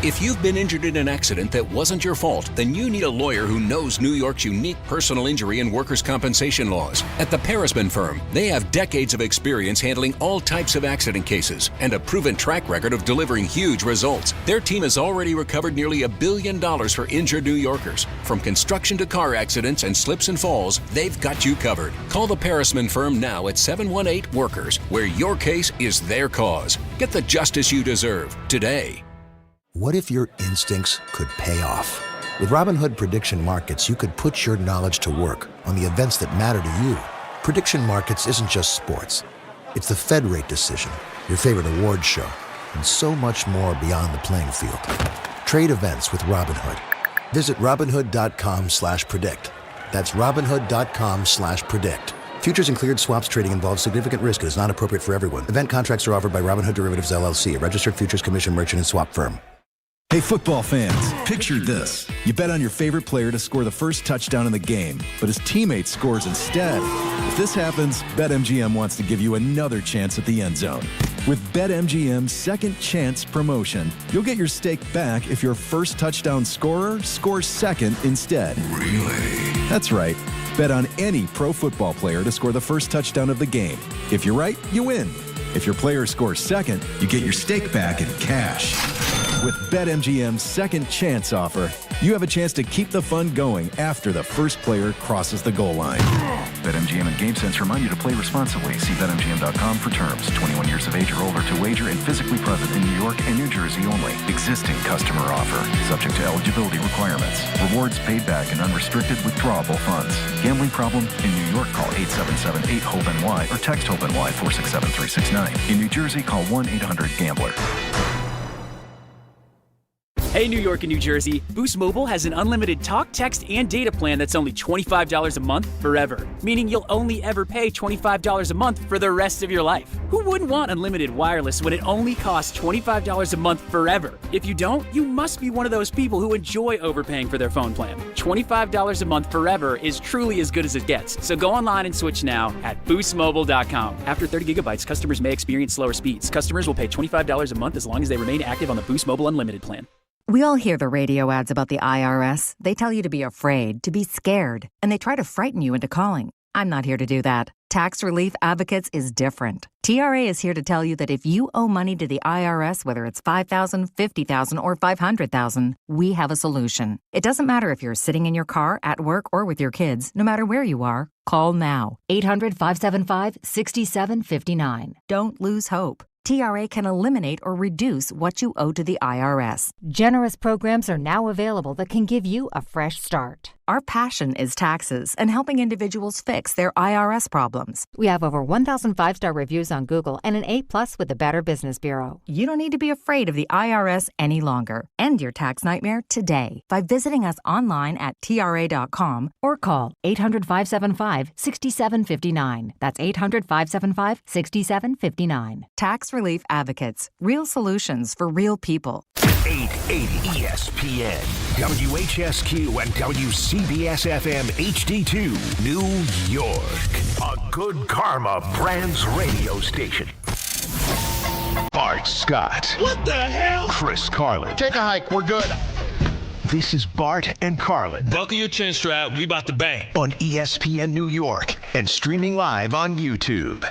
If you've been injured in an accident that wasn't your fault, then you need a lawyer who knows New York's unique personal injury and workers' compensation laws. At the Parisman Firm, they have decades of experience handling all types of accident cases and a proven track record of delivering huge results. Their team has already recovered nearly $1 billion for injured New Yorkers. From construction to car accidents and slips and falls, they've got you covered. Call the Parisman Firm now at 718-WORKERS, where your case is their cause. Get the justice you deserve today. What if your instincts could pay off? With Robinhood Prediction Markets, you could put your knowledge to work on the events that matter to you. Prediction Markets isn't just sports. It's the Fed rate decision, your favorite award show, and so much more beyond the playing field. Trade events with Robinhood. Visit Robinhood.com/predict. That's Robinhood.com/predict. Futures and cleared swaps trading involves significant risk and is not appropriate for everyone. Event contracts are offered by Robinhood Derivatives LLC, a registered futures commission merchant and swap firm. Hey, football fans, picture this. You bet on your favorite player to score the first touchdown in the game, but his teammate scores instead. If this happens, BetMGM wants to give you another chance at the end zone. With BetMGM's Second Chance promotion, you'll get your stake back if your first touchdown scorer scores second instead. Really? That's right. Bet on any pro football player to score the first touchdown of the game. If you're right, you win. If your player scores second, you get your stake back in cash. With BetMGM's Second Chance offer, you have a chance to keep the fun going after the first player crosses the goal line. BetMGM and GameSense remind you to play responsibly. See BetMGM.com for terms. 21 years of age or older to wager and physically present in New York and New Jersey only. Existing customer offer. Subject to eligibility requirements. Rewards paid back and unrestricted withdrawable funds. Gambling problem? In New York, call 877-8-HOPE-NY or text HOPE-NY 467-369. In New Jersey, call 1-800-GAMBLER. Hey, New York and New Jersey, Boost Mobile has an unlimited talk, text, and data plan that's only $25 a month forever, meaning you'll only ever pay $25 a month for the rest of your life. Who wouldn't want unlimited wireless when it only costs $25 a month forever? If you don't, you must be one of those people who enjoy overpaying for their phone plan. $25 a month forever is truly as good as it gets, so go online and switch now at boostmobile.com. After 30 gigabytes, customers may experience slower speeds. Customers will pay $25 a month as long as they remain active on the Boost Mobile Unlimited plan. We all hear the radio ads about the IRS. They tell you to be afraid, to be scared, and they try to frighten you into calling. I'm not here to do that. Tax Relief Advocates is different. TRA is here to tell you that if you owe money to the IRS, whether it's $5,000, $50,000, or $500,000, we have a solution. It doesn't matter if you're sitting in your car, at work, or with your kids. No matter where you are, call now. 800-575-6759. Don't lose hope. TRA can eliminate or reduce what you owe to the IRS. Generous programs are now available that can give you a fresh start. Our passion is taxes and helping individuals fix their IRS problems. We have over 1,000 5-star reviews on Google and an A+ with the Better Business Bureau. You don't need to be afraid of the IRS any longer. End your tax nightmare today by visiting us online at TRA.com or call 800-575-6759. That's 800-575-6759. Tax Relief Advocates. Real solutions for real people. 880 ESPN, WHSQ, and WCBS-FM HD2, New York. A Good Karma Brands radio station. Bart Scott. What the hell? Chris Carlin. Take a hike. We're good. This is Bart and Carlin. Buckle your chin strap. We about to bang. On ESPN New York and streaming live on YouTube.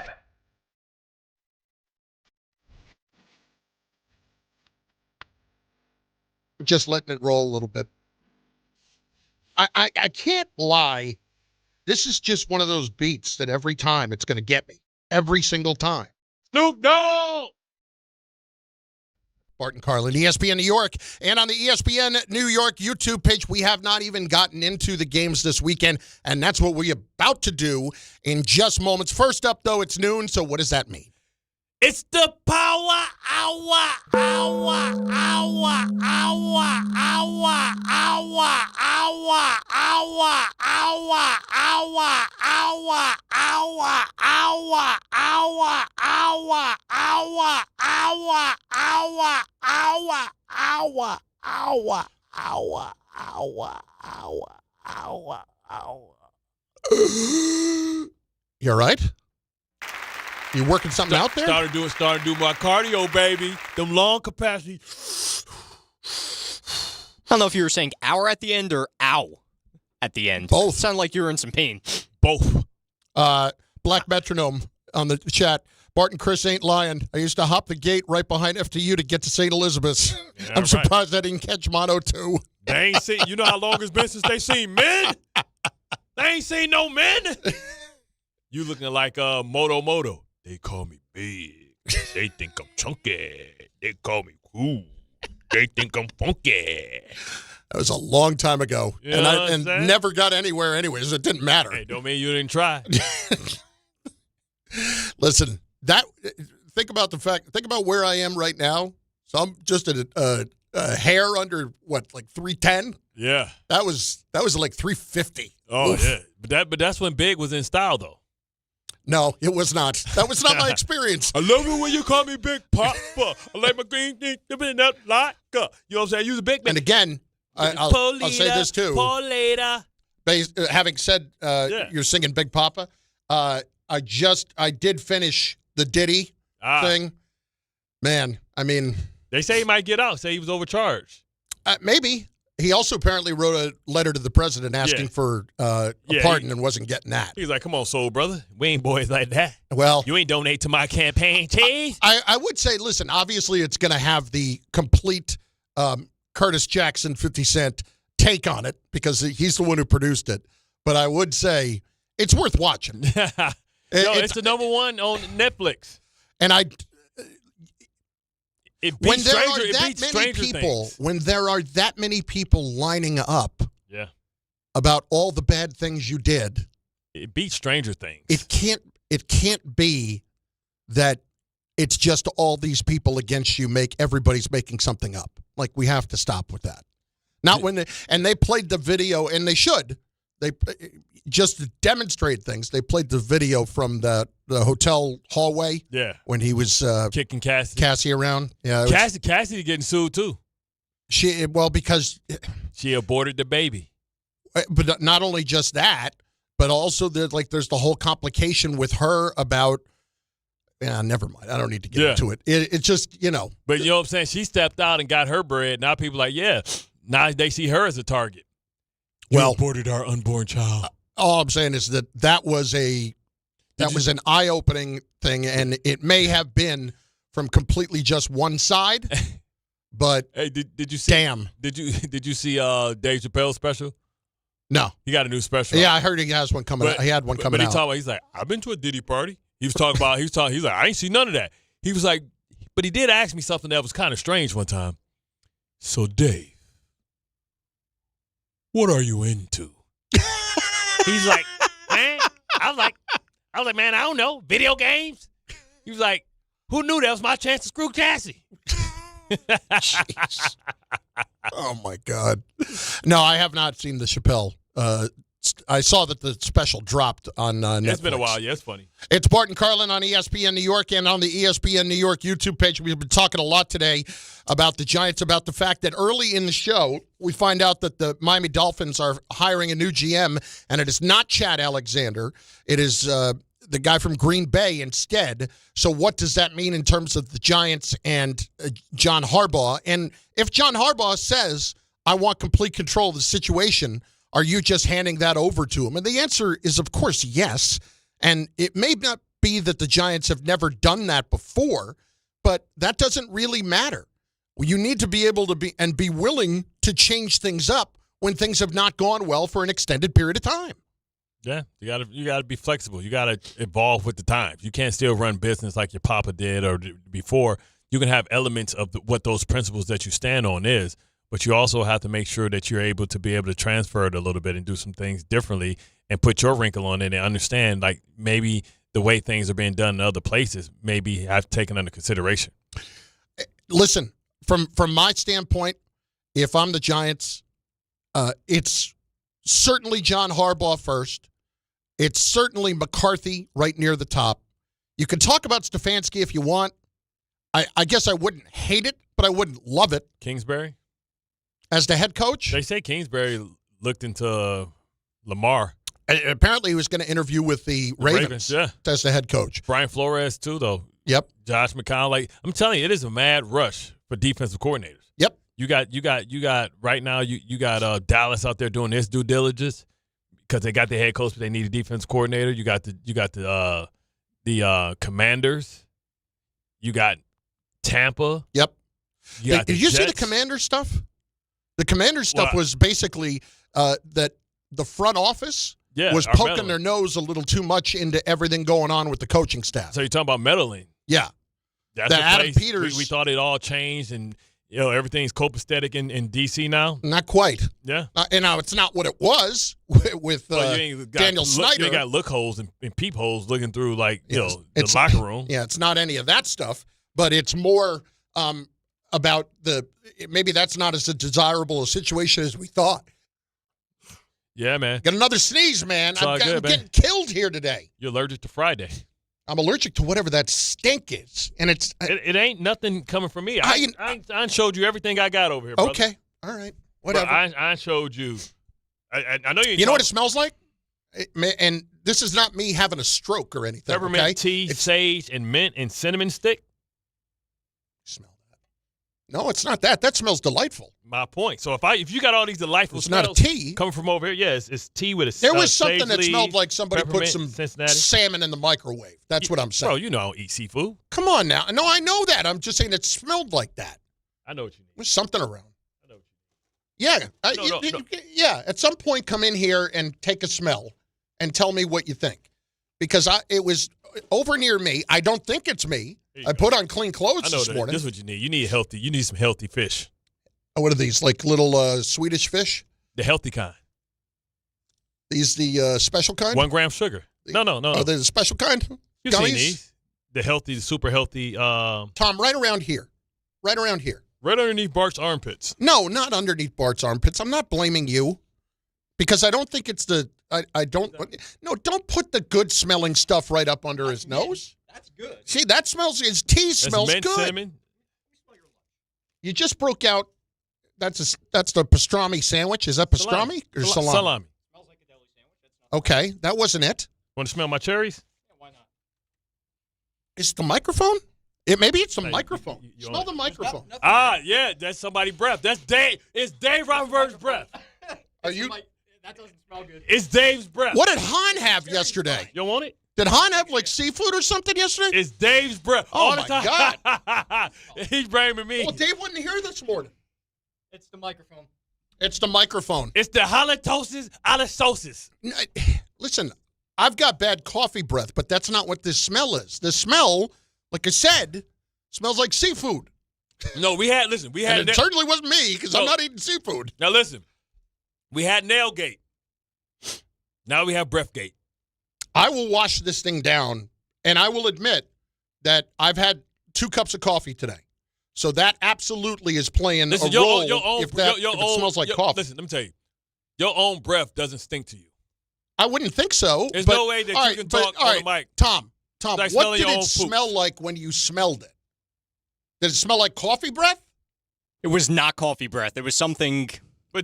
Just letting it roll a little bit. I can't lie. This is just one of those beats that every time it's going to get me. Every single time. Snoop Dogg! Bart and Carlin, ESPN New York. And on the ESPN New York YouTube page, we have not even gotten into the games this weekend, and that's what we're about to do in just moments. First up, though, it's noon, so what does that mean? It's the power hour. You all right? You working something out there? Started doing my cardio, baby. Them long capacity. I don't know if you were saying hour at the end or ow at the end. Both. Sound like you were in some pain. Both. Black Metronome on the chat. Bart and Chris ain't lying. I used to hop the gate right behind FTU to get to St. Elizabeth's. Yeah, I'm surprised I didn't catch Mono 2. They ain't seen, you know how long it's been since they seen men? They ain't seen no men. You looking like Moto. They call me big. They think I'm chunky. They call me cool. They think I'm funky. That was a long time ago. You know and never got anywhere anyways. It didn't matter. Hey, don't mean you didn't try. Listen, think about where I am right now. So I'm just a hair under like 310. Yeah. That was like 350. Oh, Oof. yeah. But that's when Big was in style, though. No, it was not. That was not my experience. I love it when you call me Big Papa. I like my green thing. You know what I'm saying? You're a big man. And again, I'll say this too. Having said you're singing Big Papa, I did finish the Diddy thing. Man, I mean. They say he might get out. Say he was overcharged. Maybe. He also apparently wrote a letter to the president asking for a pardon and wasn't getting that. He's like, come on, soul brother. We ain't boys like that. Well. You ain't donate to my campaign, cheese. I would say, listen, obviously it's going to have the complete Curtis Jackson 50 Cent take on it because he's the one who produced it. But I would say it's worth watching. It's the number one on Netflix. And when there are that many people lining up Yeah. about all the bad things you did, it beats Stranger Things. It can't be that it's just all these people against you. Everybody's making something up. Like, we have to stop with that. Not when they played the video, and they should. They just to demonstrate things. They played the video from the hotel hallway. Yeah, when he was kicking Cassie around. Yeah, Cassie getting sued too. Because she aborted the baby. But not only just that, but also there's the whole complication with her about. Yeah, never mind. I don't need to get into it. It's just, you know. But you know what I'm saying? She stepped out and got her bread. Now people are like, yeah. Now they see her as a target. You aborted our unborn child. All I'm saying is that was That was an eye-opening thing, and it may have been from completely just one side. But hey, did you see? Damn. Did you see Dave Chappelle's special? No. He got a new special. Yeah, I heard he has one coming out. He had one coming out. But he's like, I've been to a Diddy party. He was talking about, he's like, I ain't seen none of that. He was like, but he did ask me something that was kind of strange one time. So, Dave, what are you into? He's like, man, I was like, man, I don't know. Video games? He was like, who knew that was my chance to screw Cassie? Jeez. Oh, my God. No, I have not seen the Chappelle. I saw that the special dropped on Netflix. It's been a while. Yeah, it's funny. It's Bart and Carlin on ESPN New York and on the ESPN New York YouTube page. We've been talking a lot today about the Giants, about the fact that early in the show, we find out that the Miami Dolphins are hiring a new GM, and it is not Chad Alexander. It is the guy from Green Bay instead. So what does that mean in terms of the Giants and John Harbaugh? And if John Harbaugh says, I want complete control of the situation, are you just handing that over to him? And the answer is, of course, yes. And it may not be that the Giants have never done that before, but that doesn't really matter. You need to be able to be willing to change things up when things have not gone well for an extended period of time. Yeah, you gotta be flexible. You gotta evolve with the times. You can't still run business like your papa did or before. You can have elements of what those principles that you stand on is, but you also have to make sure that you're able to transfer it a little bit and do some things differently and put your wrinkle on it and understand, like, maybe the way things are being done in other places maybe have taken under consideration. Listen, from my standpoint, if I'm the Giants, it's certainly John Harbaugh first. It's certainly McCarthy right near the top. You can talk about Stefanski if you want. I guess I wouldn't hate it, but I wouldn't love it. Kingsbury? As the head coach? They say Kingsbury looked into Lamar. Apparently he was going to interview with the Ravens as the head coach. Brian Flores, too, though. Yep. Josh McCown. Like, I'm telling you, it is a mad rush for defensive coordinators. Yep. You got right now, you got Dallas out there doing this due diligence because they got the head coach, but they need a defense coordinator. You got the Commanders. You got Tampa. Yep. Did you see the Commander stuff? The Commander stuff was basically that the front office was poking their nose a little too much into everything going on with the coaching staff. So you're talking about meddling. Yeah. That's the Adam Peters. We thought it all changed and everything's copacetic in D.C. now. Not quite. Yeah. And now it's not what it was with Daniel Snyder. You got lookholes and peepholes looking through the locker room. Yeah, it's not any of that stuff, but it's more about maybe that's not as desirable a situation as we thought. Yeah, man. Got another sneeze, man. I'm getting killed here today. You're allergic to Friday. I'm allergic to whatever that stink is, and it ain't nothing coming from me. I showed you everything I got over here, brother. Okay, all right, whatever. Bro, I showed you. I know you. You know what it smells like? And this is not me having a stroke or anything. Peppermint tea, sage, and mint and cinnamon stick. Smell that? No, it's not that. That smells delightful. My point. So if you got all these delightful smells, it's not a tea coming from over here. Yeah, it's tea with a. There was something that smelled like somebody put some salmon in the microwave. That's what I'm saying. Bro, you know I don't eat seafood. Come on now. No, I know that. I'm just saying it smelled like that. I know what you mean. There's something around. I know what you mean. Yeah. Yeah. At some point, come in here and take a smell and tell me what you think. Because it was over near me. I don't think it's me. I put on clean clothes this morning. This is what you need. You need some healthy fish. What are these, like little Swedish fish? The healthy kind. These the special kind? 1 gram sugar. No. Oh, they're the special kind? You've seen these. The super healthy. Tom, right around here. Right around here. Right underneath Bart's armpits. No, not underneath Bart's armpits. I'm not blaming you. Because I don't think it's don't put the good-smelling stuff right up under his nose. That's good. See, that smells, his tea smells mint, good. Cinnamon. You just broke out. That's the pastrami sandwich. Is that pastrami or salami? Salami. Smells like a deli sandwich. Okay, that wasn't it. Want to smell my cherries? Yeah, why not? Is it the microphone? Maybe it's the microphone. Smell the microphone. Yeah, that's somebody's breath. That's Dave. It's Dave Rothenberg's breath. Are you? That doesn't smell good. It's Dave's breath. What did Hahn have yesterday? You don't want it? Did Hahn have like seafood or something yesterday? It's Dave's breath. Oh, all the my time. He's blaming me. Well, Dave wasn't here this morning. It's the microphone. It's the microphone. It's the halitosis alisosis. Listen, I've got bad coffee breath, but that's not what this smell is. The smell, like I said, smells like seafood. No, we had and it certainly wasn't me because I'm not eating seafood. Now listen, we had Nailgate. Now we have Breathgate. I will wash this thing down, and I will admit that I've had 2 cups of coffee today. So that absolutely is playing a role if it smells like coffee. Listen, let me tell you. Your own breath doesn't stink to you. I wouldn't think so. There's no way that you can talk on the mic. Tom, like what did your it own smell like when you smelled it? Did it smell like coffee breath? It was not coffee breath. It was something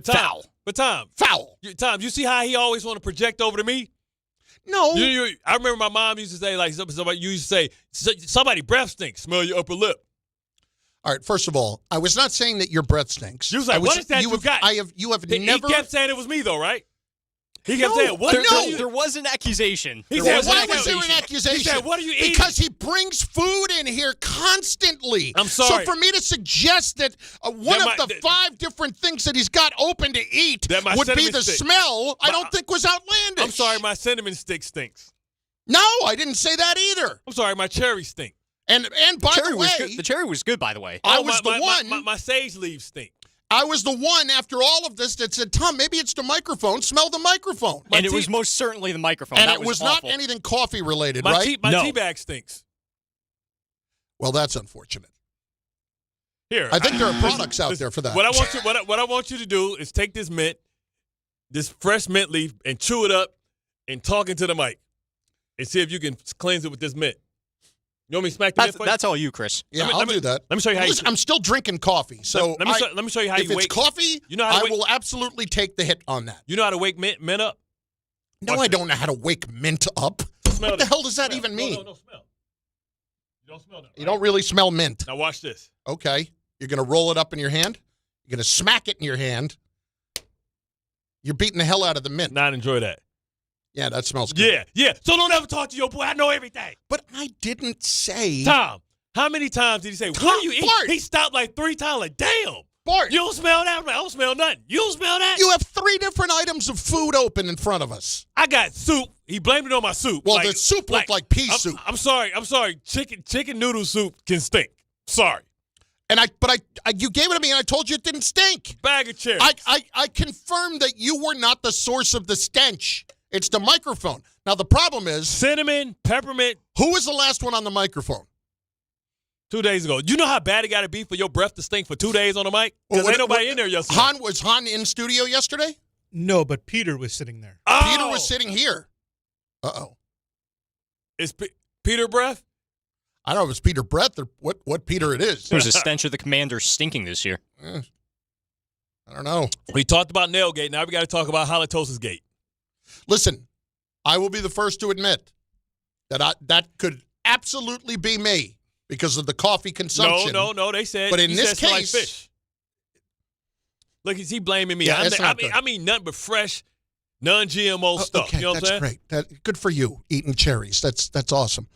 foul. Foul. Tom, you see how he always want to project over to me? No. I remember my mom used to say, like, somebody used to say, somebody breath stinks, smell your upper lip. All right, first of all, I was not saying that your breath stinks. You was like, what is that you got? You have never. He kept saying it was me, though, right? He kept saying, what? There was an accusation. Why was there an accusation? He said, what are you eating? Because he brings food in here constantly. I'm sorry. So for me to suggest that one of the 5 different things that he's got open to eat would be the smell, I don't think was outlandish. I'm sorry, my cinnamon stick stinks. No, I didn't say that either. I'm sorry, my cherry stink. And by the way, the cherry was good, by the way. I was the one. My sage leaves stink. I was the one after all of this that said, Tom, maybe it's the microphone. Smell the microphone. And it was most certainly the microphone. And that it was not anything coffee related, my right? My tea bag stinks. Well, that's unfortunate. Here, I think there are products out there for that. What I want you to do is take this mint, this fresh mint leaf, and chew it up and talk into the mic, and see if you can cleanse it with this mint. You want me to smack the mint for you? That's all you, Chris. Yeah, I'll do that. Let me show you how. I'm still drinking coffee, so let me show you how. If it's coffee, I will absolutely take the hit on that. You know how to wake mint up? No, I don't know how to wake mint up. What the hell does that even mean? No, smell. You don't smell that. You don't really smell mint. Now watch this. Okay, you're gonna roll it up in your hand. You're gonna smack it in your hand. You're beating the hell out of the mint. Not enjoy that. Yeah, that smells good. Yeah. So don't ever talk to your boy. I know everything. But I didn't say. Tom, how many times did he say, what do you eat? Bart. He stopped like 3 times, like, damn. Bart. You don't smell that? I'm like, I don't smell nothing. You don't smell that? You have 3 different items of food open in front of us. I got soup. He blamed it on my soup. Well, the soup looked like pea soup. I'm sorry. Chicken noodle soup can stink. Sorry. And you gave it to me, and I told you it didn't stink. Bag of cherries. I confirmed that you were not the source of the stench. It's the microphone. Now, the problem is... Cinnamon, peppermint. Who was the last one on the microphone? 2 days ago. You know how bad it got to be for your breath to stink for 2 days on the mic? Because ain't nobody in there yesterday. Was Hahn in studio yesterday? No, but Peter was sitting there. Oh! Peter was sitting here. Uh-oh. Is Peter breath? I don't know if it's Peter breath or what Peter it is. There's a stench of the Commander stinking this year. I don't know. We talked about Nailgate. Now we got to talk about halitosis gate. Listen, I will be the first to admit that that could absolutely be me because of the coffee consumption. No. They said. But in this case, like fish. Look, is he blaming me? Yeah, I mean, nothing but fresh, non-GMO stuff. Okay, you know what I'm saying? That's great. Good for you, eating cherries. That's awesome.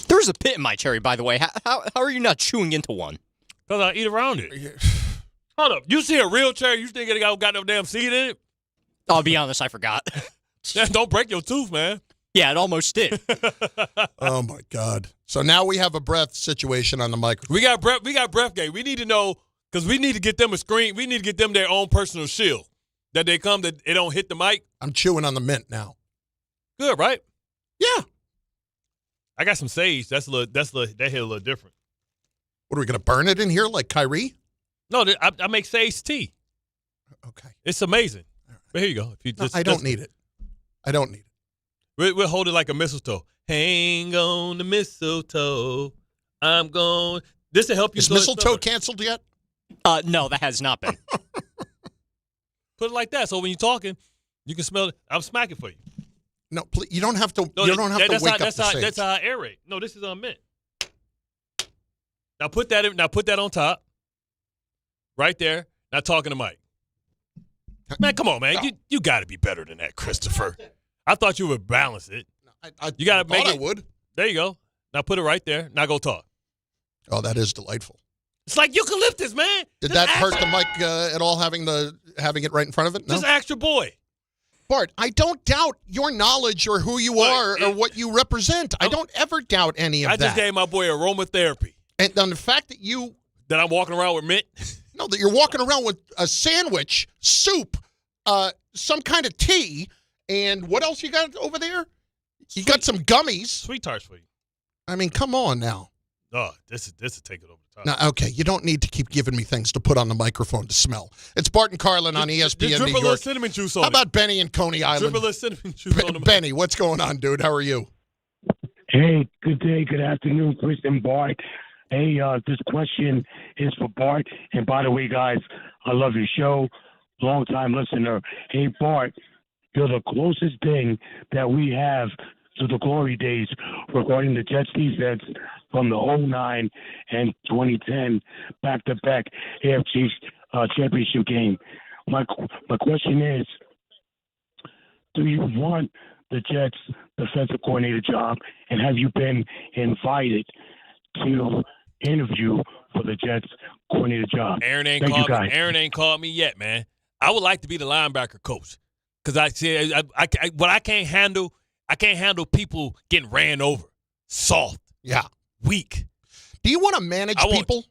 There's a pit in my cherry, by the way. How are you not chewing into one? Because I eat around it. Hold up. You see a real cherry, you think it got no damn seed in it? I'll be honest, I forgot. Don't break your tooth, man. Yeah, it almost did. Oh, my God. So now we have a breath situation on the microphone. We got breath gate. We need to know, because we need to get them a screen. We need to get them their own personal shield. That they come, that it don't hit the mic. I'm chewing on the mint now. Good, right? Yeah. I got some sage. That hit a little different. What, are we going to burn it in here like Kyrie? No, I make sage tea. Okay. It's amazing. But here you go. If you I don't need it. I don't need it. We'll hold it like a mistletoe. Hang on the mistletoe. I'm going. This will help you. Is mistletoe canceled yet? No, that has not been. Put it like that, so when you're talking, you can smell it. I'm smacking for you. No, please, you don't have to. No, you don't have to wake up the sage. That's how I aerate. No, this is mint. Now put that on top. Right there. Now talking to Mike. Man, come on, man. You got to be better than that, Christopher. I thought you would balance it. You got to make it. I would. There you go. Now put it right there. Now go talk. Oh, that is delightful. It's like eucalyptus, man. Did that hurt the mic at all, having it right in front of it? No? Just ask your boy. Bart, I don't doubt your knowledge or who you are or what you represent. I don't ever doubt any of that. I just gave my boy aromatherapy. And on the fact that I'm walking around with mint? No, that you're walking around with a sandwich, soup, some kind of tea, and what else you got over there? You got some gummies. Sweet tarts for you. I mean, come on now. Oh, this is take it over the top. No, okay, you don't need to keep giving me things to put on the microphone to smell. It's Bart and Carlin on ESPN New York. Cinnamon juice on How about Benny and Coney Island? Dribble cinnamon juice on the Benny, what's going on, dude? How are you? Hey, good day, good afternoon, Chris and Bart. Hey, this question is for Bart. And by the way, guys, I love your show. Long-time listener. Hey, Bart, you're the closest thing that we have to the glory days regarding the Jets defense from the 2009 and 2010 back-to-back AFC championship game. My question is, do you want the Jets defensive coordinator job, and have you been invited to interview for the Jets coordinator job? Aaron ain't called me yet, man. I would like to be the linebacker coach because I can't handle people getting ran over, soft, weak. Do you want to manage people?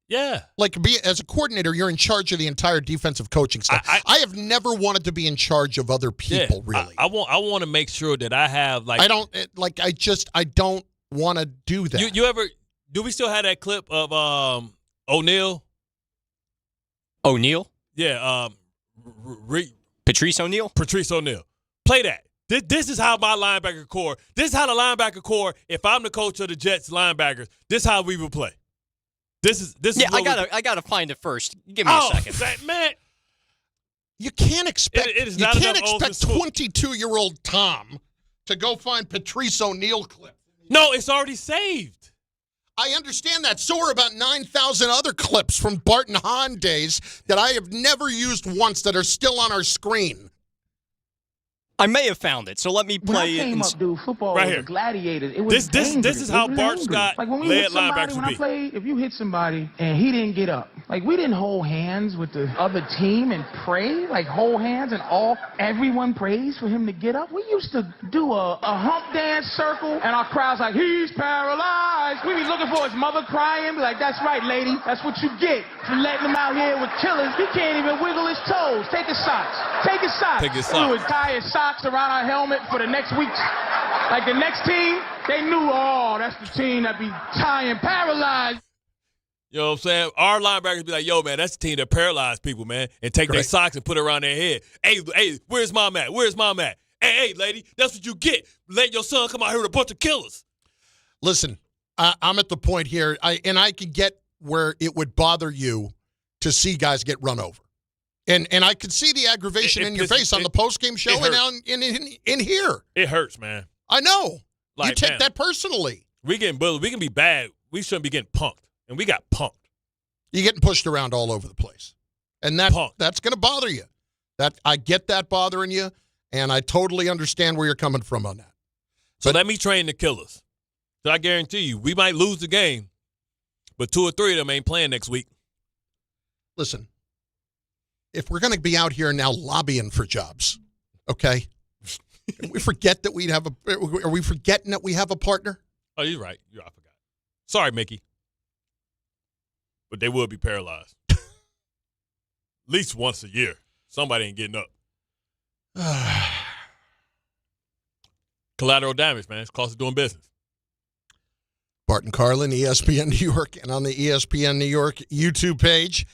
Yeah. Like, as a coordinator, you're in charge of the entire defensive coaching staff. I have never wanted to be in charge of other people, really. I want to make sure that I have, like... I don't want to do that. You ever... Do we still have that clip of O'Neal? O'Neal? Yeah. Patrice O'Neal? Patrice O'Neal. Play that. This is how my linebacker core... This is how the linebacker core, if I'm the coach of the Jets linebackers, this is how we would play. This is I gotta find it first. Give me a second. Man, you can't expect it is you not can't enough expect 22-year-old Tom to go find Patrice O'Neal clip. No, it's already saved. I understand that. So are about 9,000 other clips from Bart and Hahn days that I have never used once that are still on our screen. I may have found it, so let me play it. When I came up, dude, football right was here. a gladiator. It was dangerous. This is how It was Bart dangerous. Scott like when we led hit somebody, linebackers when would I be. played, if you hit somebody and he didn't get up, like we didn't hold hands with the other team and pray, like hold hands and everyone prays for him to get up. We used to do a hump dance circle, and our crowd's like, he's paralyzed. We be looking for his mother crying, be like, that's right, lady, that's what you get for letting him out here with killers. He can't even wiggle his toes. Take his socks. Take his socks. Take his We socks. would tie his socks around our helmet for the next week. Like the next team, they knew, that's the team that be tying paralyzed. You know what I'm saying? Our linebackers be like, yo, man, that's the team that paralyzed people, man, and take their socks and put it around their head. Hey, where's mom at? Where's mom at? Hey, lady, that's what you get. Let your son come out here with a bunch of killers. Listen, I'm at the point here, I can get where it would bother you to see guys get run over. And I could see the aggravation in your face on the postgame show and in here. It hurts, man. I know. Like, you take man, that personally. We getting bullied. We can be bad. We shouldn't be getting punked. And we got punked. You're getting pushed around all over the place. And that's going to bother you. I get that bothering you, and I totally understand where you're coming from on that. So let me train the killers. So I guarantee you, we might lose the game, but 2 or 3 of them ain't playing next week. Listen. If we're going to be out here now lobbying for jobs, okay, we forget that are we forgetting that we have a partner? Oh, you're right. I forgot. Sorry, Mickey. But they will be paralyzed. At least once a year. Somebody ain't getting up. Collateral damage, man. It's cost of doing business. Bart and Carlin, ESPN New York, and on the ESPN New York YouTube page.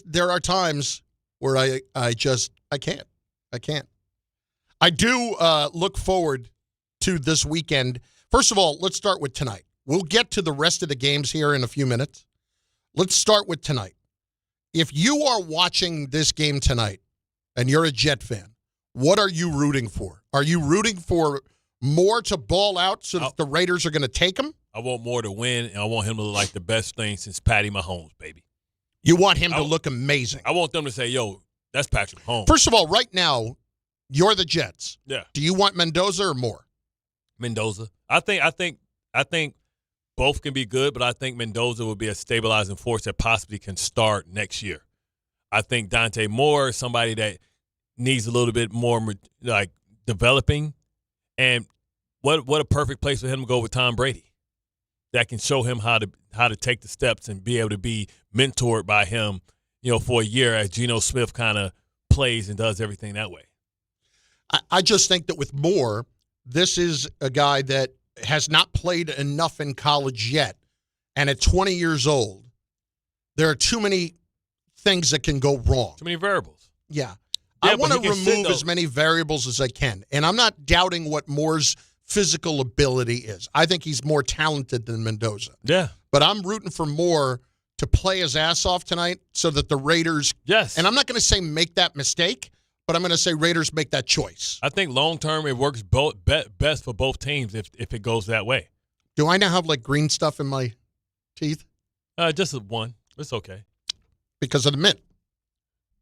There are times where I can't. I do look forward to this weekend. First of all, let's start with tonight. We'll get to the rest of the games here in a few minutes. Let's start with tonight. If you are watching this game tonight and you're a Jet fan, what are you rooting for? Are you rooting for more to ball out so that the Raiders are going to take them? I want more to win, and I want him to look like the best thing since Patty Mahomes, baby. You want him to look amazing. I want them to say, yo, that's Patrick Mahomes. First of all, right now, You're the Jets. Yeah. Do you want Mendoza or Moore? Mendoza. I think both can be good, but I think Mendoza will be a stabilizing force that possibly can start next year. I think Dante Moore is somebody that needs a little bit more like developing, and what a perfect place for him to go with Tom Brady. That can show him how to take the steps and be able to be mentored by him, for a year as Geno Smith kind of plays and does everything that way. I just think that with Moore, this is a guy that has not played enough in college yet. And at 20 years old, there are too many things that can go wrong. Too many variables. Yeah. I want to remove as many variables as I can. And I'm not doubting what Moore's physical ability is. I think he's more talented than Mendoza. Yeah. But I'm rooting for Moore to play his ass off tonight so that the Raiders, yes. And I'm not going to say make that mistake, but I'm going to say Raiders make that choice. I think long-term it works best for both teams if it goes that way. Do I now have, green stuff in my teeth? Just one. It's okay. Because of the mint.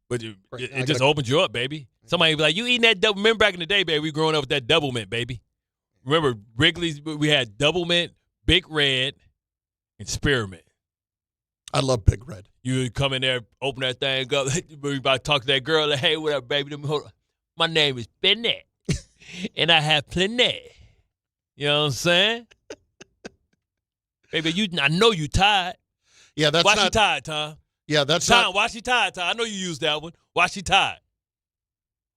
But it just opens you up, baby. Somebody be like, you eating that double? Remember back in the day, baby, we growing up with that double mint, baby. Remember Wrigley's, we had double mint, Big Red, and Spearmint. I love Big Red. You would come in there, open that thing up, we about to talk to that girl, like, hey, what up, baby? My name is Bennett, and I have plenty. You know what I'm saying? Baby, I know you tired. Yeah, that's Why she tired, Tom? Yeah, that's Tom, not. why she tired, Tom? I know you used that one. Why she tired?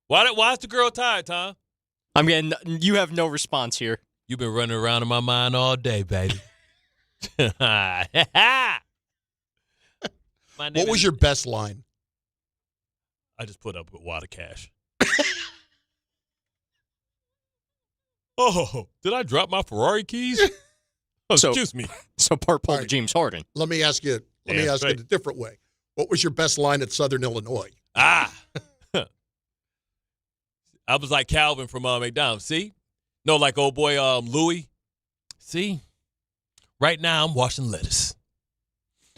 Why's the girl tired, Tom? You have no response here. You've been running around in my mind all day, baby. What was your best line? I just put up with water cash. Oh, did I drop my Ferrari keys? Oh, excuse me. So Bart pulled James Harden. Let me ask you. Let me ask it a different way. What was your best line at Southern Illinois? I was like Calvin from McDonald's. See? No, like old boy Louis. See? Right now I'm washing lettuce.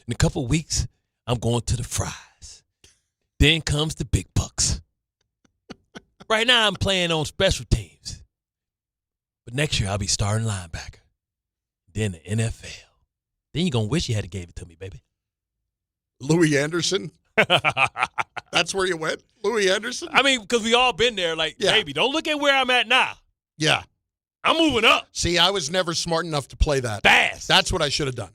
In a couple of weeks, I'm going to the fries. Then comes the big bucks. Right now I'm playing on special teams. But next year I'll be starting linebacker. Then the NFL. Then you're going to wish you had gave it to me, baby. Louis Anderson? That's where you went? Louis Anderson? I mean, because we all been there. Like, baby, don't look at where I'm at now. Yeah. I'm moving up. See, I was never smart enough to play that. Fast. That's what I should have done.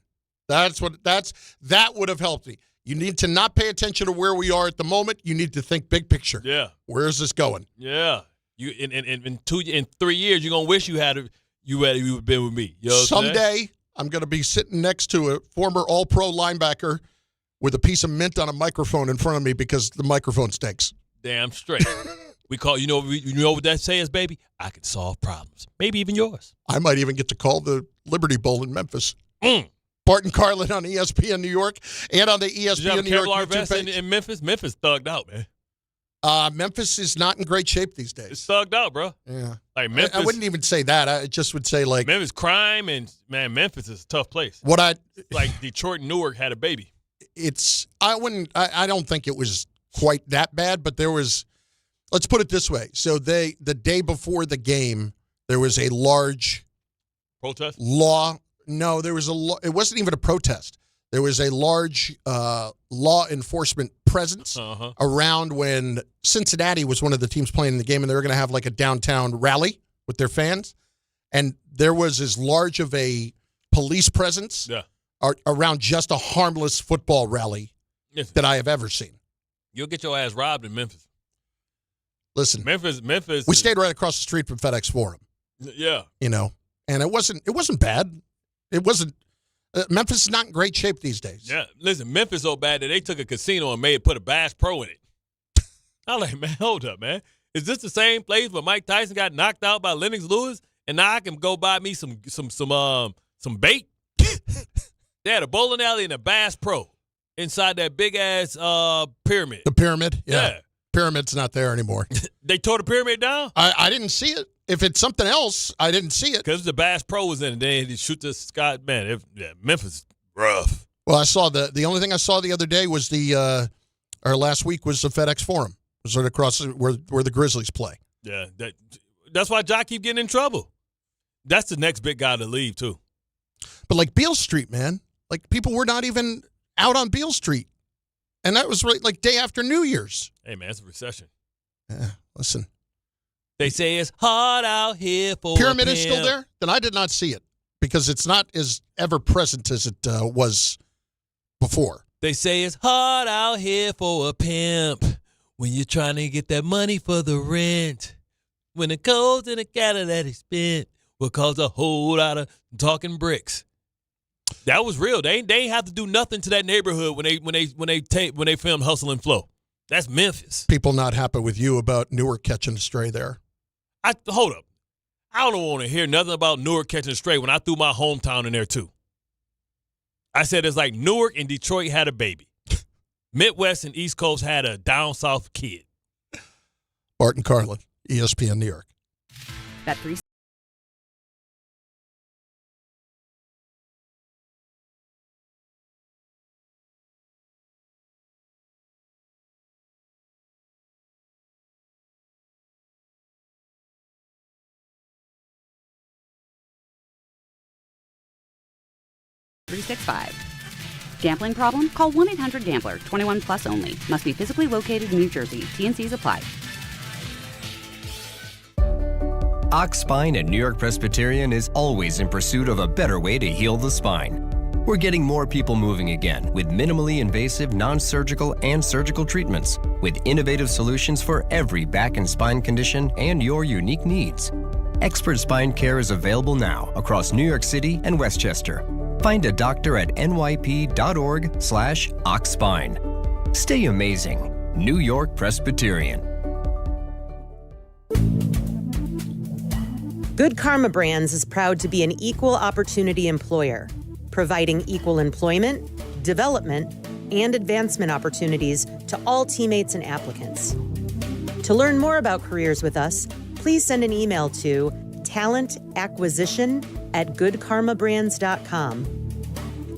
That would have helped me. You need to not pay attention to where we are at the moment. You need to think big picture. Yeah. Where is this going? Yeah. You in 3 years, you're gonna wish you had been with me. You know Someday I'm gonna be sitting next to a former All-Pro linebacker with a piece of mint on a microphone in front of me because the microphone stinks. Damn straight. We call you know what that says, baby? I can solve problems. Maybe even yours. I might even get to call the Liberty Bowl in Memphis. Bart and Carlin on ESPN New York and on the ESPN New York YouTube page. In Memphis? Memphis thugged out, man. Memphis is not in great shape these days. It's thugged out, bro. Yeah. Like Memphis. I wouldn't even say that. I just would say Memphis crime and Memphis is a tough place. Like Detroit and Newark had a baby. I don't think it was quite that bad, but there was. Let's put it this way. So the day before the game, there was a large protest. No, there was it wasn't even a protest. There was a large law enforcement presence around when Cincinnati was one of the teams playing in the game, and they were going to have like a downtown rally with their fans. And there was as large of a police presence around just a harmless football rally that I have ever seen. You'll get your ass robbed in Memphis. Listen, Memphis. We stayed right across the street from FedEx Forum. Yeah, and it wasn't bad. It wasn't. Memphis is not in great shape these days. Yeah, listen, Memphis so bad that they took a casino and put a Bass Pro in it. I'm like, man, hold up, man. Is this the same place where Mike Tyson got knocked out by Lennox Lewis, and now I can go buy me some bait? They had a bowling alley and a Bass Pro inside that big ass pyramid. The pyramid, yeah. Pyramid's not there anymore. They tore the pyramid down? I didn't see it. If it's something else, I didn't see it. Because the Bass Pro was in it. They shoot the sky. Man, Memphis, rough. Well, I saw the only thing I saw the other day was last week was the FedEx Forum. It was right across where the Grizzlies play. Yeah, that's why Jock keep getting in trouble. That's the next big guy to leave, too. But like Beale Street, man, like people were not even out on Beale Street. And that was right like day after New Year's. Hey, man, it's a recession. Yeah, listen. They say it's hard out here for Pyramid a is still pimp. there? Then I did not see it because it's not as ever present as it was before. They say it's hard out here for a pimp when you're trying to get that money for the rent. When it goes in the cattle that he spent will cause a whole lot of talking bricks. That was real. They ain't have to do nothing to that neighborhood when they filmed Hustle and Flow. That's Memphis. People not happy with you about Newark catching a stray there. Hold up. I don't want to hear nothing about Newark catching a stray when I threw my hometown in there too. I said it's like Newark and Detroit had a baby. Midwest and East Coast had a down south kid. Bart and Carlin, ESPN New York. Bet 3. Gambling problem? Call 1-800-GAMBLER. 21 plus only. Must be physically located in New Jersey. T&Cs apply. Ox Spine at New York Presbyterian is always in pursuit of a better way to heal the spine. We're getting more people moving again with minimally invasive, non-surgical, and surgical treatments with innovative solutions for every back and spine condition and your unique needs. Expert spine care is available now across New York City and Westchester. Find a doctor at nyp.org/oxspine. Stay amazing. New York Presbyterian. Good Karma Brands is proud to be an equal opportunity employer, providing equal employment, development, and advancement opportunities to all teammates and applicants. To learn more about careers with us, please send an email to talentacquisition@goodkarmabrands.com.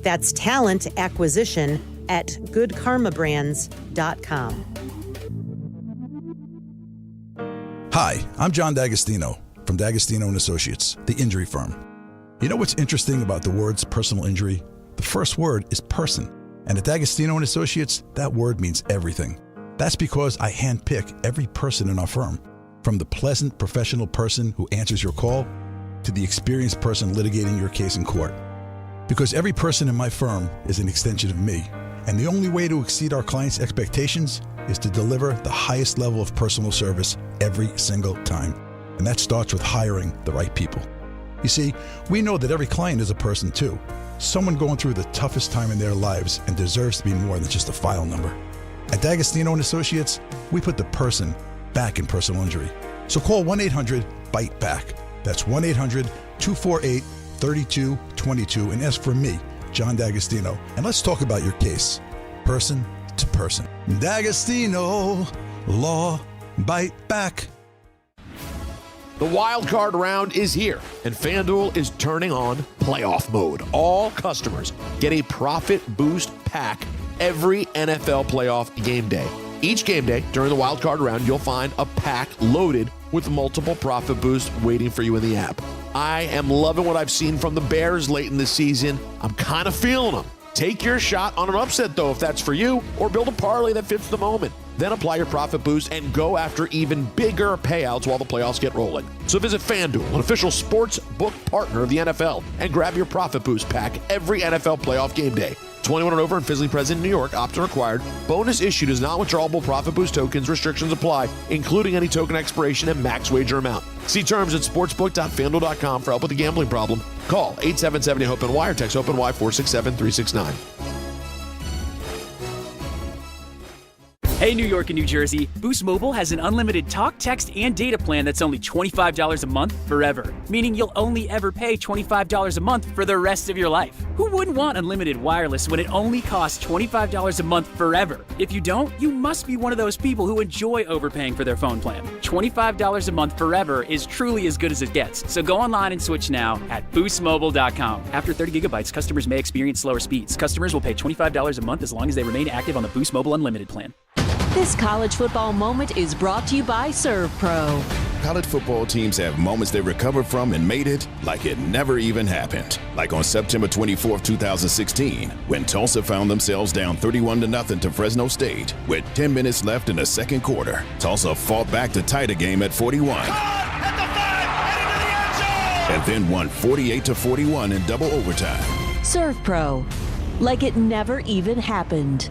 That's talentacquisition@goodkarmabrands.com. Hi, I'm John D'Agostino from D'Agostino & Associates, the injury firm. You know what's interesting about the words personal injury? The first word is person. And at D'Agostino & Associates, that word means everything. That's because I handpick every person in our firm, from the pleasant professional person who answers your call to the experienced person litigating your case in court. Because every person in my firm is an extension of me, and the only way to exceed our clients' expectations is to deliver the highest level of personal service every single time. And that starts with hiring the right people. You see, we know that every client is a person too, someone going through the toughest time in their lives and deserves to be more than just a file number. At D'Agostino & Associates, we put the person back in personal injury. So call 1-800-BITE-BACK. That's 1-800-248-3222 and ask for me, John D'Agostino. And let's talk about your case, person to person. D'Agostino, law, bite back. The wild card round is here, and FanDuel is turning on playoff mode. All customers get a profit boost pack every NFL playoff game day. Each game day during the wild card round, you'll find a pack loaded with multiple profit boosts waiting for you in the app. I am loving what I've seen from the Bears late in the season. I'm kind of feeling them. Take your shot on an upset, though, if that's for you, or build a parlay that fits the moment. Then apply your profit boost and go after even bigger payouts while the playoffs get rolling. So visit FanDuel, an official sports book partner of the NFL, and grab your profit boost pack every NFL playoff game day. 21 and over and physically present in New York. Opt-in required. Bonus issued is not withdrawable profit boost tokens. Restrictions apply, including any token expiration and max wager amount. See terms at sportsbook.fanduel.com for help with a gambling problem. Call 877-HOPE-NY or text HOPE-NY 467-369. Hey, New York and New Jersey, Boost Mobile has an unlimited talk, text, and data plan that's only $25 a month forever, meaning you'll only ever pay $25 a month for the rest of your life. Who wouldn't want unlimited wireless when it only costs $25 a month forever? If you don't, you must be one of those people who enjoy overpaying for their phone plan. $25 a month forever is truly as good as it gets, so go online and switch now at boostmobile.com. After 30 gigabytes, customers may experience slower speeds. Customers will pay $25 a month as long as they remain active on the Boost Mobile Unlimited plan. This college football moment is brought to you by ServPro. college football teams have moments they recover from and made it like it never even happened. Like on September 24th, 2016, when Tulsa found themselves down 31-0 to Fresno State. With 10 minutes left in the second quarter, Tulsa fought back to tie the game at 41. And then won 48-41 in double overtime. Serve Pro, like it never even happened.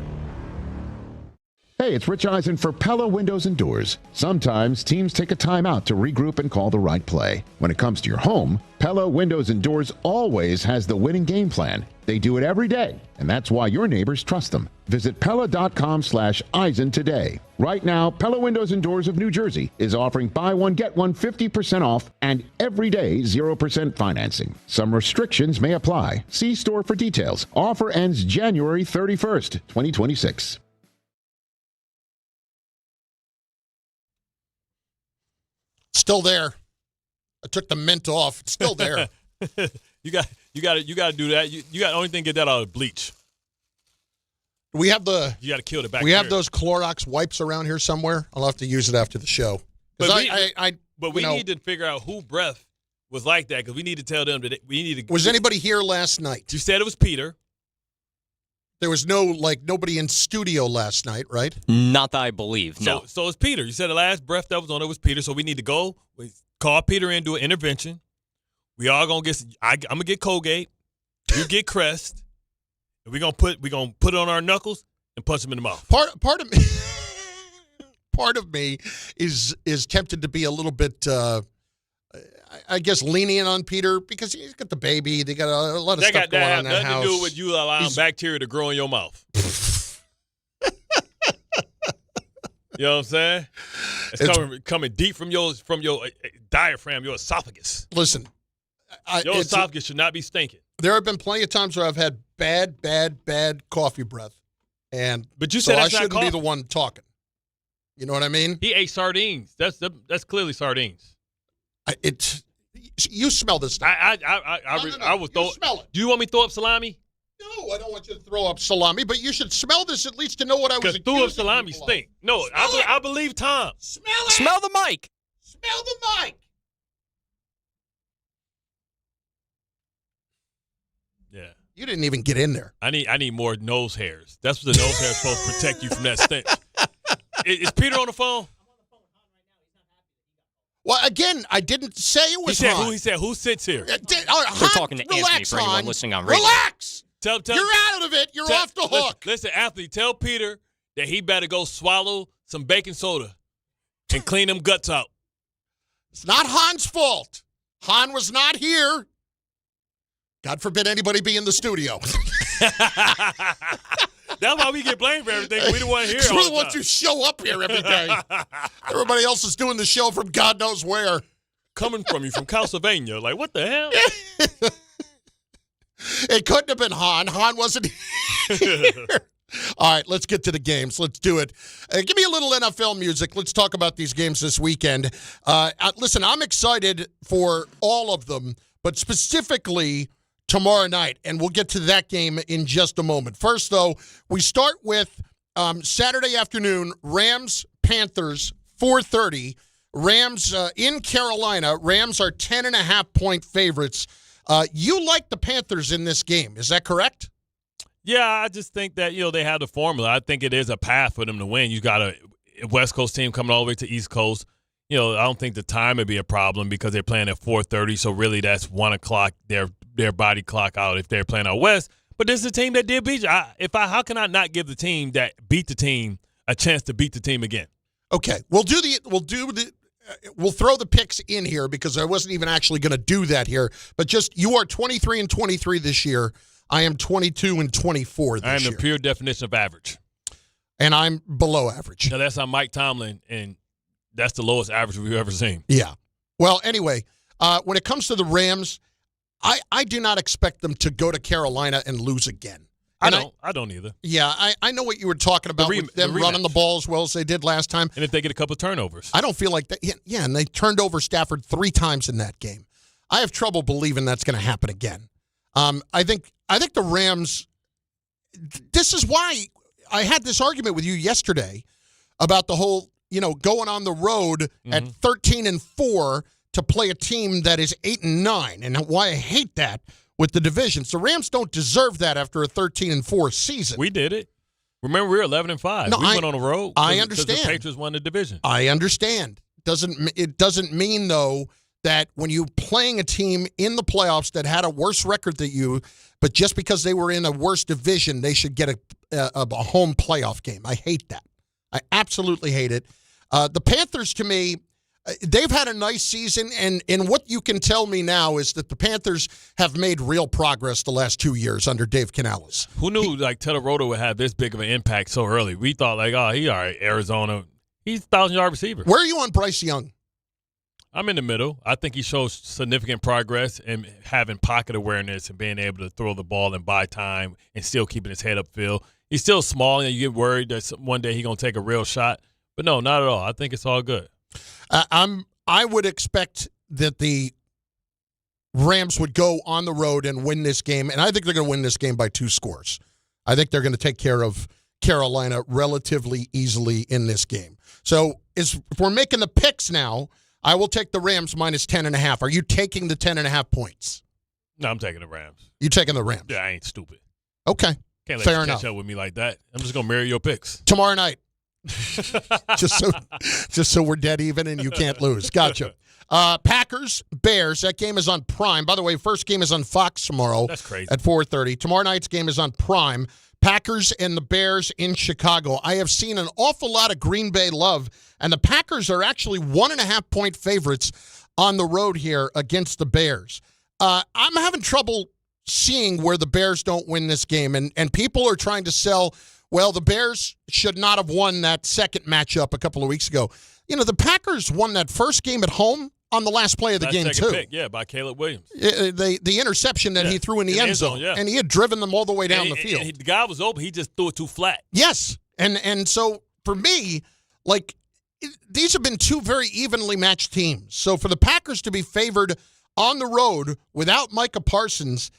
Hey, it's Rich Eisen for Pella Windows and Doors. Sometimes teams take a time out to regroup and call the right play. When it comes to your home, Pella Windows and Doors always has the winning game plan. They do it every day, and that's why your neighbors trust them. Visit Pella.com/Eisen today. Right now, Pella Windows and Doors of New Jersey is offering buy one, get one 50% off and everyday 0% financing. Some restrictions may apply. See store for details. Offer ends January 31st, 2026. Still there. I took the mint off. It's still there. You got to do that. You got only thing to get that out of bleach. We have the. You got to kill the bacteria. We have those Clorox wipes around here somewhere. I'll have to use it after the show. But we need to figure out who breath was like that because we need to tell them that we need to. Was anybody here last night? You said it was Peter. There was nobody in studio last night, right? Not that I believe, no. So it's Peter. You said the last breath that was on it was Peter, so we need to go. We call Peter in, do an intervention. We all going to get – I'm going to get Colgate. You get Crest. And we're going to put it on our knuckles and punch him in the mouth. Part of me is tempted to be a little bit I guess lenient on Peter because he's got the baby. They got a lot of stuff going on in that house. That got nothing to do with you allowing bacteria to grow in your mouth. You know what I'm saying? It's coming deep from your diaphragm, your esophagus. Listen, your esophagus should not be stinking. There have been plenty of times where I've had bad coffee breath, but you said I that's shouldn't not coffee. be the one talking. You know what I mean? He ate sardines. That's clearly sardines. You smell this stuff. I would throw. Smell it. Do you want me to throw up salami? No, I don't want you to throw up salami, but you should smell this at least to know what I was accusing threw up salami stink. No, I believe Tom. Smell it. Smell the mic. Smell the mic. Yeah. You didn't even get in there. I need more nose hairs. That's what the nose hairs supposed to protect you from that stench. Is Peter on the phone? Well, again, I didn't say it was Hahn. He said, who sits here? We're talking to Anthony for anyone listening on radio. Relax. Tell, you're out of it. You're off the hook. Listen, Anthony, tell Peter that he better go swallow some baking soda and clean them guts out. It's not Hahn's fault. Hahn was not here. God forbid anybody be in the studio. That's why we get blamed for everything. We the one here. We're the ones who show up here every day. Everybody else is doing the show from God knows where. Coming from you from Pennsylvania. Like, what the hell? It couldn't have been Hahn. Hahn wasn't here. All right, let's get to the games. Let's do it. Give me a little NFL music. Let's talk about these games this weekend. Listen, I'm excited for all of them, but specifically tomorrow night, and we'll get to that game in just a moment. First, though, we start with Saturday afternoon, Rams-Panthers, 4:30. Rams in Carolina. Rams are 10.5-point favorites. You like the Panthers in this game. Is that correct? Yeah, I just think that, they have the formula. I think it is a path for them to win. You got a West Coast team coming all the way to East Coast. I don't think the time would be a problem because they're playing at 4:30, so really that's 1 o'clock their body clock out if they're playing out West. But this is a team that did beat you. How can I not give the team that beat the team a chance to beat the team again? Okay, we'll throw the picks in here because I wasn't even actually going to do that here. But just you are 23-23 this year. I am 22-24 this year. I am the pure definition of average. And I'm below average. Now, that's on Mike Tomlin, and that's the lowest average we've ever seen. Yeah. Well, anyway, when it comes to the Rams, I do not expect them to go to Carolina and lose again. And I don't either. Yeah, I know what you were talking about with them running the ball as well as they did last time. And if they get a couple of turnovers. I don't feel like that. Yeah, and they turned over Stafford 3 times in that game. I have trouble believing that's going to happen again. I think the Rams, this is why I had this argument with you yesterday about the whole going on the road at 13-4 to play a team that is 8-9, and why I hate that with the divisions. The Rams don't deserve that after a 13-4 season. We did it. Remember, we were 11-5. No, we went on the road. I understand. The Patriots won the division. I understand. It doesn't mean, though, that when you're playing a team in the playoffs that had a worse record than you, but just because they were in a worse division, they should get a home playoff game. I hate that. I absolutely hate it. The Panthers, to me, they've had a nice season, and what you can tell me now is that the Panthers have made real progress the last 2 years under Dave Canales. Who knew, Taylor Roto would have this big of an impact so early? We thought, he all right, Arizona. He's a 1,000-yard receiver. Where are you on Bryce Young? I'm in the middle. I think he shows significant progress in having pocket awareness and being able to throw the ball and buy time and still keeping his head upfield. He's still small, and you get worried that one day he's going to take a real shot. But no, not at all. I think it's all good. I would expect that the Rams would go on the road and win this game, and I think they're going to win this game by 2 scores. I think they're going to take care of Carolina relatively easily in this game. So if we're making the picks now, I will take the Rams minus 10.5. Are you taking the 10.5 points? No, I'm taking the Rams. You taking the Rams? Yeah, I ain't stupid. Okay. Can't let Fair you enough. catch up with me like that. I'm just going to mirror your picks. Tomorrow night. just so we're dead even and you can't lose. Gotcha. Packers, Bears. That game is on Prime. By the way, first game is on Fox tomorrow. That's crazy. At 4:30. Tomorrow night's game is on Prime. Packers and the Bears in Chicago. I have seen an awful lot of Green Bay love, and the Packers are actually 1.5-point favorites on the road here against the Bears. I'm having trouble seeing where the Bears don't win this game, and people are trying to sell, well, the Bears should not have won that second matchup a couple of weeks ago. The Packers won that first game at home on the last play of the game, too. Pick, by Caleb Williams. The interception that he threw in the end zone, and he had driven them all the way down the field. The guy was open. He just threw it too flat. Yes, and so for me, these have been 2 very evenly matched teams. So for the Packers to be favored on the road without Micah Parsons,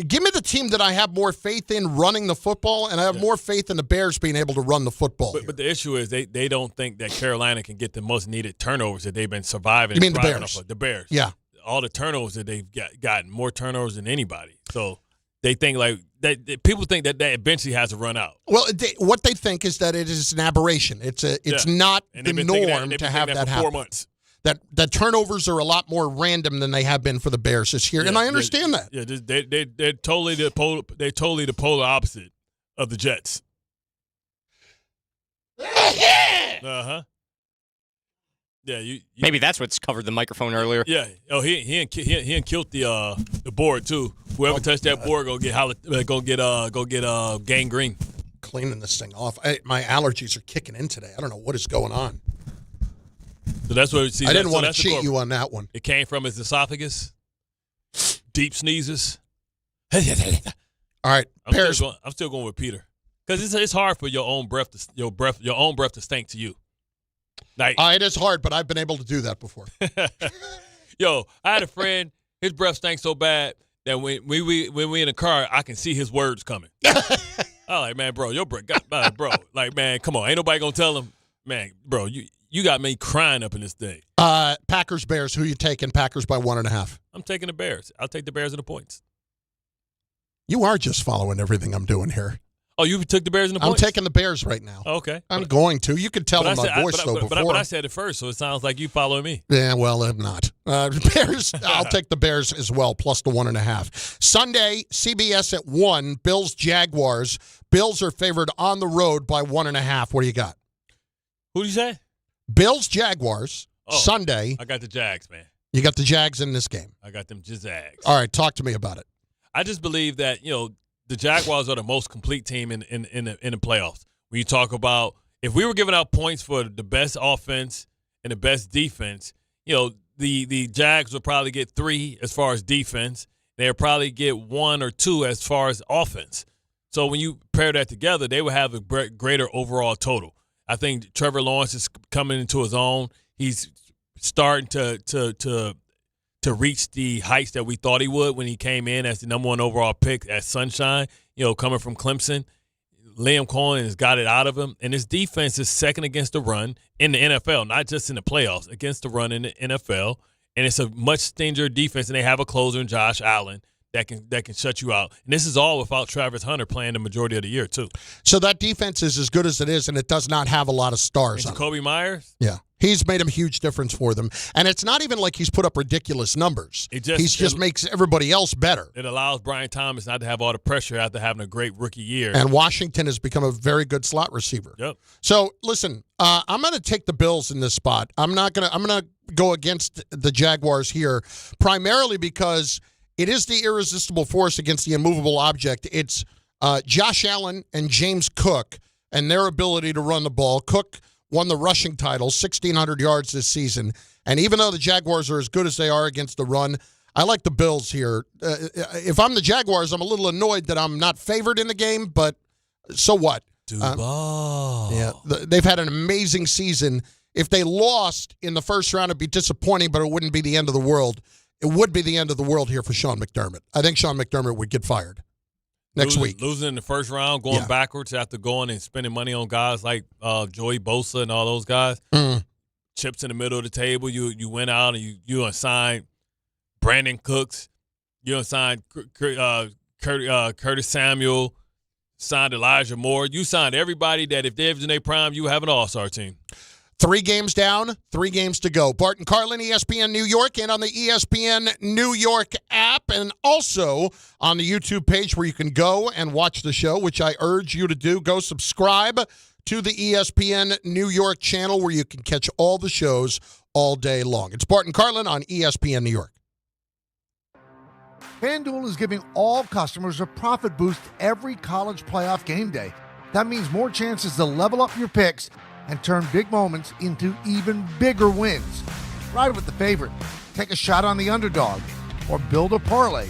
give me the team that I have more faith in running the football, and I have more faith in the Bears being able to run the football. But the issue is they don't think that Carolina can get the most needed turnovers that they've been surviving. You mean the Bears? The Bears. Yeah. All the turnovers that they've gotten, more turnovers than anybody. So they think people think that eventually has to run out. Well, what they think is that it is an aberration. It's not the norm to have that happen. 4 months. That turnovers are a lot more random than they have been for the Bears this year, and I understand that. Yeah, they're totally the polar opposite of the Jets. Uh-huh. Yeah, maybe that's what's covered the microphone earlier. Yeah. Oh, he killed the board too. Whoever touched that board go get gangrene. Cleaning this thing off. My allergies are kicking in today. I don't know what is going on. So that's what we see. I didn't want to cheat you on that one. It came from his esophagus. Deep sneezes. All right, I'm still going with Peter because it's hard for your own breath to stink to you. It is hard, but I've been able to do that before. Yo, I had a friend. His breath stank so bad that when we in the car, I can see his words coming. I'm like, man, bro, your breath, bro, man, come on, ain't nobody gonna tell him, man, bro, you got me crying up in this thing. Packers, Bears. Who you taking? Packers by 1.5. I'm taking the Bears. I'll take the Bears in the points. You are just following everything I'm doing here. Oh, you took the Bears in the points? I'm taking the Bears right now. Okay. I'm going to. You could tell in my voice, though, before. But I said it first, so it sounds like you following me. Yeah, well, I'm not. Bears, I'll take the Bears as well, plus the 1.5. Sunday, CBS at 1, Bills-Jaguars. Bills are favored on the road by 1.5. What do you got? Who do you say? Bills-Jaguars, Sunday. I got the Jags, man. You got the Jags in this game. I got them Jags. All right, talk to me about it. I just believe that, the Jaguars are the most complete team in the playoffs. When you talk about, if we were giving out points for the best offense and the best defense, the Jags would probably get 3 as far as defense. They'll probably get 1 or 2 as far as offense. So when you pair that together, they would have a greater overall total. I think Trevor Lawrence is coming into his own. He's starting to reach the heights that we thought he would when he came in as the number 1 overall pick at Sunshine, coming from Clemson. Liam Cohen has got it out of him, and his defense is second against the run in the NFL, not just in the playoffs, against the run in the NFL. And it's a much stingier defense, and they have a closer in Josh Allen that can shut you out. And this is all without Travis Hunter playing the majority of the year, too. So that defense is as good as it is, and it does not have a lot of stars on it. Jacoby Myers? Yeah. He's made a huge difference for them. And it's not even like he's put up ridiculous numbers. He just makes everybody else better. It allows Brian Thomas not to have all the pressure after having a great rookie year. And Washington has become a very good slot receiver. Yep. So, listen, I'm going to take the Bills in this spot. I'm going to go against the Jaguars here, primarily because it is the irresistible force against the immovable object. It's Josh Allen and James Cook and their ability to run the ball. Cook won the rushing title, 1,600 yards this season. And even though the Jaguars are as good as they are against the run, I like the Bills here. If I'm the Jaguars, I'm a little annoyed that I'm not favored in the game, but so what? Yeah, they've had an amazing season. If they lost in the first round, it'd be disappointing, but it wouldn't be the end of the world. It would be the end of the world here for Sean McDermott. I think Sean McDermott would get fired next week. Losing in the first round, going backwards after going and spending money on guys like Joey Bosa and all those guys. Chips in the middle of the table. You went out and you assigned Brandon Cooks. You assigned Curtis Samuel. Signed Elijah Moore. You signed everybody that if they're in their prime, you have an all-star team. 3 games down, 3 games to go. Bart and Carlin, ESPN New York, and on the ESPN New York app, and also on the YouTube page where you can go and watch the show, which I urge you to do. Go subscribe to the ESPN New York channel where you can catch all the shows all day long. It's Bart and Carlin on ESPN New York. FanDuel is giving all customers a profit boost every college playoff game day. That means more chances to level up your picks and turn big moments into even bigger wins. Ride with the favorite, take a shot on the underdog, or build a parlay.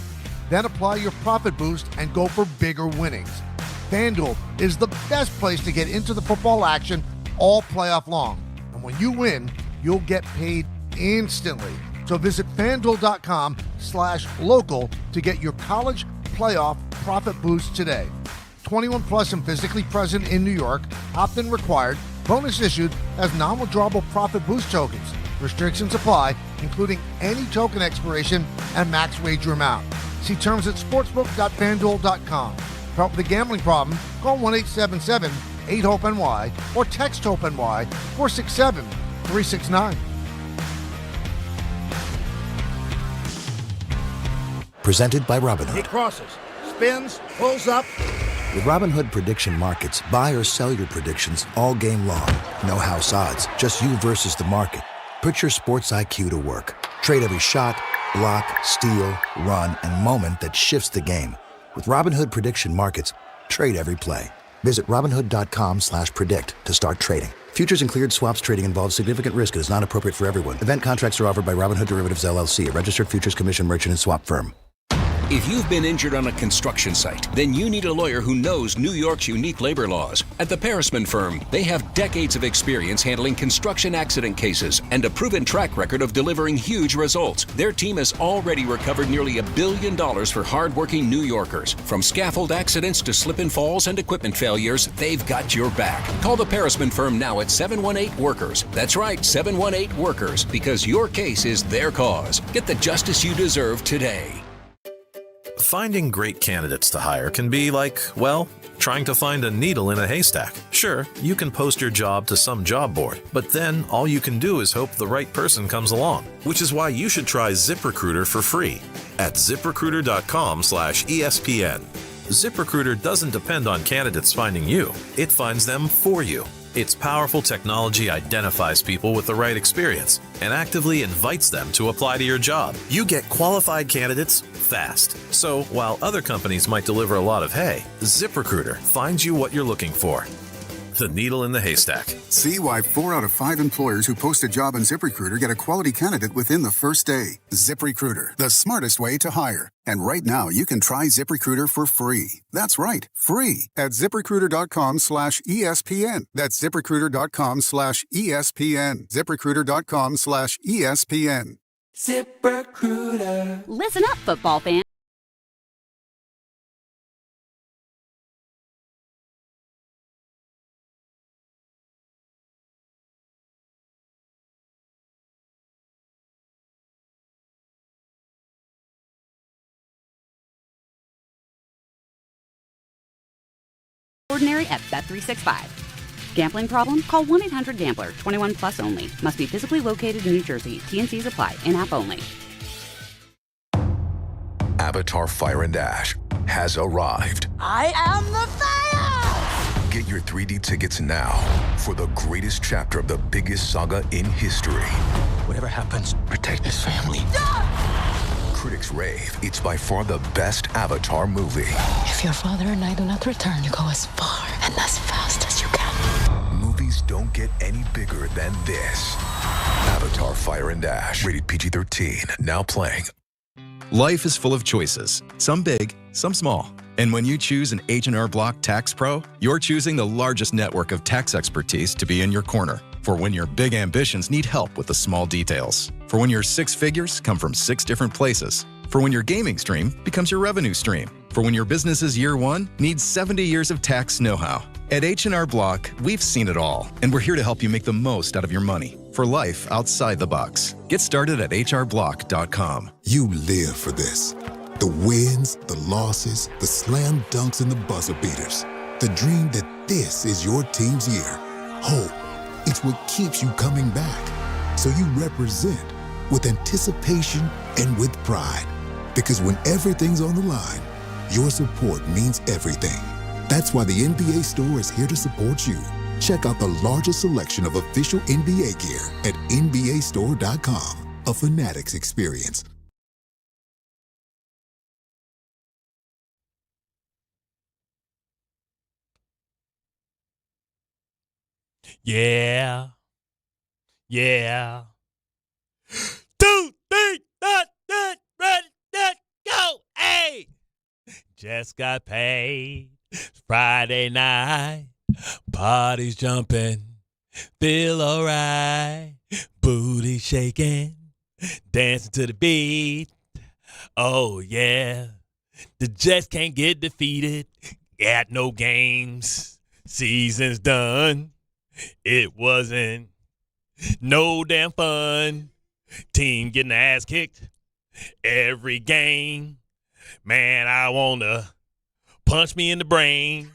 Then apply your profit boost and go for bigger winnings. FanDuel is the best place to get into the football action all playoff long. And when you win, you'll get paid instantly. So visit FanDuel.com/local to get your college playoff profit boost today. 21 plus and physically present in New York. Opt-in required. Bonus issued as non-withdrawable profit boost tokens. Restrictions apply, including any token expiration and max wager amount. See terms at sportsbook.fanduel.com. For help with a gambling problem, call 1-877-8-HOPE-NY or text HOPE-NY 467-369. Presented by Robinhood. He crosses, spins, pulls up. With Robinhood Prediction Markets, buy or sell your predictions all game long. No house odds, just you versus the market. Put your sports IQ to work. Trade every shot, block, steal, run, and moment that shifts the game. With Robinhood Prediction Markets, trade every play. Visit Robinhood.com/predict to start trading. Futures and cleared swaps trading involves significant risk and is not appropriate for everyone. Event contracts are offered by Robinhood Derivatives LLC, a registered futures commission merchant and swap firm. If you've been injured on a construction site, then you need a lawyer who knows New York's unique labor laws. At the Parisman Firm, they have decades of experience handling construction accident cases and a proven track record of delivering huge results. Their team has already recovered nearly $1 billion for hardworking New Yorkers. From scaffold accidents to slip and falls and equipment failures, they've got your back. Call the Parisman Firm now at 718-WORKERS. That's right, 718-WORKERS, because your case is their cause. Get the justice you deserve today. Finding great candidates to hire can be like, well, trying to find a needle in a haystack. Sure, you can post your job to some job board, but then all you can do is hope the right person comes along, which is why you should try ZipRecruiter for free at ZipRecruiter.com/ESPN. ZipRecruiter doesn't depend on candidates finding you. It finds them for you. Its powerful technology identifies people with the right experience and actively invites them to apply to your job. You get qualified candidates fast. So while other companies might deliver a lot of hay, ZipRecruiter finds you what you're looking for. The needle in the haystack. See why 4 out of 5 employers who post a job on ZipRecruiter get a quality candidate within the first day. ZipRecruiter, the smartest way to hire. And right now, you can try ZipRecruiter for free. That's right, free at ZipRecruiter.com/ESPN. That's ZipRecruiter.com/ESPN. ZipRecruiter.com/ESPN. ZipRecruiter. Listen up, football fans. Ordinary at Bet365. Gambling problem? Call 1-800-GAMBLER. 21 plus only. Must be physically located in New Jersey. T&Cs apply. In-app only. Avatar Fire and Ash has arrived. I am the fire! Get your 3D tickets now for the greatest chapter of the biggest saga in history. Whatever happens, protect this family. Critics rave it's by far the best Avatar movie. If your father and I do not return, you go as far and as fast as you can. Movies don't get any bigger than this. Avatar Fire and Ash, rated PG-13, now playing. Life is full of choices, some big, some small. And when you choose an H&R Block Tax Pro, you're choosing the largest network of tax expertise to be in your corner. For when your big ambitions need help with the small details. For when your six figures come from 6 different places. For when your gaming stream becomes your revenue stream. For when your business's year one needs 70 years of tax know-how. At H&R Block, we've seen it all, and we're here to help you make the most out of your money for life outside the box. Get started at hrblock.com. You live for this. The wins, the losses, the slam dunks, and the buzzer beaters. The dream that this is your team's year. Hope. It's what keeps you coming back. So you represent with anticipation and with pride. Because when everything's on the line, your support means everything. That's why the NBA Store is here to support you. Check out the largest selection of official NBA gear at NBAstore.com. A Fanatics experience. Yeah. Yeah. 2, 3, ready, go. Hey. Just got paid. Friday night. Party's jumping. Feel alright. Booty shaking. Dancing to the beat. Oh, yeah. The Jets can't get defeated. Got no games. Season's done. It wasn't no damn fun. Team getting the ass kicked every game. Man, I want to punch me in the brain.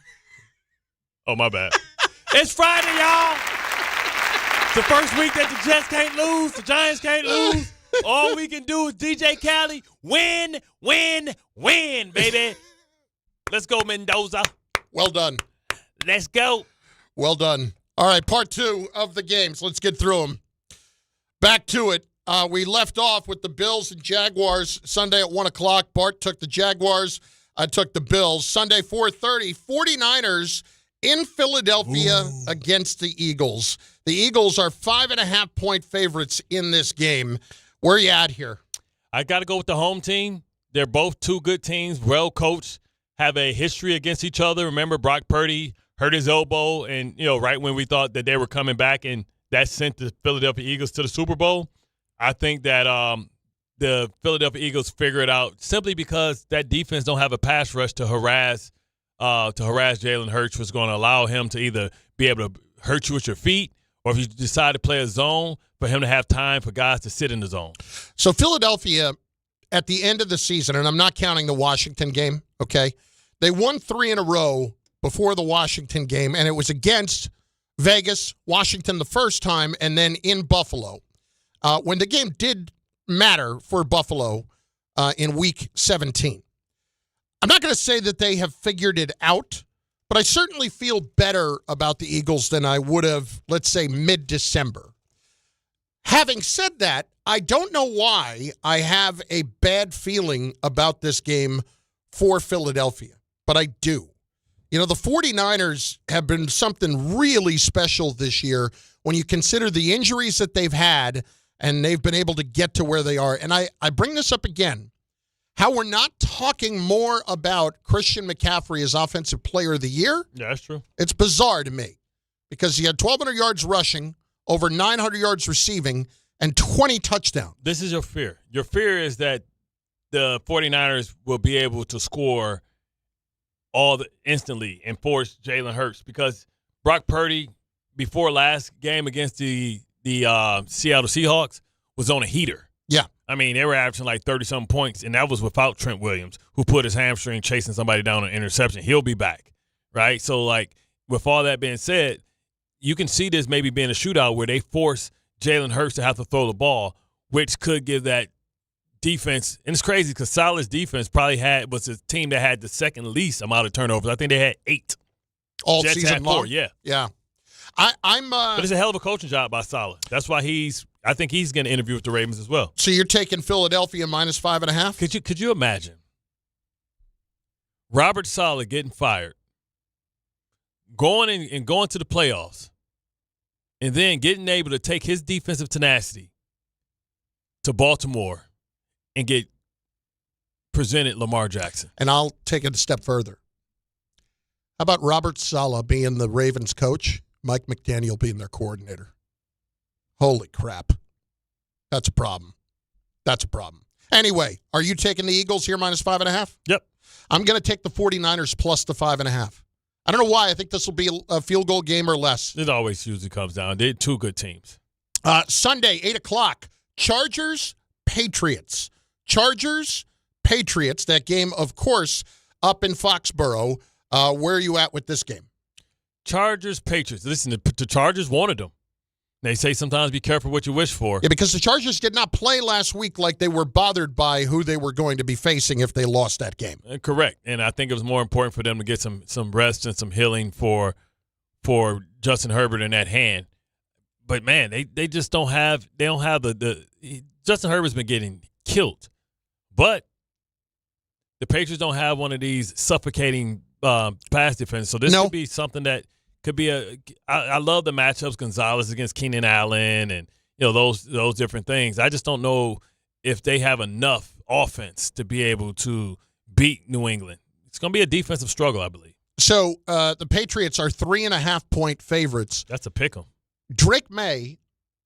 Oh, my bad. It's Friday, y'all. It's the first week that the Jets can't lose. The Giants can't lose. All we can do is DJ Khaled win, win, win, baby. Let's go, Mendoza. Well done. Let's go. Well done. All right, part 2 of the games. Let's get through them. Back to it. We left off with the Bills and Jaguars Sunday at 1 o'clock. Bart took the Jaguars. I took the Bills. Sunday, 4:30, 49ers in Philadelphia against the Eagles. The Eagles are 5.5-point favorites in this game. Where are you at here? I got to go with the home team. They're both two good teams, well coached, have a history against each other. Remember, Brock Purdy hurt his elbow, and right when we thought that they were coming back, and that sent the Philadelphia Eagles to the Super Bowl. I think that the Philadelphia Eagles figure it out simply because that defense don't have a pass rush to harass Jalen Hurts, was going to allow him to either be able to hurt you with your feet, or if you decide to play a zone, for him to have time for guys to sit in the zone. So Philadelphia, at the end of the season, and I'm not counting the Washington game, okay, they won 3 in a row before the Washington game, and it was against Vegas, Washington the first time, and then in Buffalo. When the game did matter for Buffalo in Week 17. I'm not going to say that they have figured it out, but I certainly feel better about the Eagles than I would have, let's say, mid-December. Having said that, I don't know why I have a bad feeling about this game for Philadelphia, but I do. The 49ers have been something really special this year when you consider the injuries that they've had, and they've been able to get to where they are. And I bring this up again, how we're not talking more about Christian McCaffrey as Offensive Player of the Year. Yeah, that's true. It's bizarre to me because he had 1,200 yards rushing, over 900 yards receiving, and 20 touchdowns. This is your fear. Your fear is that the 49ers will be able to score instantly and force Jalen Hurts, because Brock Purdy, before last game against the Seattle Seahawks, was on a heater. Yeah. I mean, they were averaging like 30-something points, and that was without Trent Williams, who put his hamstring chasing somebody down on an interception. He'll be back, right? So, like, with all that being said, you can see this maybe being a shootout where they force Jalen Hurts to have to throw the ball, which could give that defense. And it's crazy because Saleh's defense probably was a team that had the second least amount of turnovers. I think they had 8. All Jets season had 4, long? yeah. Yeah. But it's a hell of a coaching job by Saleh. That's why I think he's going to interview with the Ravens as well. So you're taking Philadelphia minus 5.5? Could you imagine Robert Saleh getting fired, going to the playoffs, and then getting able to take his defensive tenacity to Baltimore and get presented Lamar Jackson? And I'll take it a step further. How about Robert Saleh being the Ravens coach, Mike McDaniel being their coordinator? Holy crap. That's a problem. That's a problem. Anyway, are you taking the Eagles here minus 5.5? Yep. I'm going to take the 49ers plus the 5.5. I don't know why. I think this will be a field goal game or less. It always usually comes down. They're two good teams. Sunday, 8 o'clock, Chargers-Patriots. Chargers-Patriots. That game, of course, up in Foxborough. Where are you at with this game? Chargers-Patriots. Listen, the Chargers wanted them. They say sometimes be careful what you wish for. Yeah, because the Chargers did not play last week like they were bothered by who they were going to be facing if they lost that game. Correct. And I think it was more important for them to get some rest and some healing for Justin Herbert in that hand. But, man, they just don't have – Justin Herbert's been getting killed. But the Patriots don't have one of these suffocating pass defense. So this could be something that – could be I love the matchups, Gonzalez against Keenan Allen and those different things. I just don't know if they have enough offense to be able to beat New England. It's going to be a defensive struggle, I believe. So the Patriots are 3.5-point favorites. That's a pick 'em. Drake May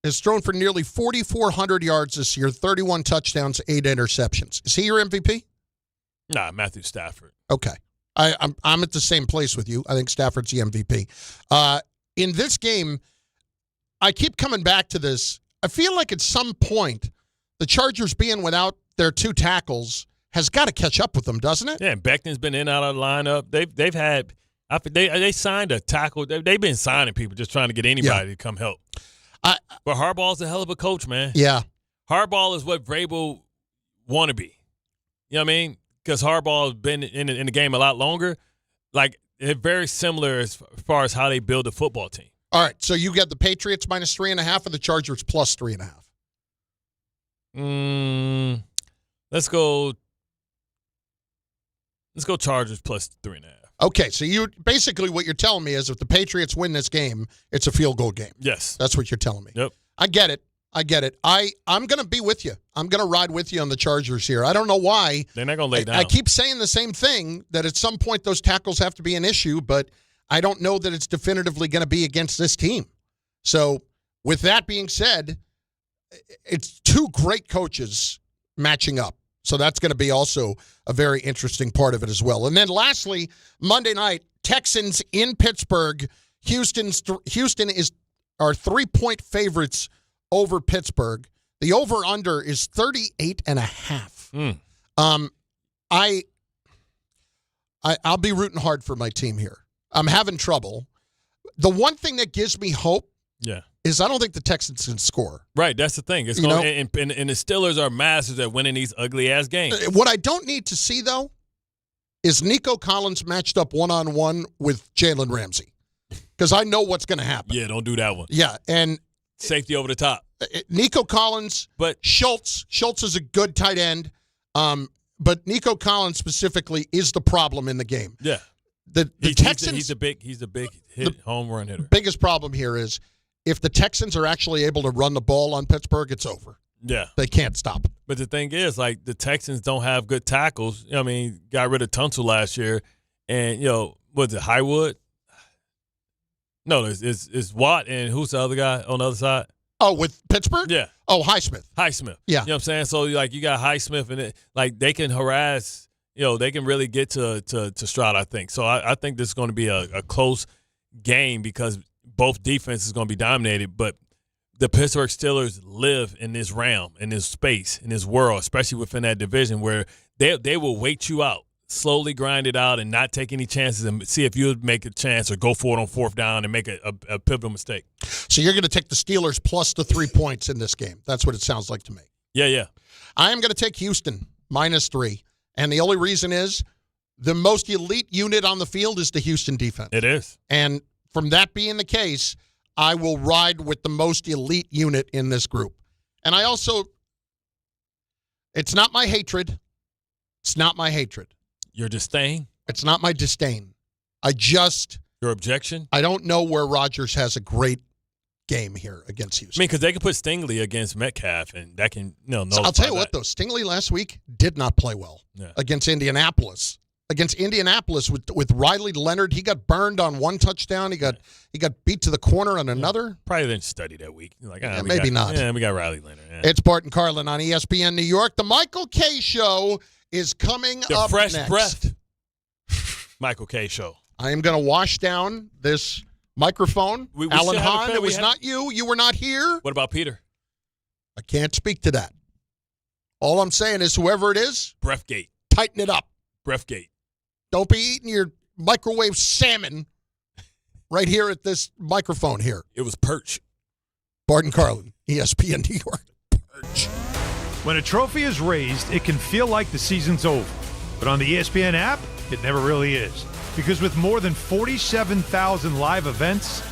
has thrown for nearly 4,400 yards this year, 31 touchdowns, 8 interceptions. Is he your MVP? Nah, Matthew Stafford. Okay. I'm at the same place with you. I think Stafford's the MVP. In this game, I keep coming back to this. I feel like at some point, the Chargers being without their 2 tackles has got to catch up with them, doesn't it? Yeah, and Beckton's been in and out of the lineup. They've had they signed a tackle. They've been signing people just trying to get anybody to come help. But Harbaugh's a hell of a coach, man. Yeah. Harbaugh is what Vrabel want to be. You know what I mean? Because Harbaugh has been in the game a lot longer. Like, they're very similar as far as how they build a football team. All right, so you got the Patriots minus 3.5 or the Chargers plus 3.5? Let's go Chargers plus 3.5. Okay, so basically what you're telling me is if the Patriots win this game, it's a field goal game. Yes. That's what you're telling me. Yep. I get it. I'm going to be with you. I'm going to ride with you on the Chargers here. I don't know why. They're not going to lay down. I keep saying the same thing, that at some point those tackles have to be an issue, but I don't know that it's definitively going to be against this team. So with that being said, it's 2 great coaches matching up. So that's going to be also a very interesting part of it as well. And then lastly, Monday night, Texans in Pittsburgh. Houston are 3-point favorites over Pittsburgh. The over-under is 38.5. I'll be rooting hard for my team here. I'm having trouble. The one thing that gives me hope is I don't think the Texans can score. Right, that's the thing. And the Steelers are masters at winning these ugly-ass games. What I don't need to see, though, is Nico Collins matched up one-on-one with Jalen Ramsey. Because I know what's going to happen. Yeah, don't do that one. Yeah, and safety over the top. Nico Collins, but Schultz is a good tight end, but Nico Collins specifically is the problem in the game. Yeah, the Texans. He's a big home run hitter. Biggest problem here is if the Texans are actually able to run the ball on Pittsburgh, it's over. Yeah, they can't stop it. But the thing is, like, the Texans don't have good tackles. I mean, got rid of Tunsil last year, and was it Highwood? No, it's Watt, and who's the other guy on the other side? Oh, with Pittsburgh? Yeah. Oh, Highsmith. Yeah. You know what I'm saying? So, like, you got Highsmith, and they can harass, they can really get to Stroud, I think. So I think this is going to be a close game because both defenses is going to be dominated. But the Pittsburgh Steelers live in this realm, in this space, in this world, especially within that division where they will wait you out. slowly grind it out and not take any chances and see if you would make a chance or go for it on fourth down and make a pivotal mistake. So you're going to take the Steelers plus the 3 points in this game. That's what it sounds like to me. Yeah. I am going to take Houston -3. And the only reason is the most elite unit on the field is the Houston defense. It is. And from that being the case, I will ride with the most elite unit in this group. And I also, it's not my hatred. It's not my hatred. Your disdain? It's not my disdain. Your objection? I don't know where Rodgers has a great game here against Houston. I mean, because they could put Stingley against Metcalf, and that can, So I'll tell you what, though. Stingley last week did not play well against Indianapolis. Against Indianapolis with Riley Leonard, he got burned on one touchdown. He got beat to the corner on another. Probably didn't study that week. Like, maybe not. Yeah, we got Riley Leonard. Yeah. It's Bart and Carlin on ESPN New York. The Michael K. Show is coming the up fresh next. breath. Michael K. Show. I am going to wash down this microphone. We Alan Hahn, it was not you. You were not here. What about Peter? I can't speak to that. All I'm saying is whoever it is, Breathgate. Tighten it up. Breathgate. Don't be eating your microwave salmon right here at this microphone here. It was perch. Bart and Carlin, ESPN New York. Perch. When a trophy is raised, it can feel like the season's over. But on the ESPN app, it never really is. Because with more than 47,000 live events,